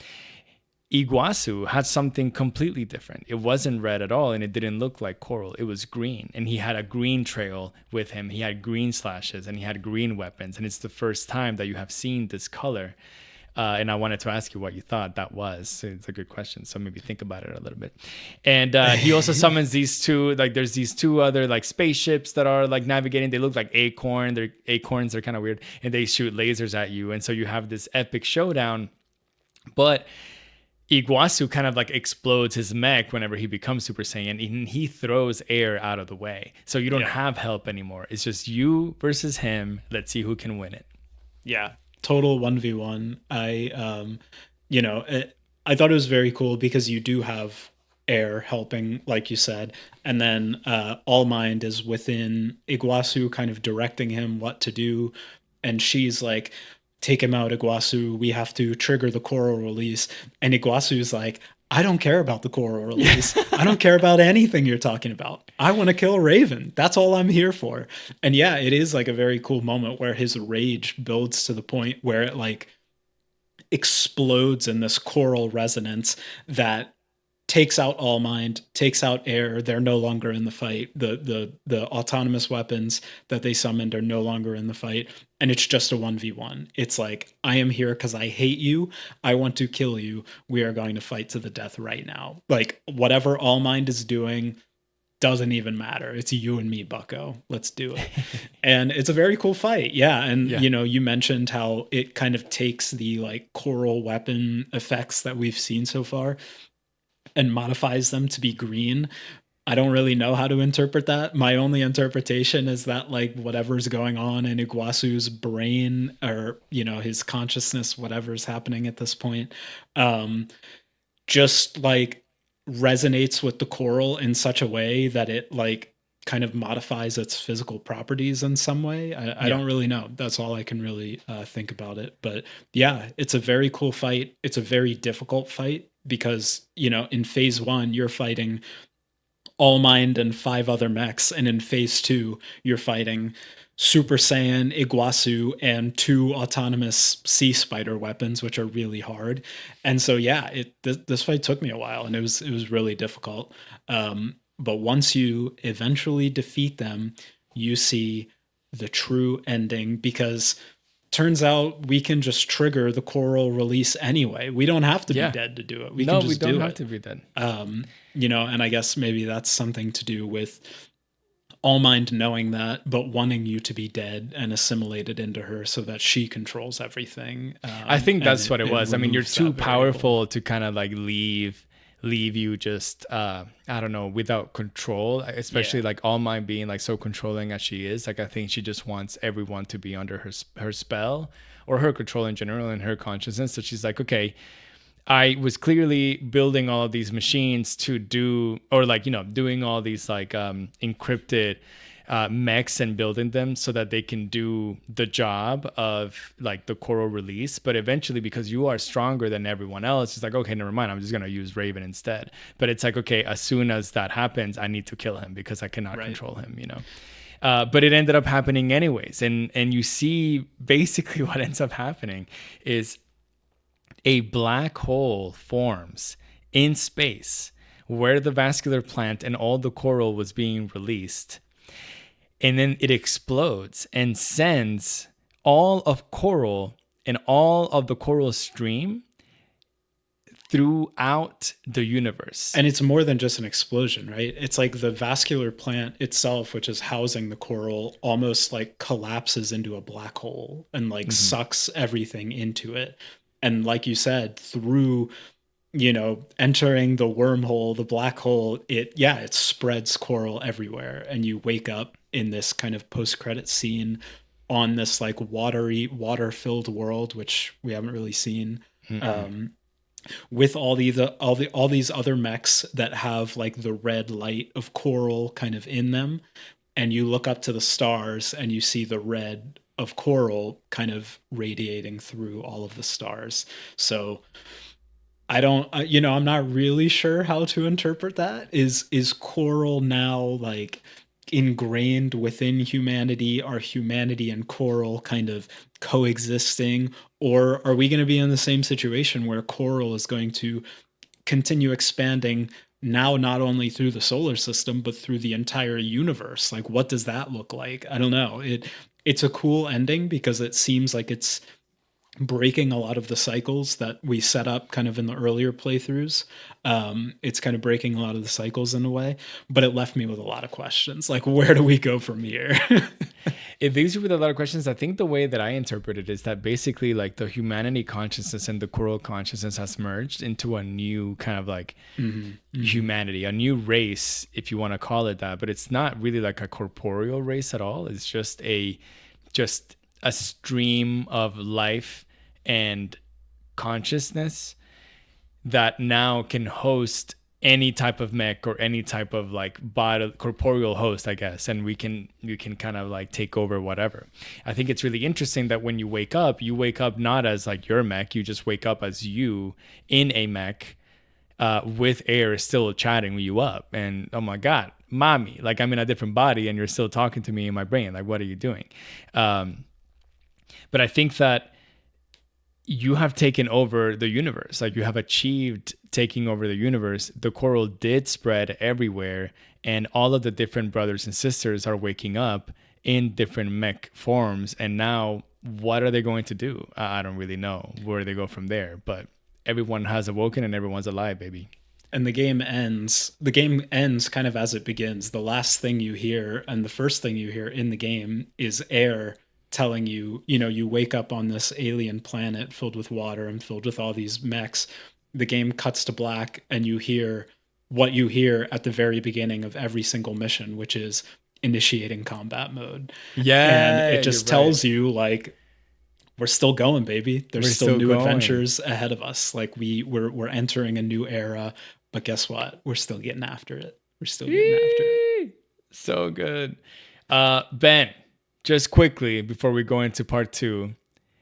Iguazu had something completely different. It wasn't red at all, and it didn't look like coral. It was green, and he had a green trail with him. He had green slashes, and he had green weapons, and it's the first time that you have seen this color. And I wanted to ask you what you thought that was. So it's a good question. So maybe think about it a little bit. And he also summons these two, like there's these two other like spaceships that are like navigating. They look like acorn. They're acorns. They're kind of weird. And they shoot lasers at you. And so you have this epic showdown. But Iguazu kind of like explodes his mech whenever he becomes Super Saiyan, and he throws Ayre out of the way. So you don't have help anymore. It's just you versus him. Let's see who can win it. Yeah. Total 1v1. I thought it was very cool because you do have Ayre helping, like you said, and then All Mind is within Iguazu, kind of directing him what to do, and she's like, take him out, Iguazu, we have to trigger the coral release. And Iguazu's like, I don't care about the coral release. I don't care about anything you're talking about. I want to kill Raven. That's all I'm here for. And yeah, it is like a very cool moment where his rage builds to the point where it like explodes in this choral resonance that takes out All Mind, takes out Ayre. They're no longer in the fight. The autonomous weapons that they summoned are no longer in the fight. And it's just a 1v1. It's like, I am here because I hate you. I want to kill you. We are going to fight to the death right now. Like, whatever All Mind is doing doesn't even matter. It's you and me, bucko. Let's do it. And it's a very cool fight. Yeah. And, you mentioned how it kind of takes the like choral weapon effects that we've seen so far and modifies them to be green. I don't really know how to interpret that. My only interpretation is that like whatever's going on in Iguazu's brain or, his consciousness, whatever's happening at this point, just like resonates with the coral in such a way that it like kind of modifies its physical properties in some way. I don't really know. That's all I can really think about it. But yeah, it's a very cool fight. It's a very difficult fight because, in phase 1, you're fighting All Mind and 5 other mechs. And in phase 2, you're fighting Super Saiyan, Iguazu, and 2 autonomous sea spider weapons, which are really hard. And so, yeah, this fight took me a while and it was really difficult. But once you eventually defeat them, you see the true ending, because turns out we can just trigger the coral release anyway. We don't have to be dead to do it. We can just do it. We don't have to be dead. And I guess maybe that's something to do with All Mind knowing that, but wanting you to be dead and assimilated into her so that she controls everything. I think that's what it was. I mean, you're too powerful to kind of like leave you just I don't know, without control, especially like All Mind being like so controlling as she is. Like I think she just wants everyone to be under her spell or her control in general and her consciousness. So she's like, okay, I was clearly building all of these machines to do, or like, doing all these like encrypted mechs and building them so that they can do the job of like the coral release. But eventually, because you are stronger than everyone else, it's like, okay, never mind, I'm just going to use Raven instead. But it's like, okay, as soon as that happens, I need to kill him because I cannot control him, but it ended up happening anyways. And you see basically what ends up happening is a black hole forms in space where the vascular plant and all the coral was being released. And then it explodes and sends all of coral and all of the coral stream throughout the universe. And it's more than just an explosion, right? It's like the vascular plant itself, which is housing the coral, almost like collapses into a black hole and like sucks everything into it. And like you said, through, entering the wormhole, the black hole, it spreads coral everywhere. And you wake up in this kind of post-credit scene on this like water-filled world, which we haven't really seen. Mm-mm. Um, with all these other mechs that have like the red light of coral kind of in them, and you look up to the stars and you see the red of coral kind of radiating through all of the stars. So I don't, I'm not really sure how to interpret that. Is coral now like ingrained within humanity? Are humanity and coral kind of coexisting, or are we going to be in the same situation where coral is going to continue expanding now, not only through the solar system but through the entire universe? Like, what does that look like? I don't know. It's a cool ending because it seems like it's breaking a lot of the cycles that we set up kind of in the earlier playthroughs. It's kind of breaking a lot of the cycles in a way, but it left me with a lot of questions. Like, where do we go from here? It leaves you with a lot of questions. I think the way that I interpret it is that basically like the humanity consciousness and the coral consciousness has merged into a new kind of like humanity, a new race, if you want to call it that. But it's not really like a corporeal race at all. It's just a stream of life and consciousness that now can host any type of mech or any type of like body corporeal host, I guess, and you can kind of like take over whatever. I think it's really interesting that when you wake up not as like your mech, you just wake up as you in a mech, with Ayre still chatting you up, and oh my god, mommy, like I'm in a different body and you're still talking to me in my brain, like what are you doing? But I think that you have taken over the universe. Like you have achieved taking over the universe. The coral did spread everywhere, and all of the different brothers and sisters are waking up in different mech forms. And now, what are they going to do? I don't really know where they go from there. But everyone has awoken and everyone's alive, baby. And the game ends. The game ends kind of as it begins. The last thing you hear and the first thing you hear in the game is Ayre telling you, you wake up on this alien planet filled with water and filled with all these mechs. The game cuts to black and you hear what you hear at the very beginning of every single mission, which is initiating combat mode. And Yeah, it you're just right. tells you like, we're still going, baby. There's We're still still new going. adventures ahead of us. Like we're entering a new era, but guess what? We're still getting after it. We're still getting after it. Yee! So good. Ben, just quickly before we go into part two,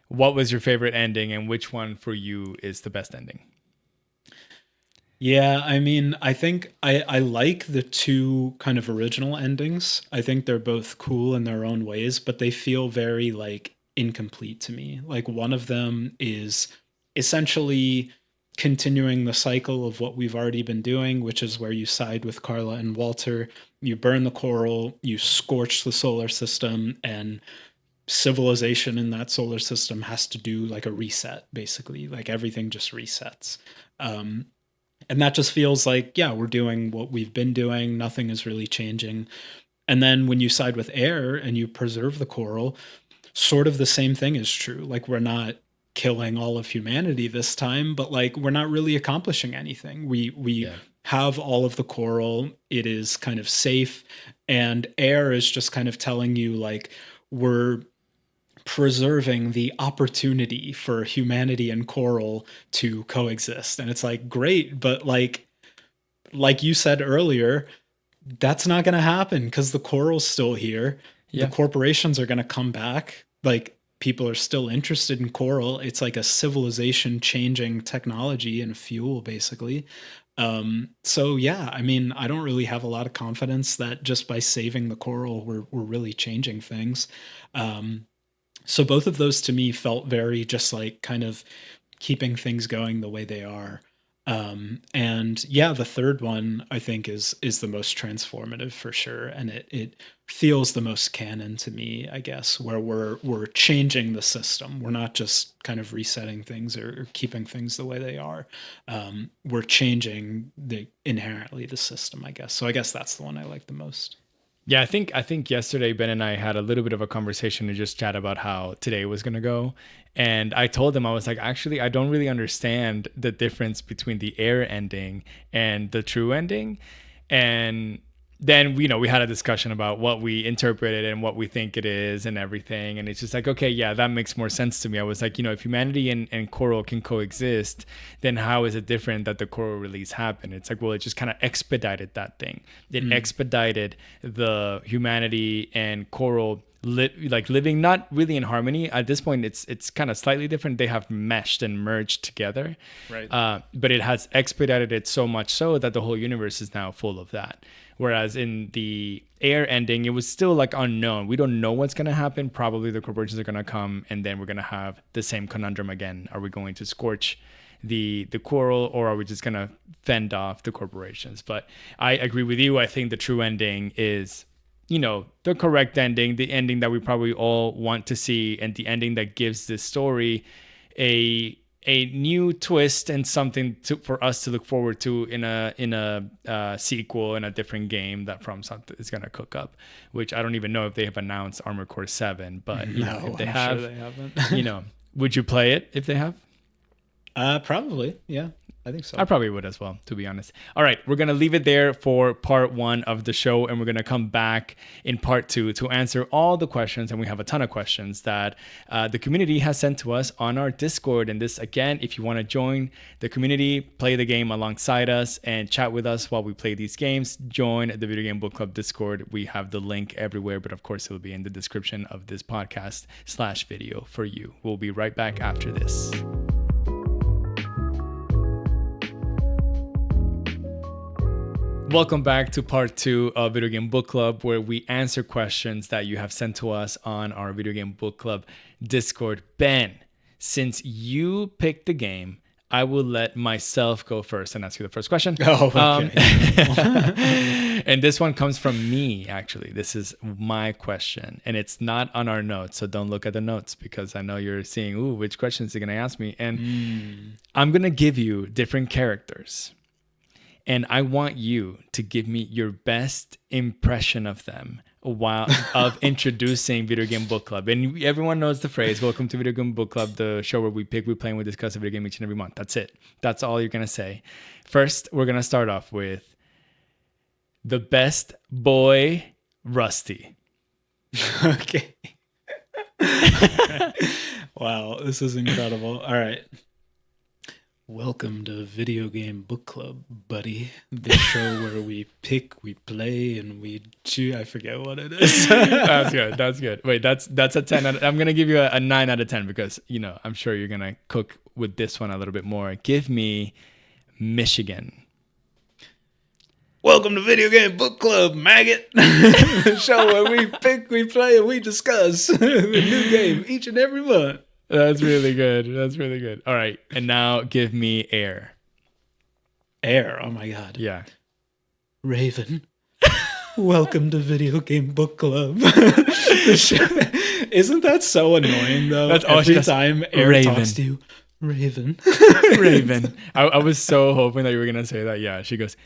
what was your favorite ending and which one for you is the best ending? Yeah, I mean, I think I like the two kind of original endings. I think they're both cool in their own ways, but they feel very like incomplete to me. Like one of them is essentially continuing the cycle of what we've already been doing, which is where you side with Carla and Walter, you burn the coral, you scorch the solar system, and civilization in that solar system has to do like a reset, basically. Like everything just resets. Um, and that just feels like, yeah, we're doing what we've been doing. Nothing is really changing. And then when you side with Ayre and you preserve the coral, sort of the same thing is true. Like we're not killing all of humanity this time, but like we're not really accomplishing anything. We Yeah. have all of the coral. It is kind of safe. And Ayre is just kind of telling you like we're preserving the opportunity for humanity and coral to coexist. And it's like great, but like you said earlier, that's not going to happen because the coral's still here. The Yeah. corporations are going to come back. Like people are still interested in coral. It's like a civilization changing technology and fuel, basically. So yeah, I mean, I don't really have a lot of confidence that just by saving the coral, we're really changing things. Um, so both of those to me felt very just like kind of keeping things going the way they are. And yeah, the third one I think is the most transformative for sure, and it feels the most canon to me, I guess, where we're changing the system. We're not just kind of resetting things or keeping things the way they are. We're changing the inherently the system, I guess. So I guess that's the one I like the most. Yeah, I think yesterday Ben and I had a little bit of a conversation to just chat about how today was gonna go. And I told him, I was like, actually, I don't really understand the difference between the Ayre ending and the true ending. And then we had a discussion about what we interpreted and what we think it is and everything, and it's just like, okay, yeah, that makes more sense to me. I was like, if humanity and coral can coexist, then how is it different that the coral release happened? It's like, well, it just kind of expedited that thing. It expedited the humanity and coral living not really in harmony at this point. It's kind of slightly different. They have meshed and merged together, right? But it has expedited it so much so that the whole universe is now full of that. Whereas in the Ayre ending, it was still like unknown. We don't know what's going to happen. Probably the corporations are going to come, and then we're going to have the same conundrum again. Are we going to scorch the coral, or are we just going to fend off the corporations? But I agree with you. I think the true ending is, the correct ending, the ending that we probably all want to see, and the ending that gives this story a new twist and something for us to look forward to in a sequel in a different game that FromSoft is going to cook up, which I don't even know if they have announced Armored Core 7, but if they have, sure they haven't. Would you play it if they have? Probably, yeah. I think so. I probably would as well, to be honest. All right, we're going to leave it there for part 1 of the show, and we're going to come back in part 2 to answer all the questions, and we have a ton of questions that the community has sent to us on our Discord. And this, again, if you want to join the community, play the game alongside us, and chat with us while we play these games, join the Video Game Book Club Discord. We have the link everywhere, but of course, it will be in the description of this podcast/video for you. We'll be right back after this. Welcome back to part 2 of Video Game Book Club, where we answer questions that you have sent to us on our Video Game Book Club Discord. Ben, since you picked the game, I will let myself go first and ask you the first question. Oh, okay. And this one comes from me, actually. This is my question, and it's not on our notes, so don't look at the notes, because I know you're seeing, ooh, which questions are going to ask me? And I'm going to give you different characters. And I want you to give me your best impression of them while introducing Video Game Book Club. And everyone knows the phrase, welcome to Video Game Book Club, the show where we pick, we play, and we discuss a video game each and every month. That's it. That's all you're going to say. First, we're going to start off with the best boy, Rusty. Okay. Wow, this is incredible. All right. Welcome to Video Game Book Club, buddy. The show where we pick, we play, and we choose. I forget what it is. That's good. Wait, that's a 10. I'm going to give you a 9 out of 10 because, I'm sure you're going to cook with this one a little bit more. Give me Michigan. Welcome to Video Game Book Club, maggot. The show where we pick, we play, and we discuss a new game each and every month. That's really good. That's really good. All right. And now give me Ayre. Ayre. Oh, my God. Yeah. Raven. Welcome to Video Game Book Club. Isn't that so annoying, though? That's all every time Ayre talks to you. Raven. Raven. I was so hoping that you were going to say that. Yeah. She goes,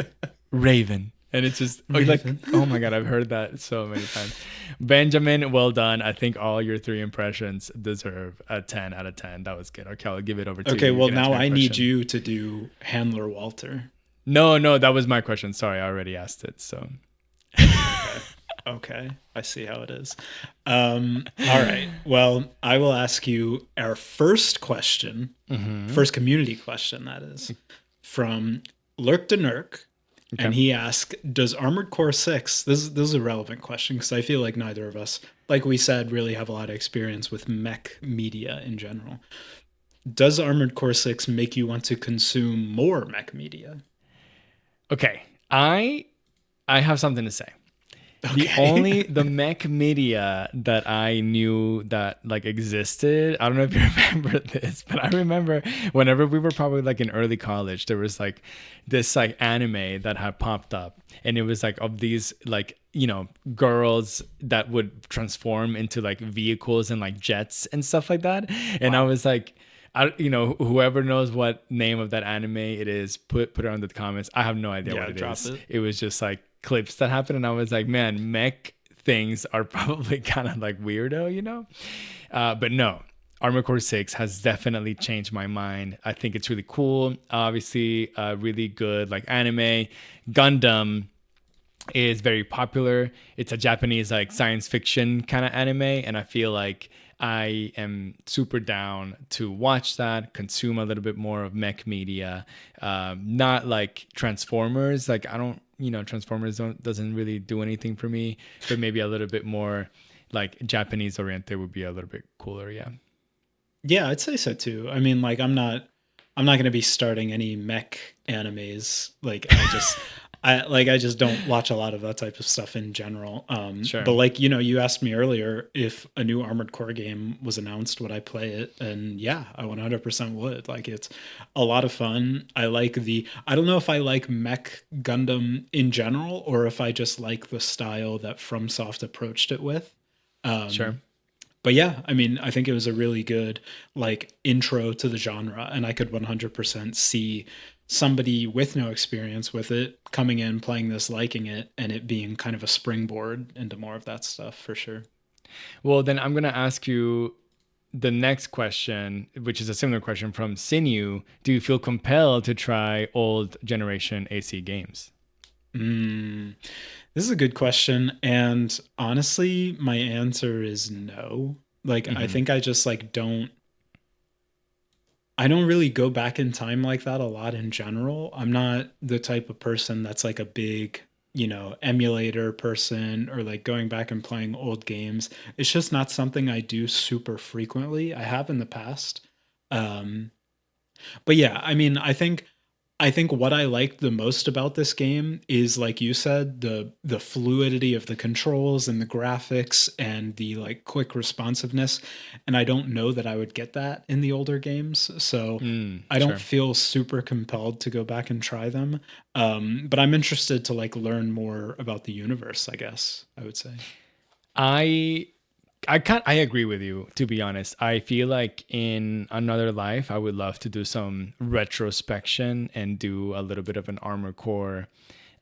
Raven. And it's just like, oh my God, I've heard that so many times. Benjamin, well done. I think all your 3 impressions deserve a 10 out of 10. That was good. Okay, I'll give it over to you. Okay, well, now I need you to do Handler Walter. No, that was my question. Sorry, I already asked it. So. Okay, I see how it is. All right. Well, I will ask you our first question, first community question, that is, from Lurk to Nurk. Okay. And he asked, does Armored Core 6, this is a relevant question because I feel like neither of us, like we said, really have a lot of experience with mech media in general. Does Armored Core 6 make you want to consume more mech media? Okay, I have something to say. Okay. The mech media that I knew that existed. I don't know if you remember this, but I remember whenever we were probably in early college, there was this anime that had popped up, and it was of these girls that would transform into vehicles and jets and stuff like that. And wow. I was whoever knows what name of that anime it is, put it on the comments. I have no idea what it is. It was just clips that happened, and I was like, man, mech things are probably kind of weirdo, but no, Armored Core 6 has definitely changed my mind. I think it's really cool. Obviously, really good anime. Gundam is very popular. It's a Japanese like science fiction kind of anime, and I feel like I am super down to watch that, consume a little bit more of mech media, not like Transformers. Like I don't, Transformers doesn't really do anything for me, but maybe a little bit more like Japanese oriented would be a little bit cooler. Yeah. Yeah, I'd say so too. I mean, like I'm not going to be starting any mech animes. Like I just don't watch a lot of that type of stuff in general. But Sure. like, you know, you asked me earlier if a new Armored Core game was announced, would I play it? And yeah, I 100% would. Like it's a lot of fun. I don't know if I like Mech Gundam in general or if I just like the style that FromSoft approached it with. Sure. Um, but yeah, I mean, I think it was a really good like intro to the genre, and I could 100% see somebody with no experience with it coming in, playing this, liking it, and it being kind of a springboard into more of that stuff for sure. Well, then I'm gonna ask you the next question, which is a similar question from Sinew. Do you feel compelled to try old generation AC games? Mm, this is a good question, and honestly, my answer is no. Like, I Hmm. think I just like don't. I don't really go back in time like that a lot in general. I'm not the type of person that's like a big, you know, emulator person or like going back and playing old games. It's just not something I do super frequently. I have in the past. Um, but yeah, I mean, I think what I liked the most about this game is like you said, the fluidity of the controls and the graphics and the like quick responsiveness. And I don't know that I would get that in the older games. So I don't Sure. feel super compelled to go back and try them. But I'm interested to like learn more about the universe, I guess I would say. I I agree with you, to be honest. I feel like in another life I would love to do some retrospection and do a little bit of an Armor Core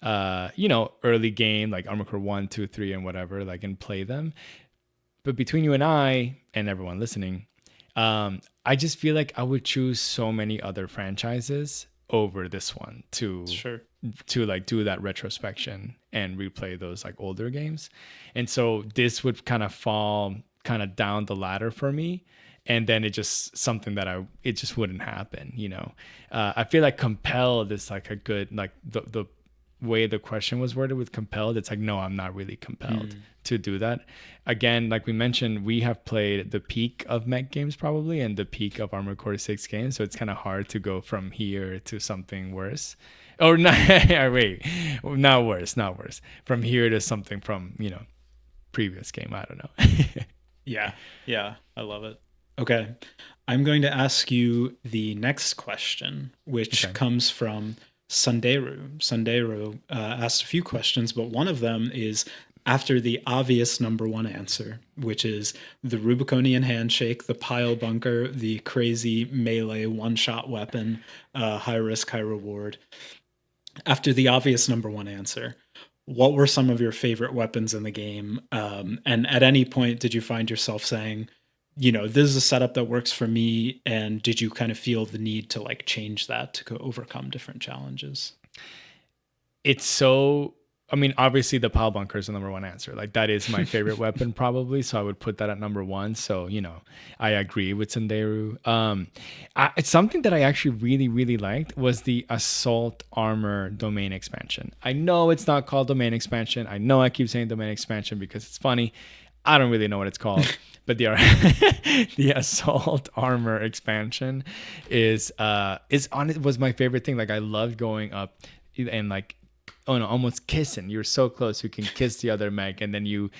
early game like Armor Core 1, 2, 3, and whatever, like and play them. But between you and I and everyone listening, I just feel like I would choose so many other franchises over this one Sure. to like do that retrospection and replay those like older games. And so this would kind of fall kind of down the ladder for me. And then it just something that it just wouldn't happen. I feel like compelled is like a good, like the way the question was worded with compelled, it's like, no, I'm not really compelled Mm. to do that. Again, like we mentioned, we have played the peak of mech games probably and the peak of Armored Core 6 games. So it's kind of hard to go from here to something worse. Or not, wait, not worse, not worse. From here to something from, previous game. I don't know. Yeah. Yeah. I love it. Okay. I'm going to ask you the next question, which Okay. comes from Sunderu. Sunderu asked a few questions, but one of them is after the obvious number one answer, which is the Rubiconian handshake, the pile bunker, the crazy melee one shot weapon, high risk, high reward. After the obvious number one answer, what were some of your favorite weapons in the game? And at any point, did you find yourself saying, you know, this is a setup that works for me? And did you kind of feel the need to like change that to go overcome different challenges? It's so, I mean, obviously the pile bunker is the number one answer. Like that is my favorite weapon probably. So I would put that at number one. So, I agree with Sanderu. It's something that I actually really, really liked was the assault armor domain expansion. I know it's not called domain expansion. I know I keep saying domain expansion because it's funny. I don't really know what it's called, but the the assault armor expansion is on it was my favorite thing. Like I loved going up and like, oh no, almost kissing. You're so close. You can kiss the other mech, and then you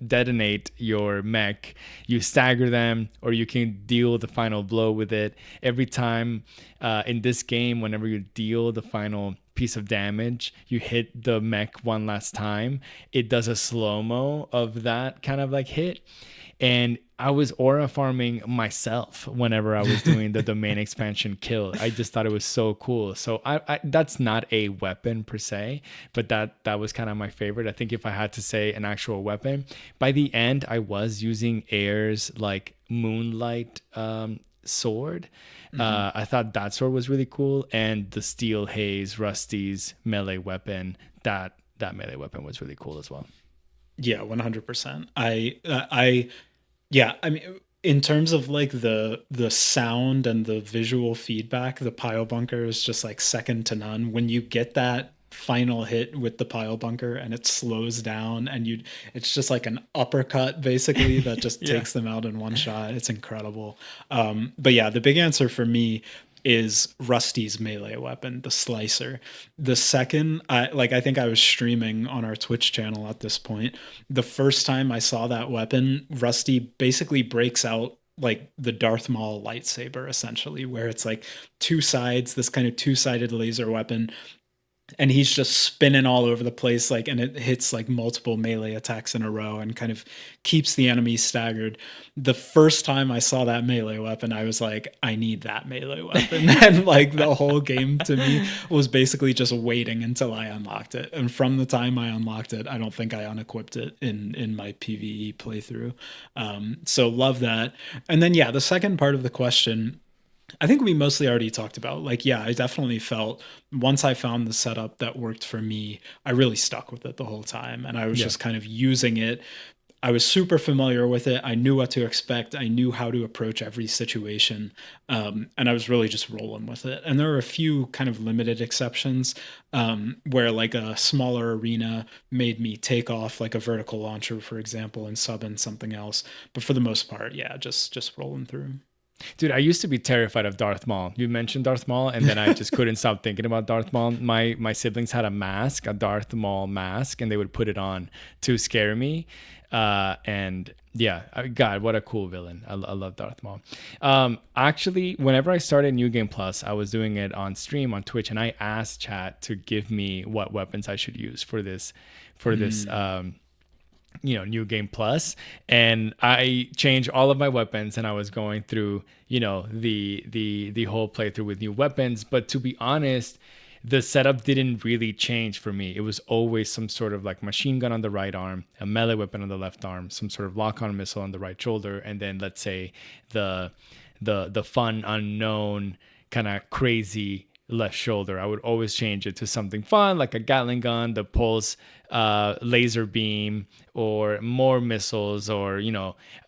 detonate your mech. You stagger them, or you can deal the final blow with it. Every time in this game, whenever you deal the final piece of damage, you hit the mech one last time. It does a slow mo of that kind of like hit, and I was aura farming myself whenever I was doing the domain expansion kill. I just thought it was so cool. So that's not a weapon per se, but that was kind of my favorite. I think if I had to say an actual weapon, by the end I was using Ayre's like moonlight sword. Hmm. I thought that sword was really cool, and the Steel Haze Rusty's melee weapon that melee weapon was really cool as well. Yeah, 100%. Yeah, I mean, in terms of like the sound and the visual feedback, the pile bunker is just like second to none. When you get that final hit with the pile bunker and it slows down and it's just like an uppercut basically that just Yeah. takes them out in one shot. It's incredible. But yeah, the big answer for me is Rusty's melee weapon, the slicer. The second, I think I was streaming on our Twitch channel at this point. The first time I saw that weapon, Rusty basically breaks out like the Darth Maul lightsaber, essentially, where it's like two sides, this kind of two-sided laser weapon, and he's just spinning all over the place, like, and it hits like multiple melee attacks in a row and kind of keeps the enemy staggered. The first time I saw that melee weapon, I was like, I need that melee weapon. And like the whole game to me was basically just waiting until I unlocked it. And from the time I unlocked it, I don't think I unequipped it in my PvE playthrough. So love that. And then yeah, the second part of the question, I think we mostly already talked about. Like, yeah, I definitely felt once I found the setup that worked for me, I really stuck with it the whole time. And I was just kind of using it. I was super familiar with it. I knew what to expect. I knew how to approach every situation. And I was really just rolling with it. And there were a few kind of limited exceptions where like a smaller arena made me take off like a vertical launcher, for example, and sub in something else. But for the most part, yeah, just rolling through. Dude, I used to be terrified of Darth Maul. You mentioned Darth Maul, and then I just couldn't stop thinking about Darth Maul. My siblings had a mask, a Darth Maul mask, and they would put it on to scare me. And yeah, God, what a cool villain. I love Darth Maul. Actually, whenever I started New Game Plus, I was doing it on stream on Twitch, and I asked chat to give me what weapons I should use for this New Game Plus, and I changed all of my weapons, and I was going through the whole playthrough with new weapons. But to be honest, the setup didn't really change for me. It was always some sort of like machine gun on the right arm, a melee weapon on the left arm, some sort of lock-on missile on the right shoulder, and then let's say the fun unknown kind of crazy left shoulder. I would always change it to something fun like a Gatling gun, the pulse laser beam, or more missiles, or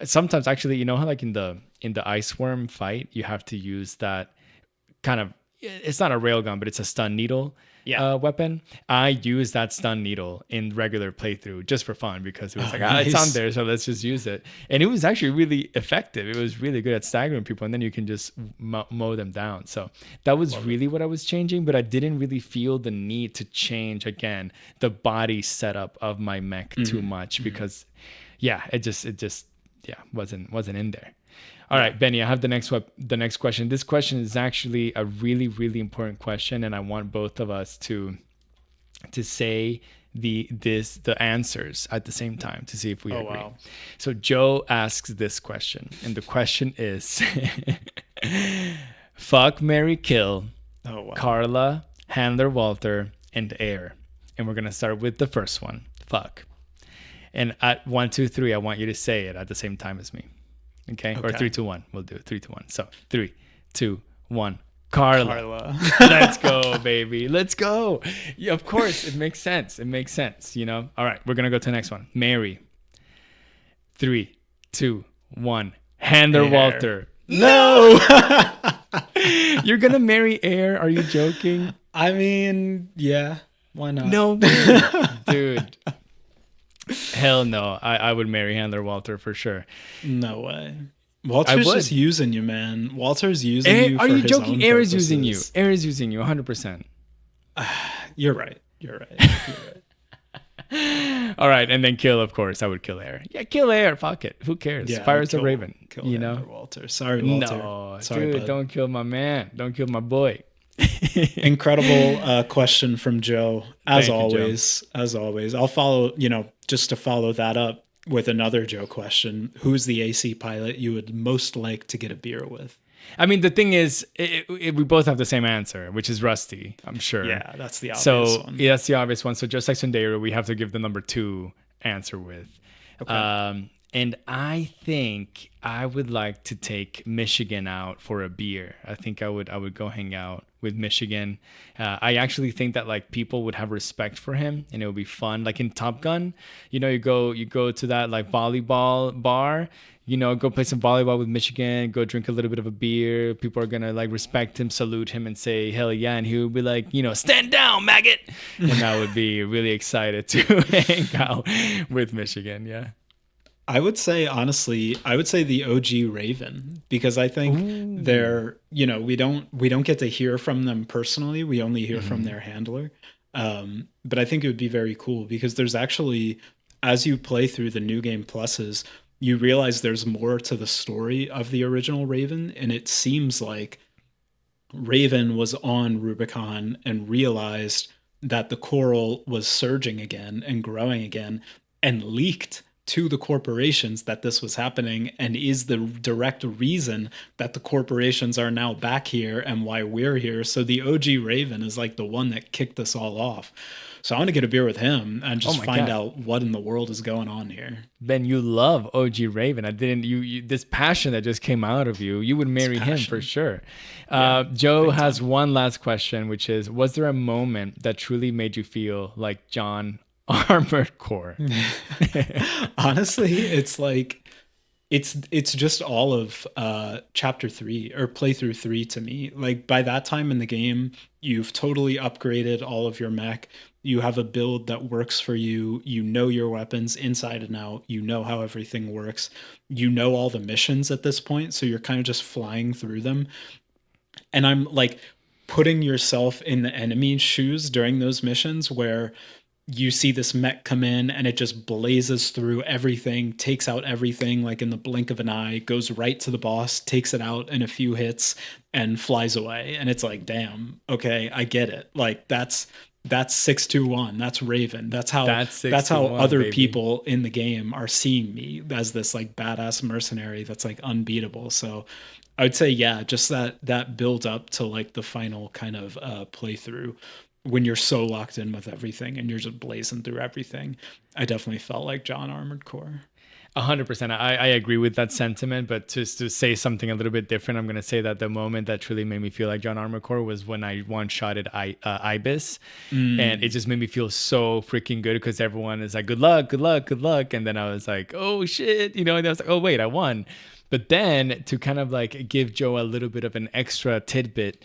sometimes actually, how like in the ice worm fight you have to use that kind of, it's not a railgun, but it's a stun needle weapon. I use that stun needle in regular playthrough just for fun because it was nice. It's on there, so let's just use it. And it was actually really effective. It was really good at staggering people, and then you can just mow them down. So that was really what I was changing, but I didn't really feel the need to change, again, the body setup of my mech too much because, it just wasn't in there. All right, Benny, I have the next question. This question is actually a really, really important question, and I want both of us to say the answers at the same time to see if we agree. Wow. So Joe asks this question, and the question is fuck, marry, kill Carla, Handler Walter, and Ayre. And we're gonna start with the first one. Fuck. And at 1, 2, 3, I want you to say it at the same time as me. Okay. Or 3, 2, 1. We'll do it 3, 2, 1. So 3, 2, 1. Carla. Let's go, baby. Let's go. Yeah, of course. It makes sense. All right. We're going to go to the next one. Mary. 3, 2, 1. Handler Walter. No. You're going to marry Ayre? Are you joking? I mean, yeah. Why not? No, dude. Hell no. I would marry Handler Walter for sure. No way. Walter's just using you, man. Walter's using you for his own purposes. Are you joking? Ayre is using you. Ayre is using you 100%. You're right. All right, and then kill, of course. I would kill Ayre. Yeah, kill Ayre. Fuck it. Who cares? Yeah, Fire as a raven. Kill Walter. Sorry, Walter. No, sorry, dude, bud. Don't kill my man. Don't kill my boy. Incredible question from Joe. As Thank always. You, Joe. As always. I'll follow, just to follow that up with another Joe question. Who's the AC pilot you would most like to get a beer with? I mean, the thing is, we both have the same answer, which is Rusty, I'm sure. Yeah, that's the obvious one. Yeah, that's the obvious one. So just like Sundari, we have to give the number 2 answer with. Okay. And I think I would like to take Michigan out for a beer. I think I would go hang out with Michigan. I actually think that like people would have respect for him, and it would be fun. Like in Top Gun, you know, you go to that like volleyball bar, you know, go play some volleyball with Michigan, go drink a little bit of a beer. People are gonna like respect him, salute him, and say hell yeah, and he would be like, you know, stand down, maggot, and I would be really excited to hang out with Michigan. Yeah. I would say honestly, I would say the OG Raven, because I think they're, you know, we don't get to hear from them personally. We only hear from their handler. But I think it would be very cool because there's actually, as you play through the new game pluses, you realize there's more to the story of the original Raven, and it seems like Raven was on Rubicon and realized that the coral was surging again and growing again, and leaked to the corporations that this was happening, and is the direct reason that the corporations are now back here and why we're here. So the OG Raven is like the one that kicked this all off. So I want to get a beer with him and just find out what in the world is going on here. Ben, you love OG Raven. I didn't. You this passion that just came out of you. You would marry him for sure. Joe has one last question, which is: was there a moment that truly made you feel like John Armored Core? Honestly, it's like it's just all of chapter 3 or playthrough 3 to me. Like by that time in the game, you've totally upgraded all of your mech. You have a build that works for you. You know your weapons inside and out. You know how everything works. You know all the missions at this point, so you're kind of just flying through them. And I'm like putting yourself in the enemy's shoes during those missions where you see this mech come in and it just blazes through everything, takes out everything like in the blink of an eye, goes right to the boss, takes it out in a few hits, and flies away. And it's like, damn, okay, I get it. Like that's 621. That's Raven. That's how other baby. People in the game are seeing me as this like badass mercenary that's like unbeatable. So I would say, yeah, just that build up to like the final kind of playthrough when you're so locked in with everything and you're just blazing through everything. I definitely felt like John Armored Core. 100%. I agree with that sentiment, but just to say something a little bit different, I'm going to say that the moment that truly made me feel like John Armored Core was when I one-shotted Ibis, and it just made me feel so freaking good because everyone is like, good luck, good luck, good luck. And then I was like, oh shit, you know, and I was like, oh wait, I won. But then to kind of like give Joe a little bit of an extra tidbit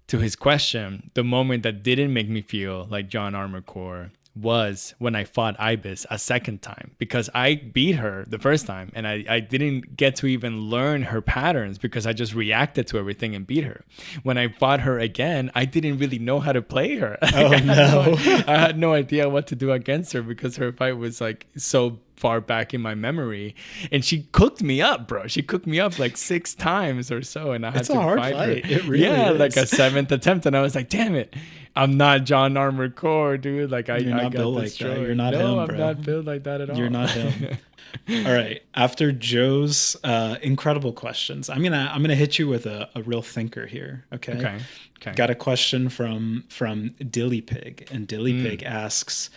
to his question, the moment that didn't make me feel like John Armored Core was when I fought Ibis a second time, because I beat her the first time and I didn't get to even learn her patterns because I just reacted to everything and beat her. When I fought her again, I didn't really know how to play her. Oh no. I had no idea what to do against her because her fight was like so far back in my memory, and she cooked me up, bro. She cooked me up like 6 times or so, and I had to fight her. It really is. Like a 7th attempt, and I was like, damn it, I'm not John Armored Core, dude. Like I got built like that. You're not him, bro. I'm not built like that at all. You're not him. All right. After Joe's incredible questions, I'm gonna hit you with a real thinker here. Okay. Got a question from Dilly Pig, and Dilly Pig asks,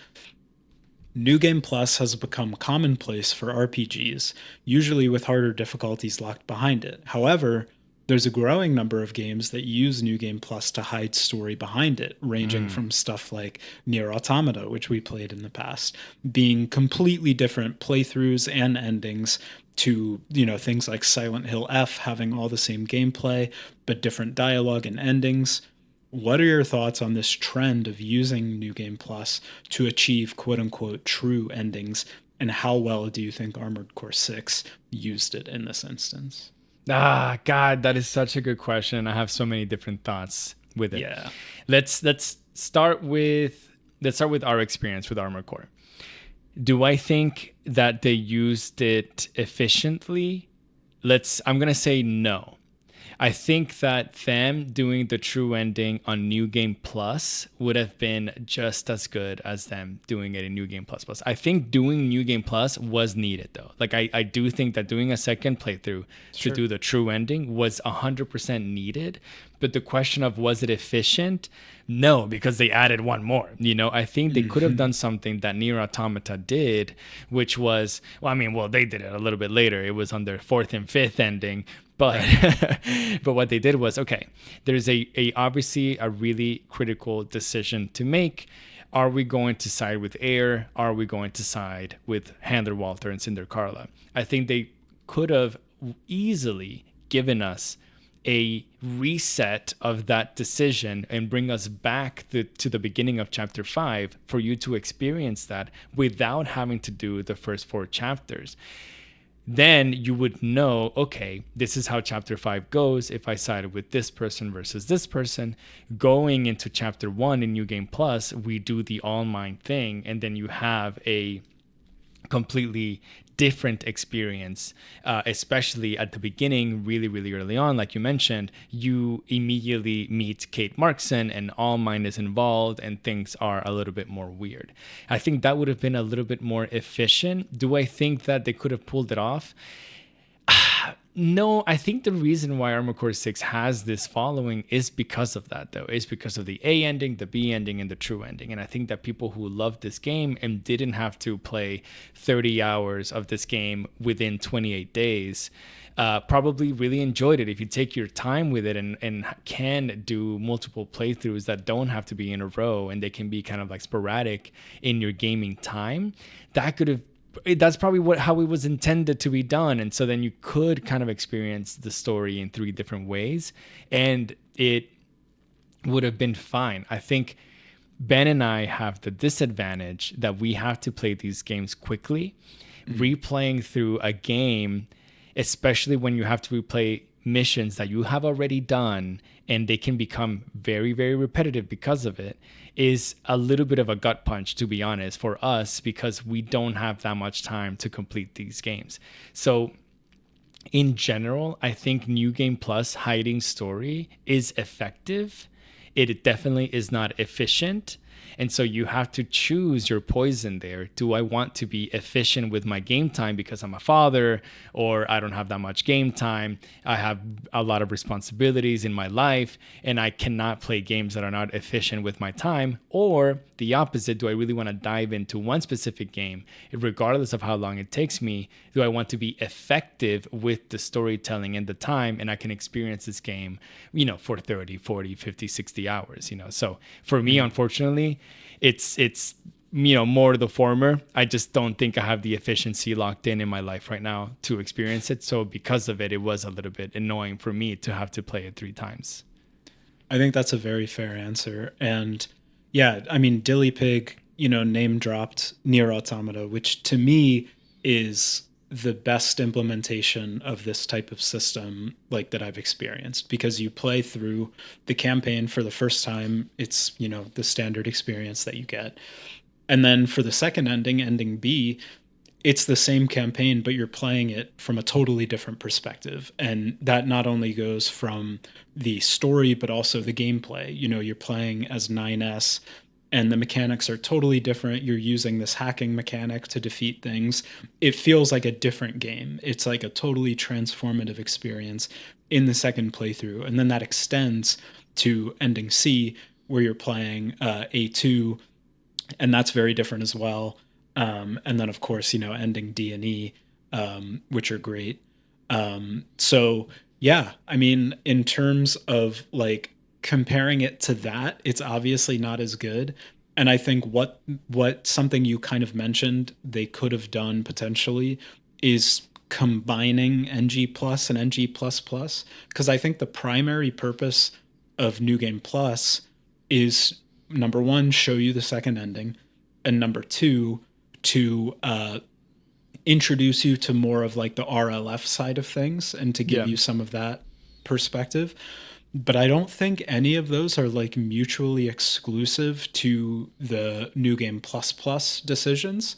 New Game Plus has become commonplace for RPGs, usually with harder difficulties locked behind it. However, there's a growing number of games that use New Game Plus to hide story behind it, ranging from stuff like Nier Automata, which we played in the past, being completely different playthroughs and endings, to, you know, things like Silent Hill F having all the same gameplay, but different dialogue and endings. What are your thoughts on this trend of using New Game Plus to achieve quote-unquote true endings, and how well do you think Armored Core 6 used it in this instance? God, that is such a good question. I have so many different thoughts with it. Yeah. Let's start with our experience with Armored Core. Do I think that they used it efficiently? I'm going to say no. I think that them doing the true ending on New Game Plus would have been just as good as them doing it in New Game Plus Plus. I think doing New Game Plus was needed, though. Like, I do think that doing a second playthrough to do the true ending was 100% needed. But the question of was it efficient? No, because they added one more. You know, I think they could have done something that Nier Automata did, which was, they did it a little bit later. It was on their 4th and 5th ending. But but what they did was, okay, there's a obviously a really critical decision to make. Are we going to side with Ayre? Are we going to side with Handler Walter and Cinder Carla? I think they could have easily given us a reset of that decision and bring us back to the beginning of chapter 5 for you to experience that without having to do the first 4 chapters. Then you would know, okay, this is how chapter 5 goes if I sided with this person versus this person. Going into chapter 1 in New Game Plus, we do the all mine thing, and then you have a completely different experience, especially at the beginning, really, really early on. Like you mentioned, you immediately meet Kate Markson and all mine is involved and things are a little bit more weird. I think that would have been a little bit more efficient. Do I think that they could have pulled it off? No, I think the reason why Armored Core 6 has this following is because of that, though. It's because of the A ending, the B ending, and the true ending. And I think that people who loved this game and didn't have to play 30 hours of this game within 28 days probably really enjoyed it. If you take your time with it and can do multiple playthroughs that don't have to be in a row and they can be kind of like sporadic in your gaming time, that's probably how it was intended to be done. And so then you could kind of experience the story in 3 different ways and it would have been fine. I think Ben and I have the disadvantage that we have to play these games quickly. Replaying through a game, especially when you have to replay missions that you have already done and they can become very, very repetitive because of it, is a little bit of a gut punch, to be honest, for us, because we don't have that much time to complete these games. So in general, I think New Game Plus hiding story is effective. It definitely is not efficient. And so you have to choose your poison there. Do I want to be efficient with my game time because I'm a father, or I don't have that much game time? I have a lot of responsibilities in my life and I cannot play games that are not efficient with my time. Or the opposite, do I really want to dive into one specific game, regardless of how long it takes me? Do I want to be effective with the storytelling and the time, and I can experience this game, for 30, 40, 50, 60 hours, So for me, unfortunately, it's more the former. I just don't think I have the efficiency locked in my life right now to experience it. So because of it, it was a little bit annoying for me to have to play it 3 times. I think that's a very fair answer. And yeah, I mean, Dilly Pig, name dropped Nier Automata, which to me is the best implementation of this type of system like that I've experienced, because you play through the campaign for the first time. It's, the standard experience that you get. And then for the second ending B, it's the same campaign, but you're playing it from a totally different perspective. And that not only goes from the story, but also the gameplay. You're playing as 9S, and the mechanics are totally different. You're using this hacking mechanic to defeat things. It feels like a different game. It's like a totally transformative experience in the second playthrough. And then that extends to ending C, where you're playing A2, and that's very different as well. And then, of course, ending D and E, which are great. So, yeah, I mean, in terms of like comparing it to that, it's obviously not as good. And I think what something you kind of mentioned they could have done potentially is combining NG Plus and NG Plus Plus, because I think the primary purpose of New Game Plus is, number one, show you the second ending, and number two, to introduce you to more of like the RLF side of things and to give you some of that perspective. But I don't think any of those are like mutually exclusive to the New Game Plus Plus decisions.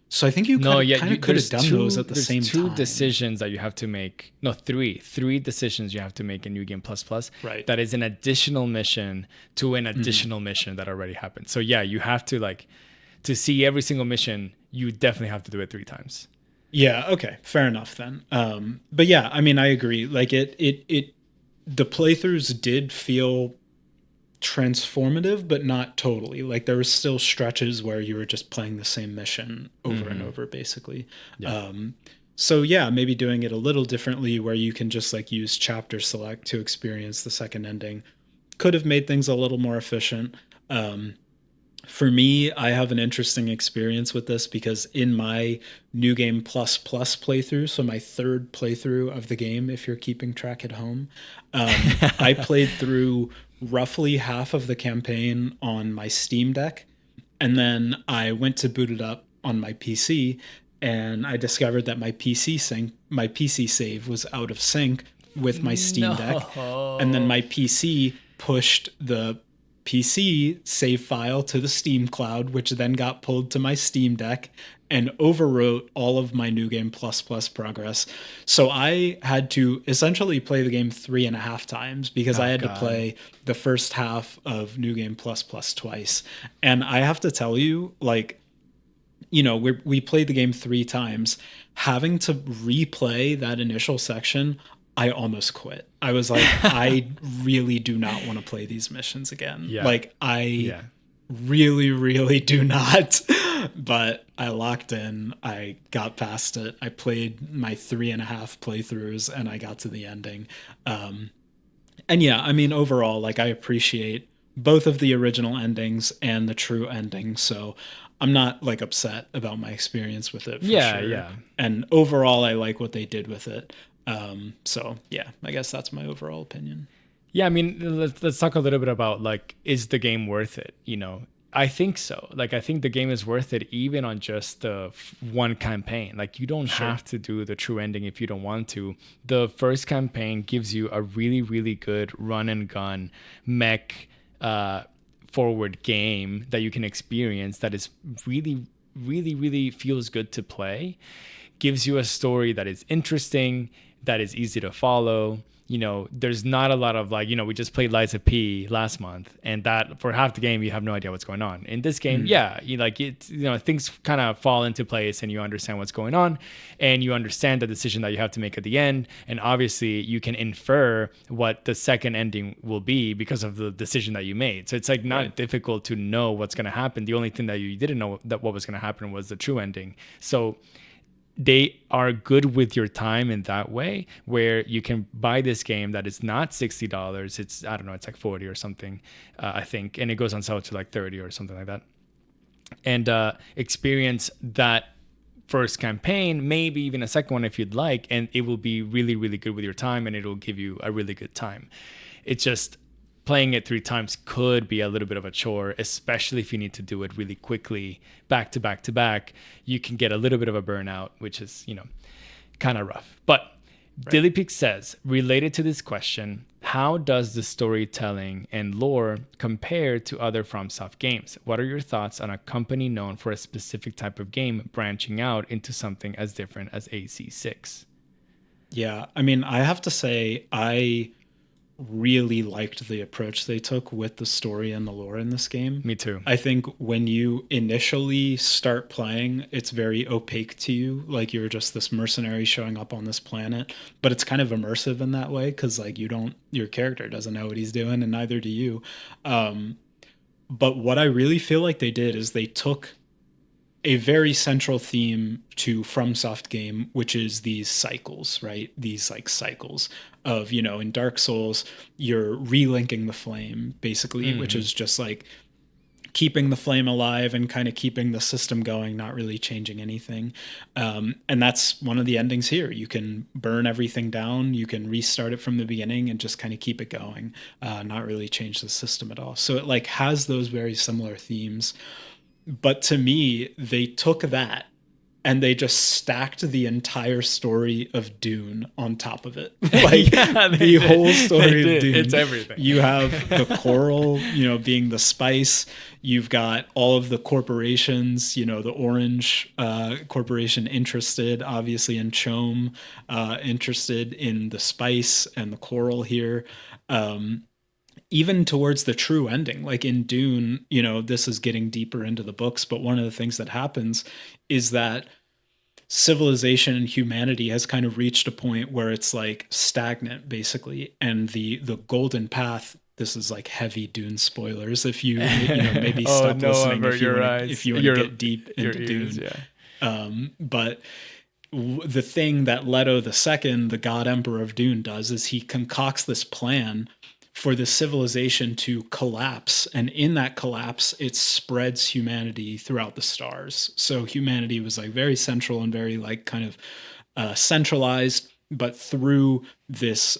So I think you kind of could have done those at the same time. 2 decisions that you have to make. No, 3 decisions you have to make in New Game Plus Plus. Right. That is an additional mission to an additional mission that already happened. So yeah, you have to to see every single mission, you definitely have to do it 3 times. Yeah. Okay. Fair enough then. But yeah, I mean, I agree. Like the playthroughs did feel transformative, but not totally. Like there was still stretches where you were just playing the same mission over and over, basically. Yeah. So yeah, maybe doing it a little differently where you can just like use chapter select to experience the second ending could have made things a little more efficient. Um, for me, I have an interesting experience with this because in my New Game Plus Plus playthrough, so my third playthrough of the game, if you're keeping track at home, I played through roughly half of the campaign on my Steam Deck, and then I went to boot it up on my PC, and I discovered that my PC save was out of sync with my Steam Deck, and then No. my PC pushed the PC save file to the Steam cloud, which then got pulled to my Steam Deck and overwrote all of my New Game Plus Plus progress. So I had to essentially play the game 3.5 times because I Oh had to God. play the first half of New Game Plus Plus twice. And I have to tell you, like, we played the game 3 times. Having to replay that initial section, I almost quit. I was like, I really do not want to play these missions again. Yeah. Like, I Yeah. really, really do not. But I locked in. I got past it. I played my 3.5 playthroughs and I got to the ending. And yeah, I mean, overall, like, I appreciate both of the original endings and the true ending. So I'm not like upset about my experience with it for Yeah. sure. Yeah. And overall, I like what they did with it. So yeah, I guess that's my overall opinion. Yeah, I mean, let's talk a little bit about like, is the game worth it? I think so. Like, I think the game is worth it even on just the one campaign. Like, you don't Sure. have to do the true ending if you don't want to. The first campaign gives you a really, really good run and gun mech forward game that you can experience that is really, really, really feels good to play. Gives you a story that is interesting, that is easy to follow. There's not a lot of like, we just played Lies of P last month, and that for half the game you have no idea what's going on. In this game, yeah, things kind of fall into place and you understand what's going on, and you understand the decision that you have to make at the end, and obviously you can infer what the second ending will be because of the decision that you made. So it's like not Right. difficult to know what's going to happen. The only thing that you didn't know that what was going to happen was the true ending. So they are good with your time in that way, where you can buy this game that is not $60. It's, I don't know, it's like 40 or something, I think, and it goes on sale to like 30 or something like that, and experience that first campaign, maybe even a second one if you'd like, and it will be really, really good with your time, and it'll give you a really good time. It's just playing it 3 times could be a little bit of a chore, especially if you need to do it really quickly, back to back to back. You can get a little bit of a burnout, which is, kind of rough. But Right. Dillypeak says, related to this question, how does the storytelling and lore compare to other FromSoft games? What are your thoughts on a company known for a specific type of game branching out into something as different as AC6? Yeah. I mean, I have to say, I really liked the approach they took with the story and the lore in this game. Me too. I think when you initially start playing, it's very opaque to you. Like you're just this mercenary showing up on this planet, but it's kind of immersive in that way because like your character doesn't know what he's doing, and neither do you. But what I really feel like they did is they took a very central theme to FromSoft game, which is these cycles, right? These like cycles of, in Dark Souls, you're relinking the flame, basically, which is just like keeping the flame alive and kind of keeping the system going, not really changing anything. And that's one of the endings here. You can burn everything down, you can restart it from the beginning and just kind of keep it going, not really change the system at all. So it like has those very similar themes. But to me, they took that and they just stacked the entire story of Dune on top of it. Like Yeah, they the did. whole They story of did. Dune. It's everything. You have the coral, being the spice. You've got all of the corporations, the Orange corporation interested, obviously, in Chome, interested in the spice and the coral here. Even towards the true ending, like in Dune, this is getting deeper into the books, but one of the things that happens is that civilization and humanity has kind of reached a point where it's like stagnant, basically, and the golden path. This is like heavy Dune spoilers. If you maybe Oh stop no, listening avert if you your want to eyes. if you want to get deep Your into ears, Dune. yeah. But the thing that Leto the Second, the God Emperor of Dune, does is he concocts this plan for the civilization to collapse, and in that collapse, it spreads humanity throughout the stars. So humanity was like very central and very like kind of centralized, but through this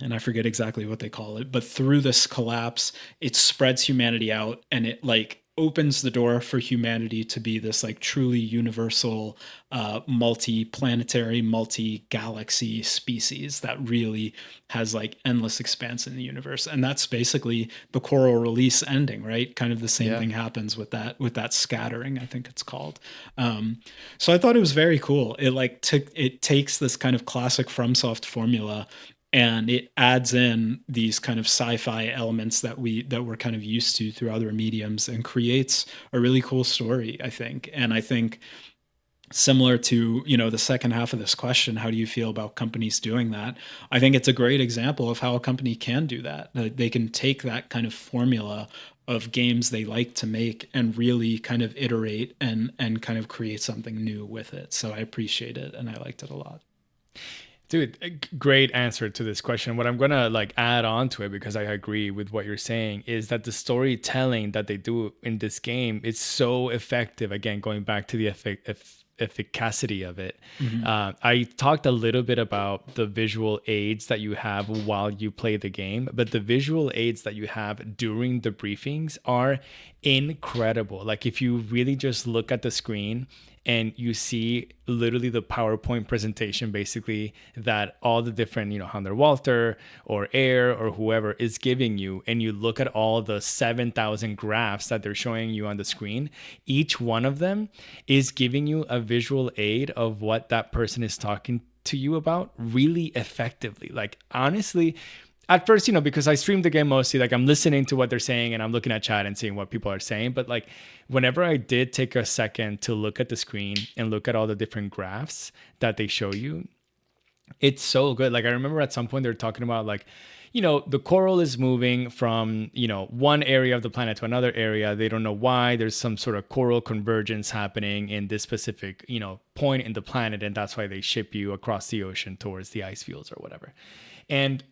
and I forget exactly what they call it, but through this collapse, it spreads humanity out, and it like opens the door for humanity to be this like truly universal, multi-planetary, multi-galaxy species that really has like endless expanse in the universe. And that's basically the coral release ending, right? Kind of the same Yeah. thing happens with that scattering, I think it's called. So I thought it was very cool. It takes this kind of classic FromSoft formula, and it adds in these kind of sci-fi elements that we're kind of used to through other mediums, and creates a really cool story, I think. And I think, similar to, the second half of this question, how do you feel about companies doing that? I think it's a great example of how a company can do that. They can take that kind of formula of games they like to make and really kind of iterate and kind of create something new with it. So I appreciate it, and I liked it a lot. Dude, a great answer to this question. What I'm gonna like add on to it, because I agree with what you're saying, is that the storytelling that they do in this game is so effective. Again, going back to the efficacy of it. Mm-hmm. I talked a little bit about the visual aids that you have while you play the game, but the visual aids that you have during the briefings are incredible. Like if you really just look at the screen and you see literally the PowerPoint presentation, basically, that all the different, Hunter Walter or Ayre or whoever is giving you, and you look at all the 7,000 graphs that they're showing you on the screen, each one of them is giving you a visual aid of what that person is talking to you about really effectively. Like, honestly, at first, because I stream the game mostly, like I'm listening to what they're saying and I'm looking at chat and seeing what people are saying. But like whenever I did take a second to look at the screen and look at all the different graphs that they show you, it's so good. Like I remember at some point they're talking about like, the coral is moving from, one area of the planet to another area. They don't know why. There's some sort of coral convergence happening in this specific, point in the planet. And that's why they ship you across the ocean towards the ice fields or whatever. And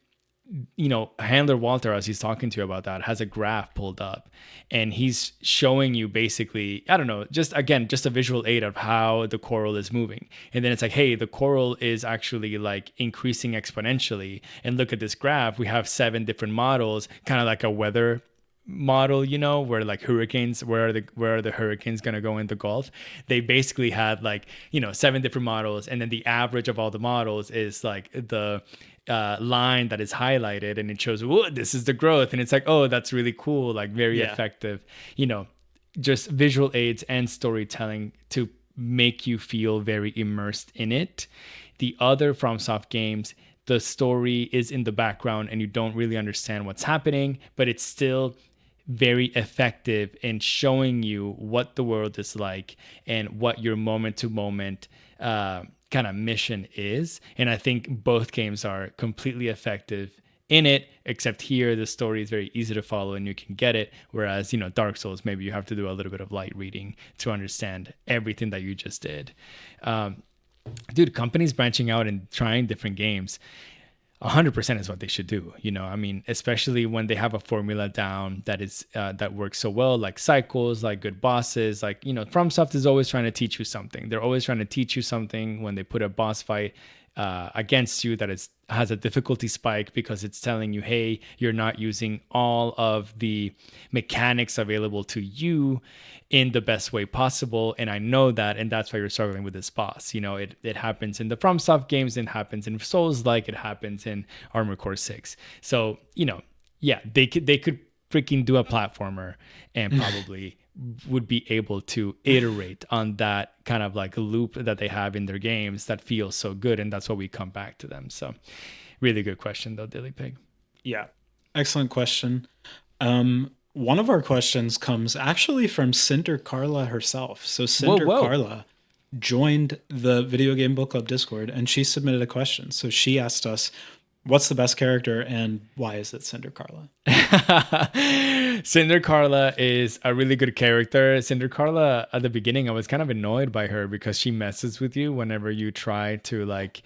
Handler Walter, as he's talking to you about that, has a graph pulled up and he's showing you basically, I don't know, just a visual aid of how the coral is moving. And then it's like, hey, the coral is actually like increasing exponentially. And look at this graph. We have 7 different models, kind of like a weather model, where like hurricanes, where are the hurricanes going to go in the Gulf. They basically had like, 7 different models. And then the average of all the models is like the line that is highlighted, and it shows, whoa, this is the growth. And it's like, oh, that's really cool. Like very effective, just visual aids and storytelling to make you feel very immersed in it. The other FromSoft games, the story is in the background and you don't really understand what's happening, but it's still very effective in showing you what the world is like and what your moment to moment kind of mission is. And I think both games are completely effective in it, except here the story is very easy to follow and you can get it. Whereas, Dark Souls, maybe you have to do a little bit of light reading to understand everything that you just did. Dude, companies branching out and trying different games, 100% is what they should do. I mean, especially when they have a formula down that is that works so well, like cycles, like good bosses, like, FromSoft is always trying to teach you something. They're always trying to teach you something when they put a boss fight against you that has a difficulty spike, because it's telling you, hey, you're not using all of the mechanics available to you in the best way possible. And I know that, and that's why you're struggling with this boss. It happens in the FromSoft games, it happens in Souls, like it happens in Armored Core 6. So, yeah, they could freaking do a platformer and probably would be able to iterate on that kind of like loop that they have in their games that feels so good. And that's why we come back to them. So really good question though, Dilly Pig. Yeah. Excellent question. One of our questions comes actually from Cinder Carla herself. So Cinder Carla joined the Video Game Book Club Discord and she submitted a question. So she asked us, What's the best character and why is it Cinder Carla? Cinder Carla is a really good character. Cinder Carla, at the beginning, I was kind of annoyed by her because she messes with you whenever you try to, like,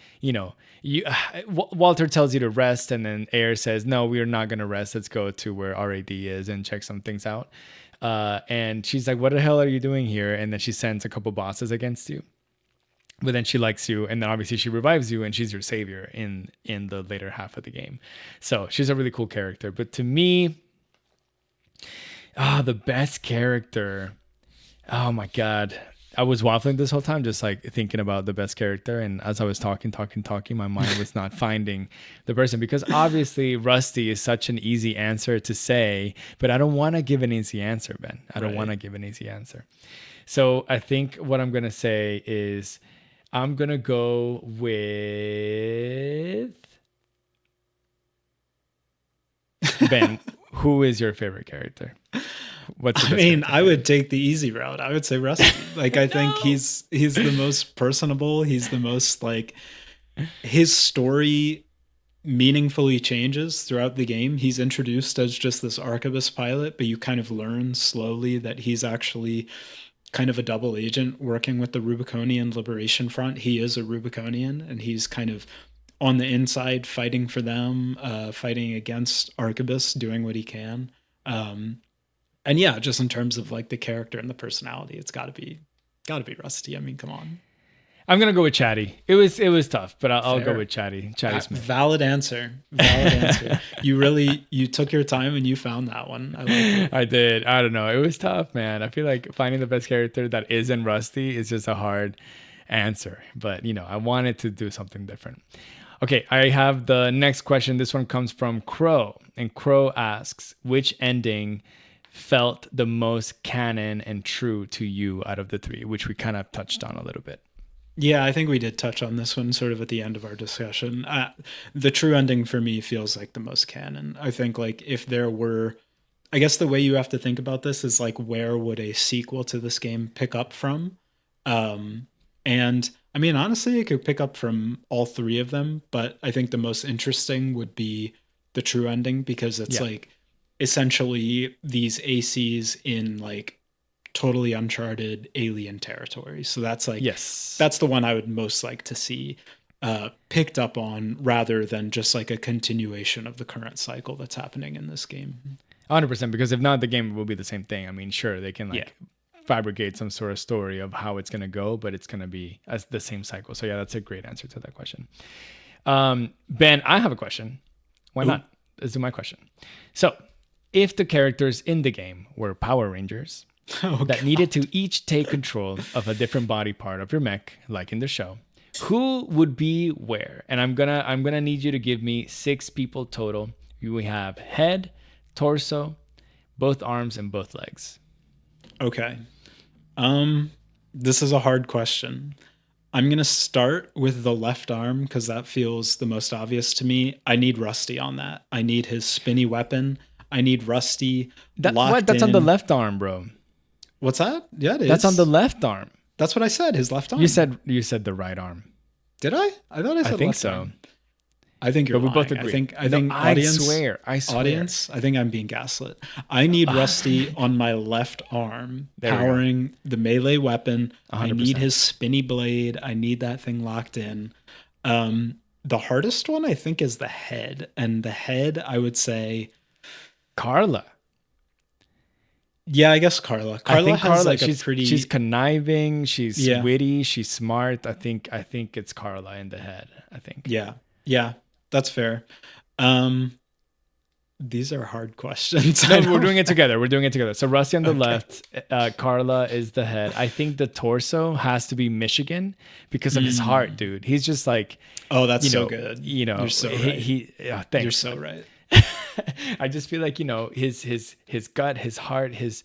Walter tells you to rest, and then Ayre says, no, we're not going to rest. Let's go to where RAD is and check some things out. And she's like, what the hell are you doing here? And then she sends a couple bosses against you. But then she likes you, and then obviously she revives you, and she's your savior in the later half of the game. So she's a really cool character. But to me, the best character. Oh my god, I was waffling this whole time, just like thinking about the best character. And as I was talking, my mind was not finding the person, because obviously Rusty is such an easy answer to say, but I don't want to give an easy answer, Ben. I don't want to give an easy answer. So I think what I'm gonna say is, I'm going to go with Ben. Who is your favorite character? I would take the easy route. I would say Rusty. Like, I think he's the most personable. He's the most, like, his story meaningfully changes throughout the game. He's introduced as just this arquebus pilot, but you kind of learn slowly that he's actually kind of a double agent working with the Rubiconian Liberation Front. He is a Rubiconian, and he's kind of on the inside fighting for them, fighting against Arquebus, doing what he can. And yeah, just in terms of like the character and the personality, it's gotta be Rusty. I mean, come on. I'm gonna go with Chatty. It was tough, but I'll go with Chatty. Chatty Smith. Valid answer. You took your time and you found that one. I like it. I did. I don't know. It was tough, man. I feel like finding the best character that isn't Rusty is just a hard answer. But I wanted to do something different. Okay, I have the next question. This one comes from Crow, and Crow asks, which ending felt the most canon and true to you out of the three, which we kind of touched on a little bit. Yeah, I think we did touch on this one sort of at the end of our discussion. The true ending for me feels like the most canon. I think, like, if there were, I guess the way you have to think about this is like, where would a sequel to this game pick up from? And I mean, honestly, it could pick up from all three of them, but I think the most interesting would be the true ending, because it's like essentially these ACs in like totally uncharted alien territory. So that's like, that's the one I would most like to see picked up on, rather than just like a continuation of the current cycle that's happening in this game. 100%, because if not, the game will be the same thing. I mean, sure, they can fabricate some sort of story of how it's going to go, but it's going to be as the same cycle. So yeah, that's a great answer to that question. Ben, I have a question. Why not? Let's do my question. So if the characters in the game were Power Rangers that needed to each take control of a different body part of your mech, like in the show, who would be where? And I'm gonna need you to give me 6 people total. We have head, torso, both arms, and both legs. Okay. This is a hard question. I'm going to start with the left arm because that feels the most obvious to me. I need Rusty on that. I need his spinny weapon. I need Rusty locked That's in. on the left arm, bro. What's that? Yeah, it is. That's on the left arm. That's what I said, his left arm. You said the right arm. Did I? I thought I said left arm. I think you're lying. We both agree. I think audience. I swear. Audience, I think I'm being gaslit. I need Rusty on my left arm, powering the melee weapon. 100%. I need his spinny blade. I need that thing locked in. The hardest one, I think, is the head. And the head, I would say Carla. Yeah, I guess Carla. Carla has like she's conniving, she's witty, she's smart. I think it's Carla in the head, I think. Yeah, that's fair. These are hard questions. No, we're doing it together. So Rusty on the left, Carla is the head. I think the torso has to be Michigan because of his heart, dude. He's just like, oh, that's so good. You're so right. Thanks. You're so right. I just feel like, his gut, his heart, his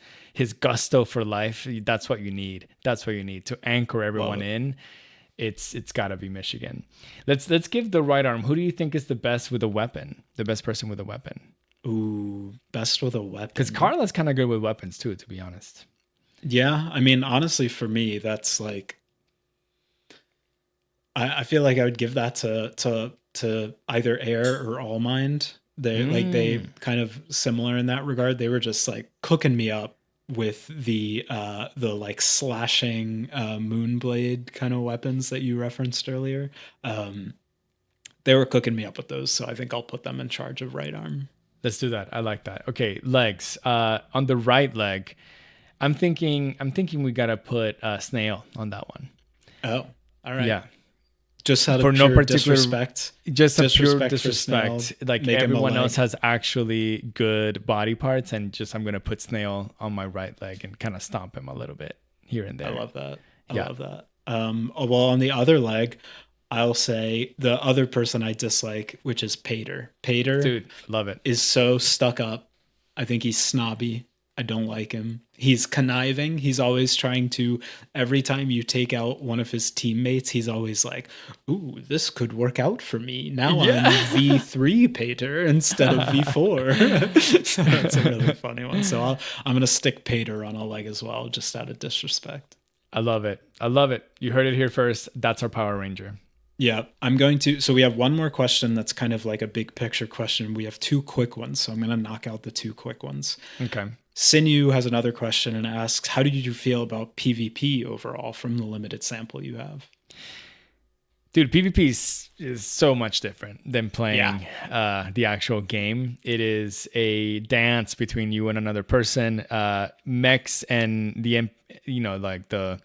gusto for life. That's what you need. That's what you need to anchor everyone in. It's got to be Michigan. Let's give the right arm. Who do you think is the best with a weapon? The best person with a weapon? Ooh, best with a weapon. Because Carla's kind of good with weapons too, to be honest. Yeah, I mean, honestly, for me, that's like, I feel like I would give that to to either Ayre or All Mind. They kind of similar in that regard. They were just like cooking me up with the like slashing moonblade kind of weapons that you referenced earlier. They were cooking me up with those, so I think I'll put them in charge of right arm. Let's do that. I like that. Okay, legs. On the right leg, I'm thinking we gotta put snail on that one. Oh, all right. Yeah. Just out of For no pure particular disrespect. just a pure Disrespect for disrespect. Snail, Like make him a everyone leg. else has actually good body parts, and just I'm gonna put snail on my right leg and kind of stomp him a little bit here and there. I love that. I Yeah. love that. Well, on the other leg, I'll say the other person I dislike, which is Pater. Pater Dude, love it. is so stuck up. I think he's snobby. I don't like him. He's conniving. He's always trying to, every time you take out one of his teammates, he's always like, ooh, this could work out for me. Now I'm V3 Pater instead of V4. So that's a really funny one. So I'm going to stick Pater on a leg as well, just out of disrespect. I love it. I love it. You heard it here first. That's our Power Ranger. Yeah, I'm going to. So we have one more question that's kind of like a big picture question. We have two quick ones. So I'm going to knock out the two quick ones. Okay. Sinew has another question and asks, how did you feel about PvP overall from the limited sample you have? Dude, PvP is so much different than playing the actual game. It is a dance between you and another person. Mechs and the, like the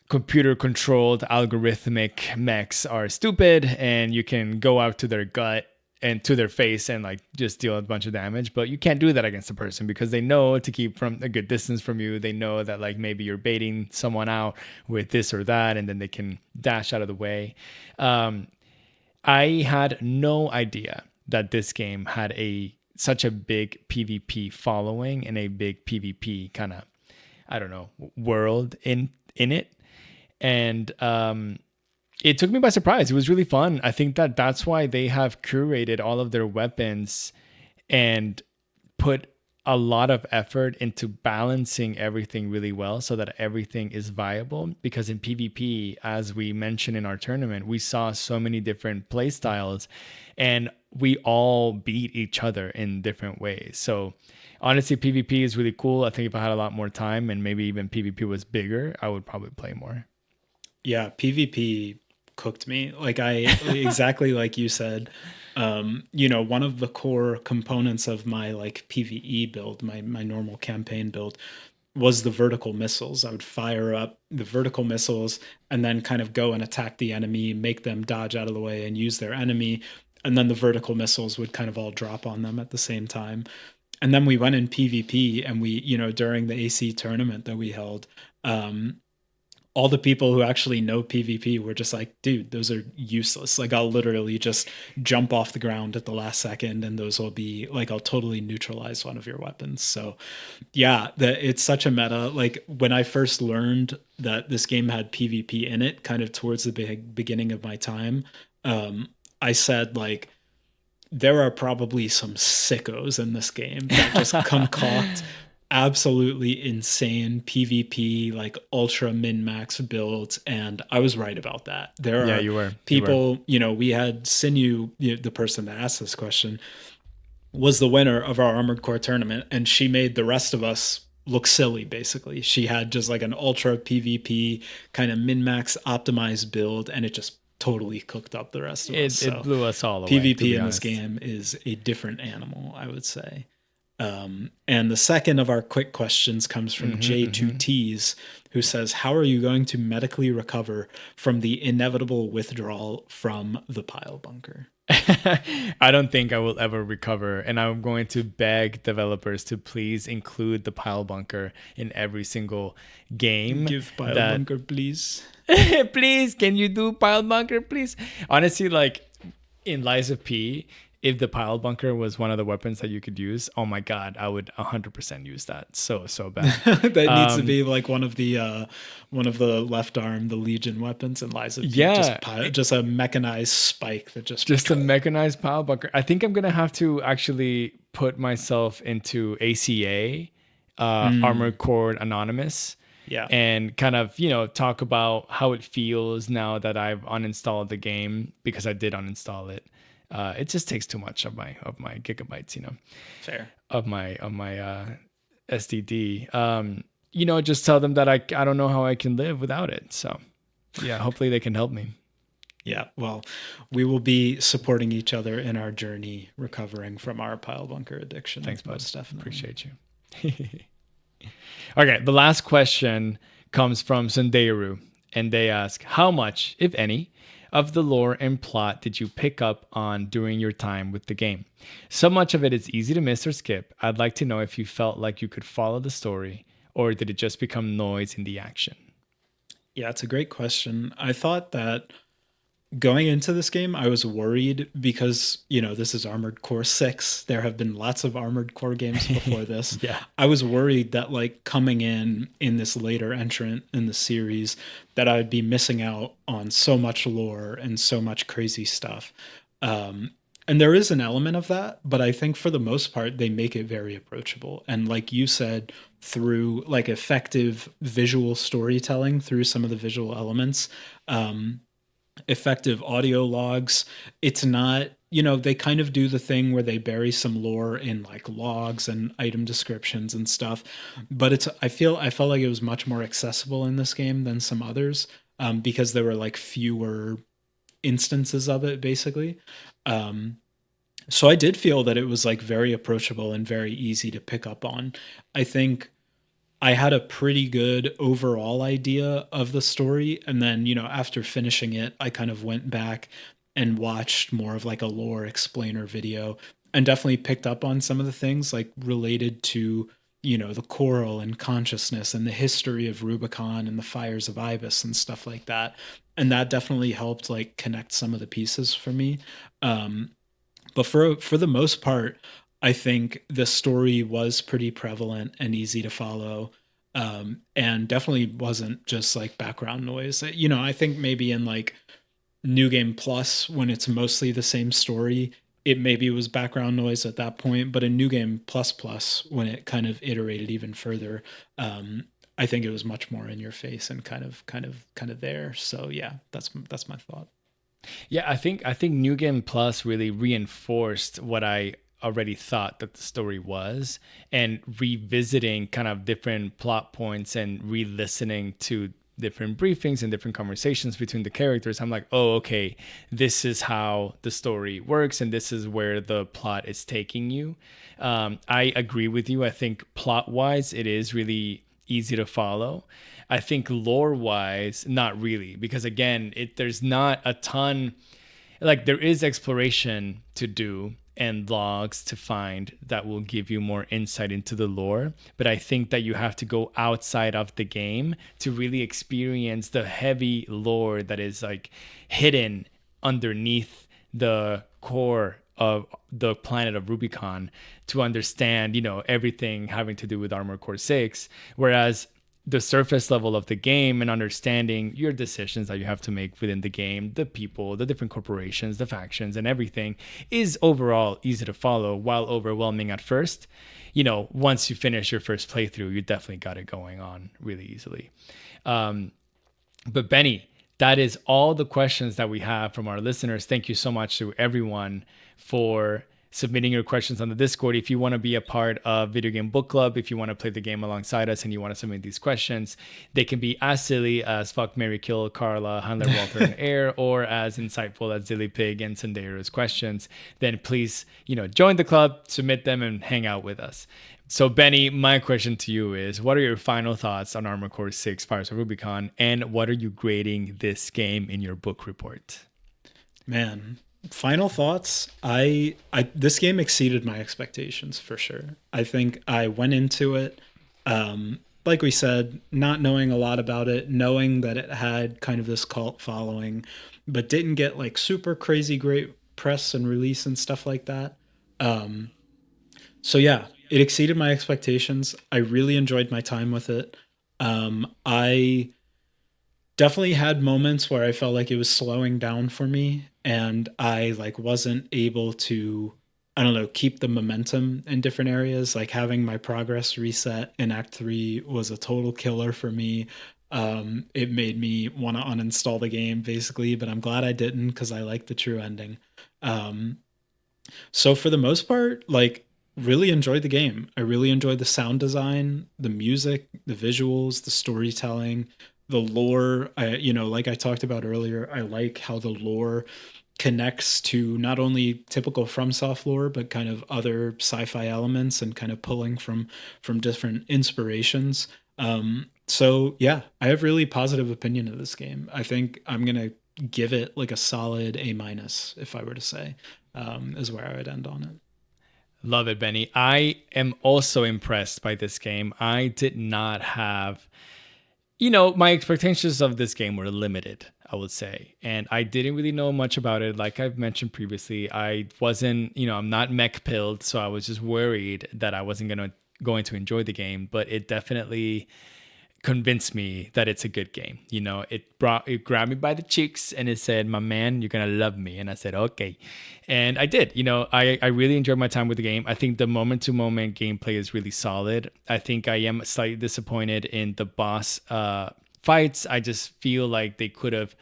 computer controlled algorithmic mechs are stupid, and you can go out to their gut and to their face and like just deal a bunch of damage, but you can't do that against a person because they know to keep from a good distance from you. They know that like maybe you're baiting someone out with this or that, and then they can dash out of the way. I had no idea that this game had such a big PvP following and a big PvP kind of, I don't know, world in it. And it took me by surprise. It was really fun. I think that's why they have curated all of their weapons and put a lot of effort into balancing everything really well so that everything is viable. Because in PvP, as we mentioned in our tournament, we saw so many different play styles and we all beat each other in different ways. So honestly, PvP is really cool. I think if I had a lot more time and maybe even PvP was bigger, I would probably play more. Yeah, PvP cooked me. Like exactly like you said, one of the core components of my like PvE build, my normal campaign build, was the vertical missiles. I would fire up the vertical missiles and then kind of go and attack the enemy, make them dodge out of the way and use their enemy. And then the vertical missiles would kind of all drop on them at the same time. And then we went in PvP and we, during the AC tournament that we held, all the people who actually know PvP were just like, dude, those are useless. Like I'll literally just jump off the ground at the last second and those will be like, I'll totally neutralize one of your weapons. So yeah, it's such a meta. Like when I first learned that this game had PvP in it, kind of towards the beginning of my time, I said like, there are probably some sickos in this game that just concoct absolutely insane PvP, like ultra min-max builds. And I was right about that. There are people, we had Sinew, the person that asked this question, was the winner of our Armored Core tournament. And she made the rest of us look silly, basically. She had just like an ultra PvP kind of min-max optimized build, and it just totally cooked up the rest of us. It blew us all away. PvP in this game is a different animal, I would say. And the second of our quick questions comes from J2Ts, who says, how are you going to medically recover from the inevitable withdrawal from the pile bunker? I don't think I will ever recover, and I'm going to beg developers to please include the pile bunker in every single game. Give pile bunker, please. Please, can you do pile bunker, please? Honestly, like in Lies of P, if the pile bunker was one of the weapons that you could use, oh my god, I would 100% use that. So bad. That needs to be like one of the left arm, the Legion weapons in Lies of P. Yeah, just a mechanized spike that just a mechanized pile bunker. I think I'm gonna have to actually put myself into ACA, Armored Core Anonymous, Yeah. and kind of, talk about how it feels now that I've uninstalled the game, because I did uninstall it. It just takes too much of my gigabytes, Fair. of my SDD. Just tell them that I don't know how I can live without it. So yeah, hopefully they can help me. Yeah. Well, we will be supporting each other in our journey recovering from our pile bunker addiction. Thanks, bud. Most definitely. Appreciate you. Okay, the last question comes from Sunderu, and they ask, how much, if any, of the lore and plot did you pick up on during your time with the game? So much of it is easy to miss or skip. I'd like to know if you felt like you could follow the story, or did it just become noise in the action? Yeah, it's a great question. I thought that going into this game, I was worried because, this is Armored Core 6. There have been lots of Armored Core games before this. Yeah. I was worried that, like, coming in this later entrant in the series, that I would be missing out on so much lore and so much crazy stuff. And there is an element of that, but I think for the most part, they make it very approachable. And like you said, through like effective visual storytelling, through some of the visual elements, effective audio logs. It's not, they kind of do the thing where they bury some lore in like logs and item descriptions and stuff. But I felt like it was much more accessible in this game than some others, because there were like fewer instances of it, basically. So I did feel that it was like very approachable and very easy to pick up on. I think I had a pretty good overall idea of the story. And then, after finishing it, I kind of went back and watched more of like a lore explainer video and definitely picked up on some of the things like related to, the coral and consciousness and the history of Rubicon and the fires of Ibis and stuff like that. And that definitely helped like connect some of the pieces for me. But for the most part, I think the story was pretty prevalent and easy to follow, and definitely wasn't just like background noise. I think maybe in like New Game Plus, when it's mostly the same story, it maybe was background noise at that point. But in New Game Plus Plus, when it kind of iterated even further, I think it was much more in your face and kind of there. So yeah, that's my thought. Yeah, I think New Game Plus really reinforced what I already thought that the story was, and revisiting kind of different plot points and re-listening to different briefings and different conversations between the characters. I'm like, oh, okay, this is how the story works, and this is where the plot is taking you. I agree with you. I think plot-wise, it is really easy to follow. I think lore-wise, not really, because again, there's not a ton. Like, there is exploration to do and logs to find that will give you more insight into the lore, but I think that you have to go outside of the game to really experience the heavy lore that is like hidden underneath the core of the planet of Rubicon, to understand, everything having to do with Armored Core 6. Whereas the surface level of the game and understanding your decisions that you have to make within the game, the people, the different corporations, the factions, and everything is overall easy to follow, while overwhelming at first. Once you finish your first playthrough, you definitely got it going on really easily. But Benny, that is all the questions that we have from our listeners. Thank you so much to everyone for submitting your questions on the Discord. If you want to be a part of Video Game Book Club, if you want to play the game alongside us and you want to submit these questions, they can be as silly as Fuck, Marry, Kill, Carla, Handler, Walter, and Ayre, or as insightful as Zilly Pig and Sendero's questions. Then please, join the club, submit them, and hang out with us. So Benny, my question to you is, what are your final thoughts on Armored Core 6 Fires of Rubicon, and what are you grading this game in your book report? Man, final thoughts. I this game exceeded my expectations for sure. I think I went into it, like we said, not knowing a lot about it, knowing that it had kind of this cult following, but didn't get like super crazy great press and release and stuff like that. So yeah, it exceeded my expectations. I really enjoyed my time with it. I definitely had moments where I felt like it was slowing down for me, and I like wasn't able to I don't know, keep the momentum in different areas. Like having my progress reset in Act 3 was a total killer for me. It made me want to uninstall the game basically, but I'm glad I didn't because I like the true ending. Um, so for the most part, like really enjoyed the game. I really enjoyed the sound design, the music, the visuals, the storytelling, the lore. Like I talked about earlier, I like how the lore connects to not only typical FromSoft lore, but kind of other sci-fi elements and kind of pulling from different inspirations. So yeah, I have really positive opinion of this game. I think I'm gonna give it like a solid A minus if I were to say, is where I would end on it. Love it, Benny. I am also impressed by this game. I did not have, my expectations of this game were limited, I would say. And I didn't really know much about it. Like I've mentioned previously, I wasn't, I'm not mech pilled. So I was just worried that I wasn't going to enjoy the game. But it definitely convinced me that it's a good game. It grabbed me by the cheeks and it said, "My man, you're gonna love me." And I said, "Okay," and I did. I really enjoyed my time with the game. I think the moment to moment gameplay is really solid. I think I am slightly disappointed in the boss fights. I just feel like they could have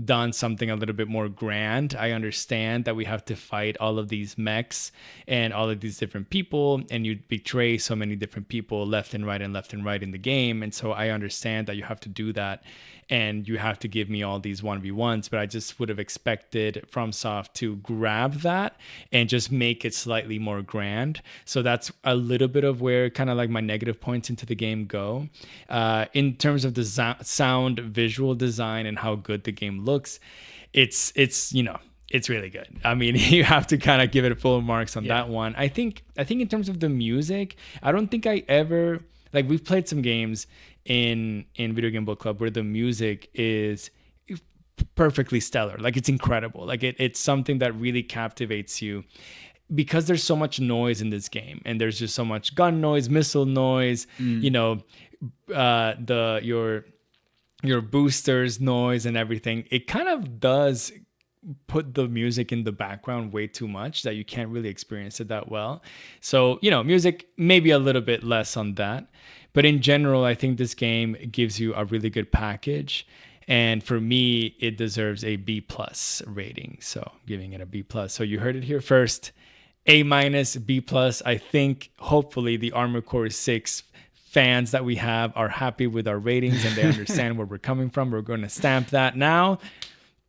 done something a little bit more grand. I understand that we have to fight all of these mechs and all of these different people, and you betray so many different people left and right and left and right in the game. And so I understand that you have to do that and you have to give me all these 1v1s, but I just would have expected FromSoft to grab that and just make it slightly more grand. So that's a little bit of where kind of like my negative points into the game go. In terms of the sound, visual design, and how good the game looks, it's really good. I mean, you have to kind of give it full marks on that one. I think in terms of the music, I don't think I ever, like, we've played some games in Video Game Book Club where the music is perfectly stellar. Like it's incredible. Like it's something that really captivates you because there's so much noise in this game, and there's just so much gun noise, missile noise, your boosters noise and everything. It kind of does put the music in the background way too much that you can't really experience it that well. So, music maybe a little bit less on that. But in general, I think this game gives you a really good package. And for me, it deserves a B plus rating. So giving it a B plus. So you heard it here first. A minus, B plus. I think hopefully the Armored Core 6 fans that we have are happy with our ratings and they understand where we're coming from. We're going to stamp that now.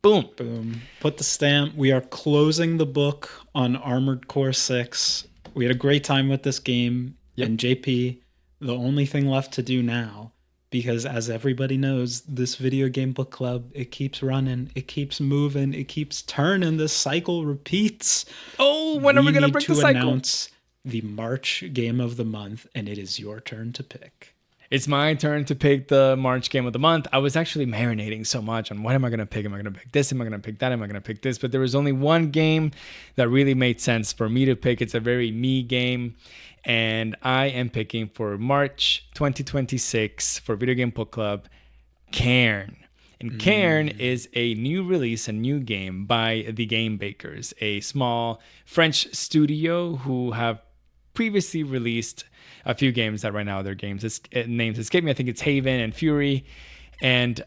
Boom. Boom. Put the stamp. We are closing the book on Armored Core 6. We had a great time with this game. Yep. And JP, the only thing left to do now, because as everybody knows, this Video Game Book Club, it keeps running, it keeps moving, it keeps turning. The cycle repeats. Oh, when are we going to break the cycle? Announce the March game of the month, and it is your turn to pick. It's my turn to pick the March game of the month. I was actually marinating so much on what am I going to pick? Am I going to pick this? Am I going to pick that? Am I going to pick this? But there was only one game that really made sense for me to pick. It's a very me game. And I am picking for March 2026 for Video Game Book Club, Cairn. And Cairn is a new release, a new game by The Game Bakers, a small French studio who have previously released a few games that right now their names escape me. I think it's Haven and Fury. And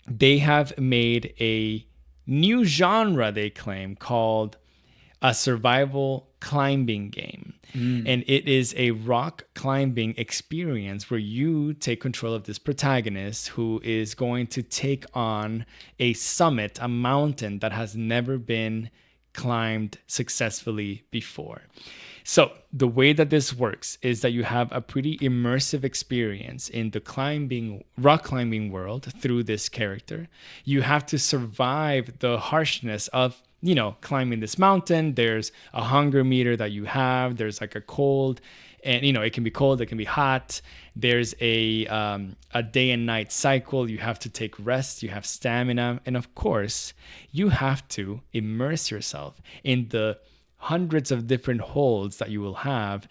they have made a new genre, they claim, called a survival climbing game. And it is a rock climbing experience where you take control of this protagonist who is going to take on a summit, a mountain that has never been climbed successfully before. So the way that this works is that you have a pretty immersive experience in the rock climbing world through this character. You have to survive the harshness of climbing this mountain. There's a hunger meter that you have. There's like a cold, and it can be cold, it can be hot. There's a day and night cycle. You have to take rest. You have stamina, and of course, you have to immerse yourself in the hundreds of different holds that you will have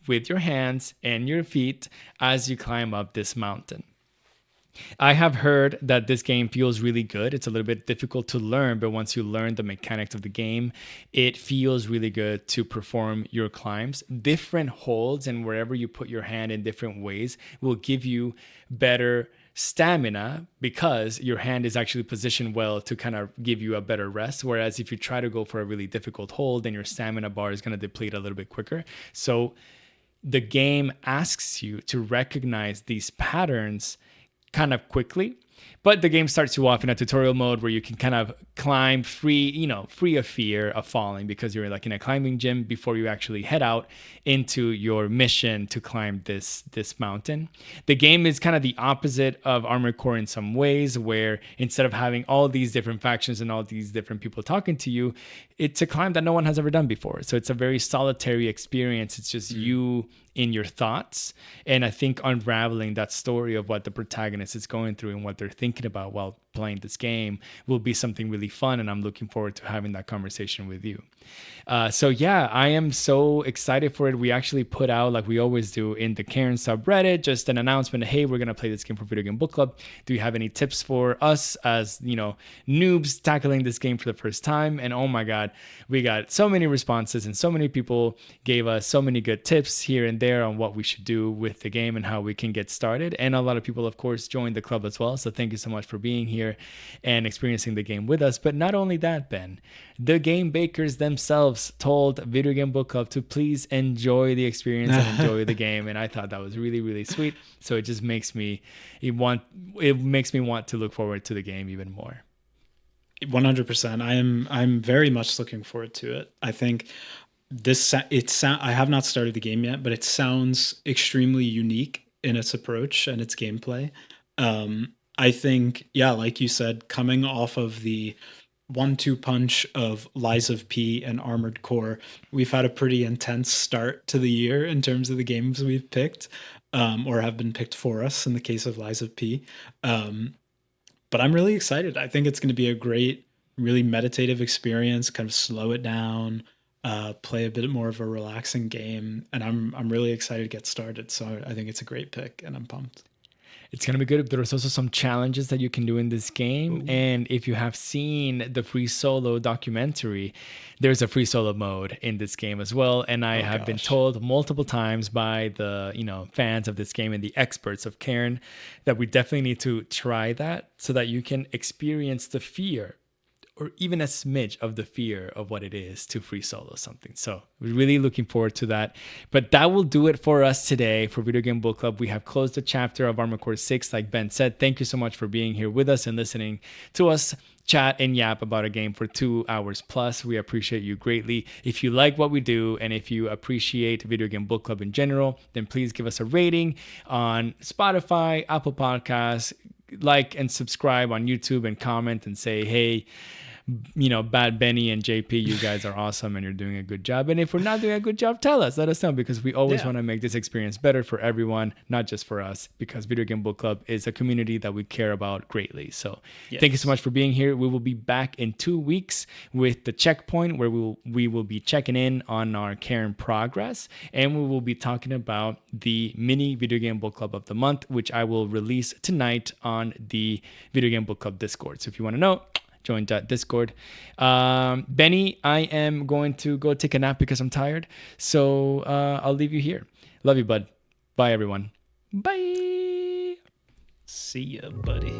with your hands and your feet as you climb up this mountain. I have heard that this game feels really good. It's a little bit difficult to learn, but once you learn the mechanics of the game, it feels really good to perform your climbs. Different holds and wherever you put your hand in different ways will give you better stamina because your hand is actually positioned well to kind of give you a better rest. Whereas if you try to go for a really difficult hold, then your stamina bar is going to deplete a little bit quicker. So the game asks you to recognize these patterns kind of quickly. But the game starts you off in a tutorial mode where you can kind of climb free of fear of falling because you're like in a climbing gym before you actually head out into your mission to climb this mountain. The game is kind of the opposite of Armored Core in some ways, where instead of having all these different factions and all these different people talking to you, it's a climb that no one has ever done before. So it's a very solitary experience. It's just you in your thoughts. And I think unraveling that story of what the protagonist is going through and what they're thinking about while playing this game will be something really fun. And I'm looking forward to having that conversation with you. So yeah, I am so excited for it. We actually put out, like we always do in the Karen subreddit, just an announcement. Hey, we're going to play this game for Video Game Book Club. Do you have any tips for us as, noobs tackling this game for the first time? And oh my God, we got so many responses and so many people gave us so many good tips here and there on what we should do with the game and how we can get started. And a lot of people, of course, joined the club as well. So thank you so much for being here and experiencing the game with us. But not only that, Ben, the game bakers themselves told Video Game Book Club to please enjoy the experience and enjoy the game. And I thought that was really, really sweet. So it just makes me want to look forward to the game even more. 100%. I'm very much looking forward to it. I think I have not started the game yet, but it sounds extremely unique in its approach and its gameplay. I think, yeah, like you said, coming off of the 1-2 punch of Lies of P and Armored Core, we've had a pretty intense start to the year in terms of the games we've picked, or have been picked for us in the case of Lies of P. But I'm really excited. I think it's going to be a great, really meditative experience, kind of slow it down, play a bit more of a relaxing game. And I'm really excited to get started. So I think it's a great pick and I'm pumped. It's going to be good. There's also some challenges that you can do in this game. Ooh. And if you have seen the free solo documentary, there's a free solo mode in this game as well. And I have been told multiple times by the, fans of this game and the experts of Cairn that we definitely need to try that so that you can experience the fear or even a smidge of the fear of what it is to free solo something. So we're really looking forward to that. But that will do it for us today for Video Game Book Club. We have closed the chapter of Armored Core 6. Like Ben said, thank you so much for being here with us and listening to us chat and yap about a game for 2 hours plus. We appreciate you greatly. If you like what we do and if you appreciate Video Game Book Club in general, then please give us a rating on Spotify, Apple Podcasts, like and subscribe on YouTube and comment and say, hey, Bad Benny and JP, you guys are awesome and you're doing a good job. And if we're not doing a good job, tell us. Let us know, because we always want to make this experience better for everyone, not just for us, because Video Game Book Club is a community that we care about greatly. So Thank you so much for being here. We will be back in 2 weeks with the checkpoint where we will be checking in on our Cairn progress, and we will be talking about the mini Video Game Book Club of the month, which I will release tonight on the Video Game Book Club Discord. So if you want to know, join that Discord. Benny, I am going to go take a nap because I'm tired. So I'll leave you here. Love you, bud. Bye, everyone. Bye. See ya, buddy.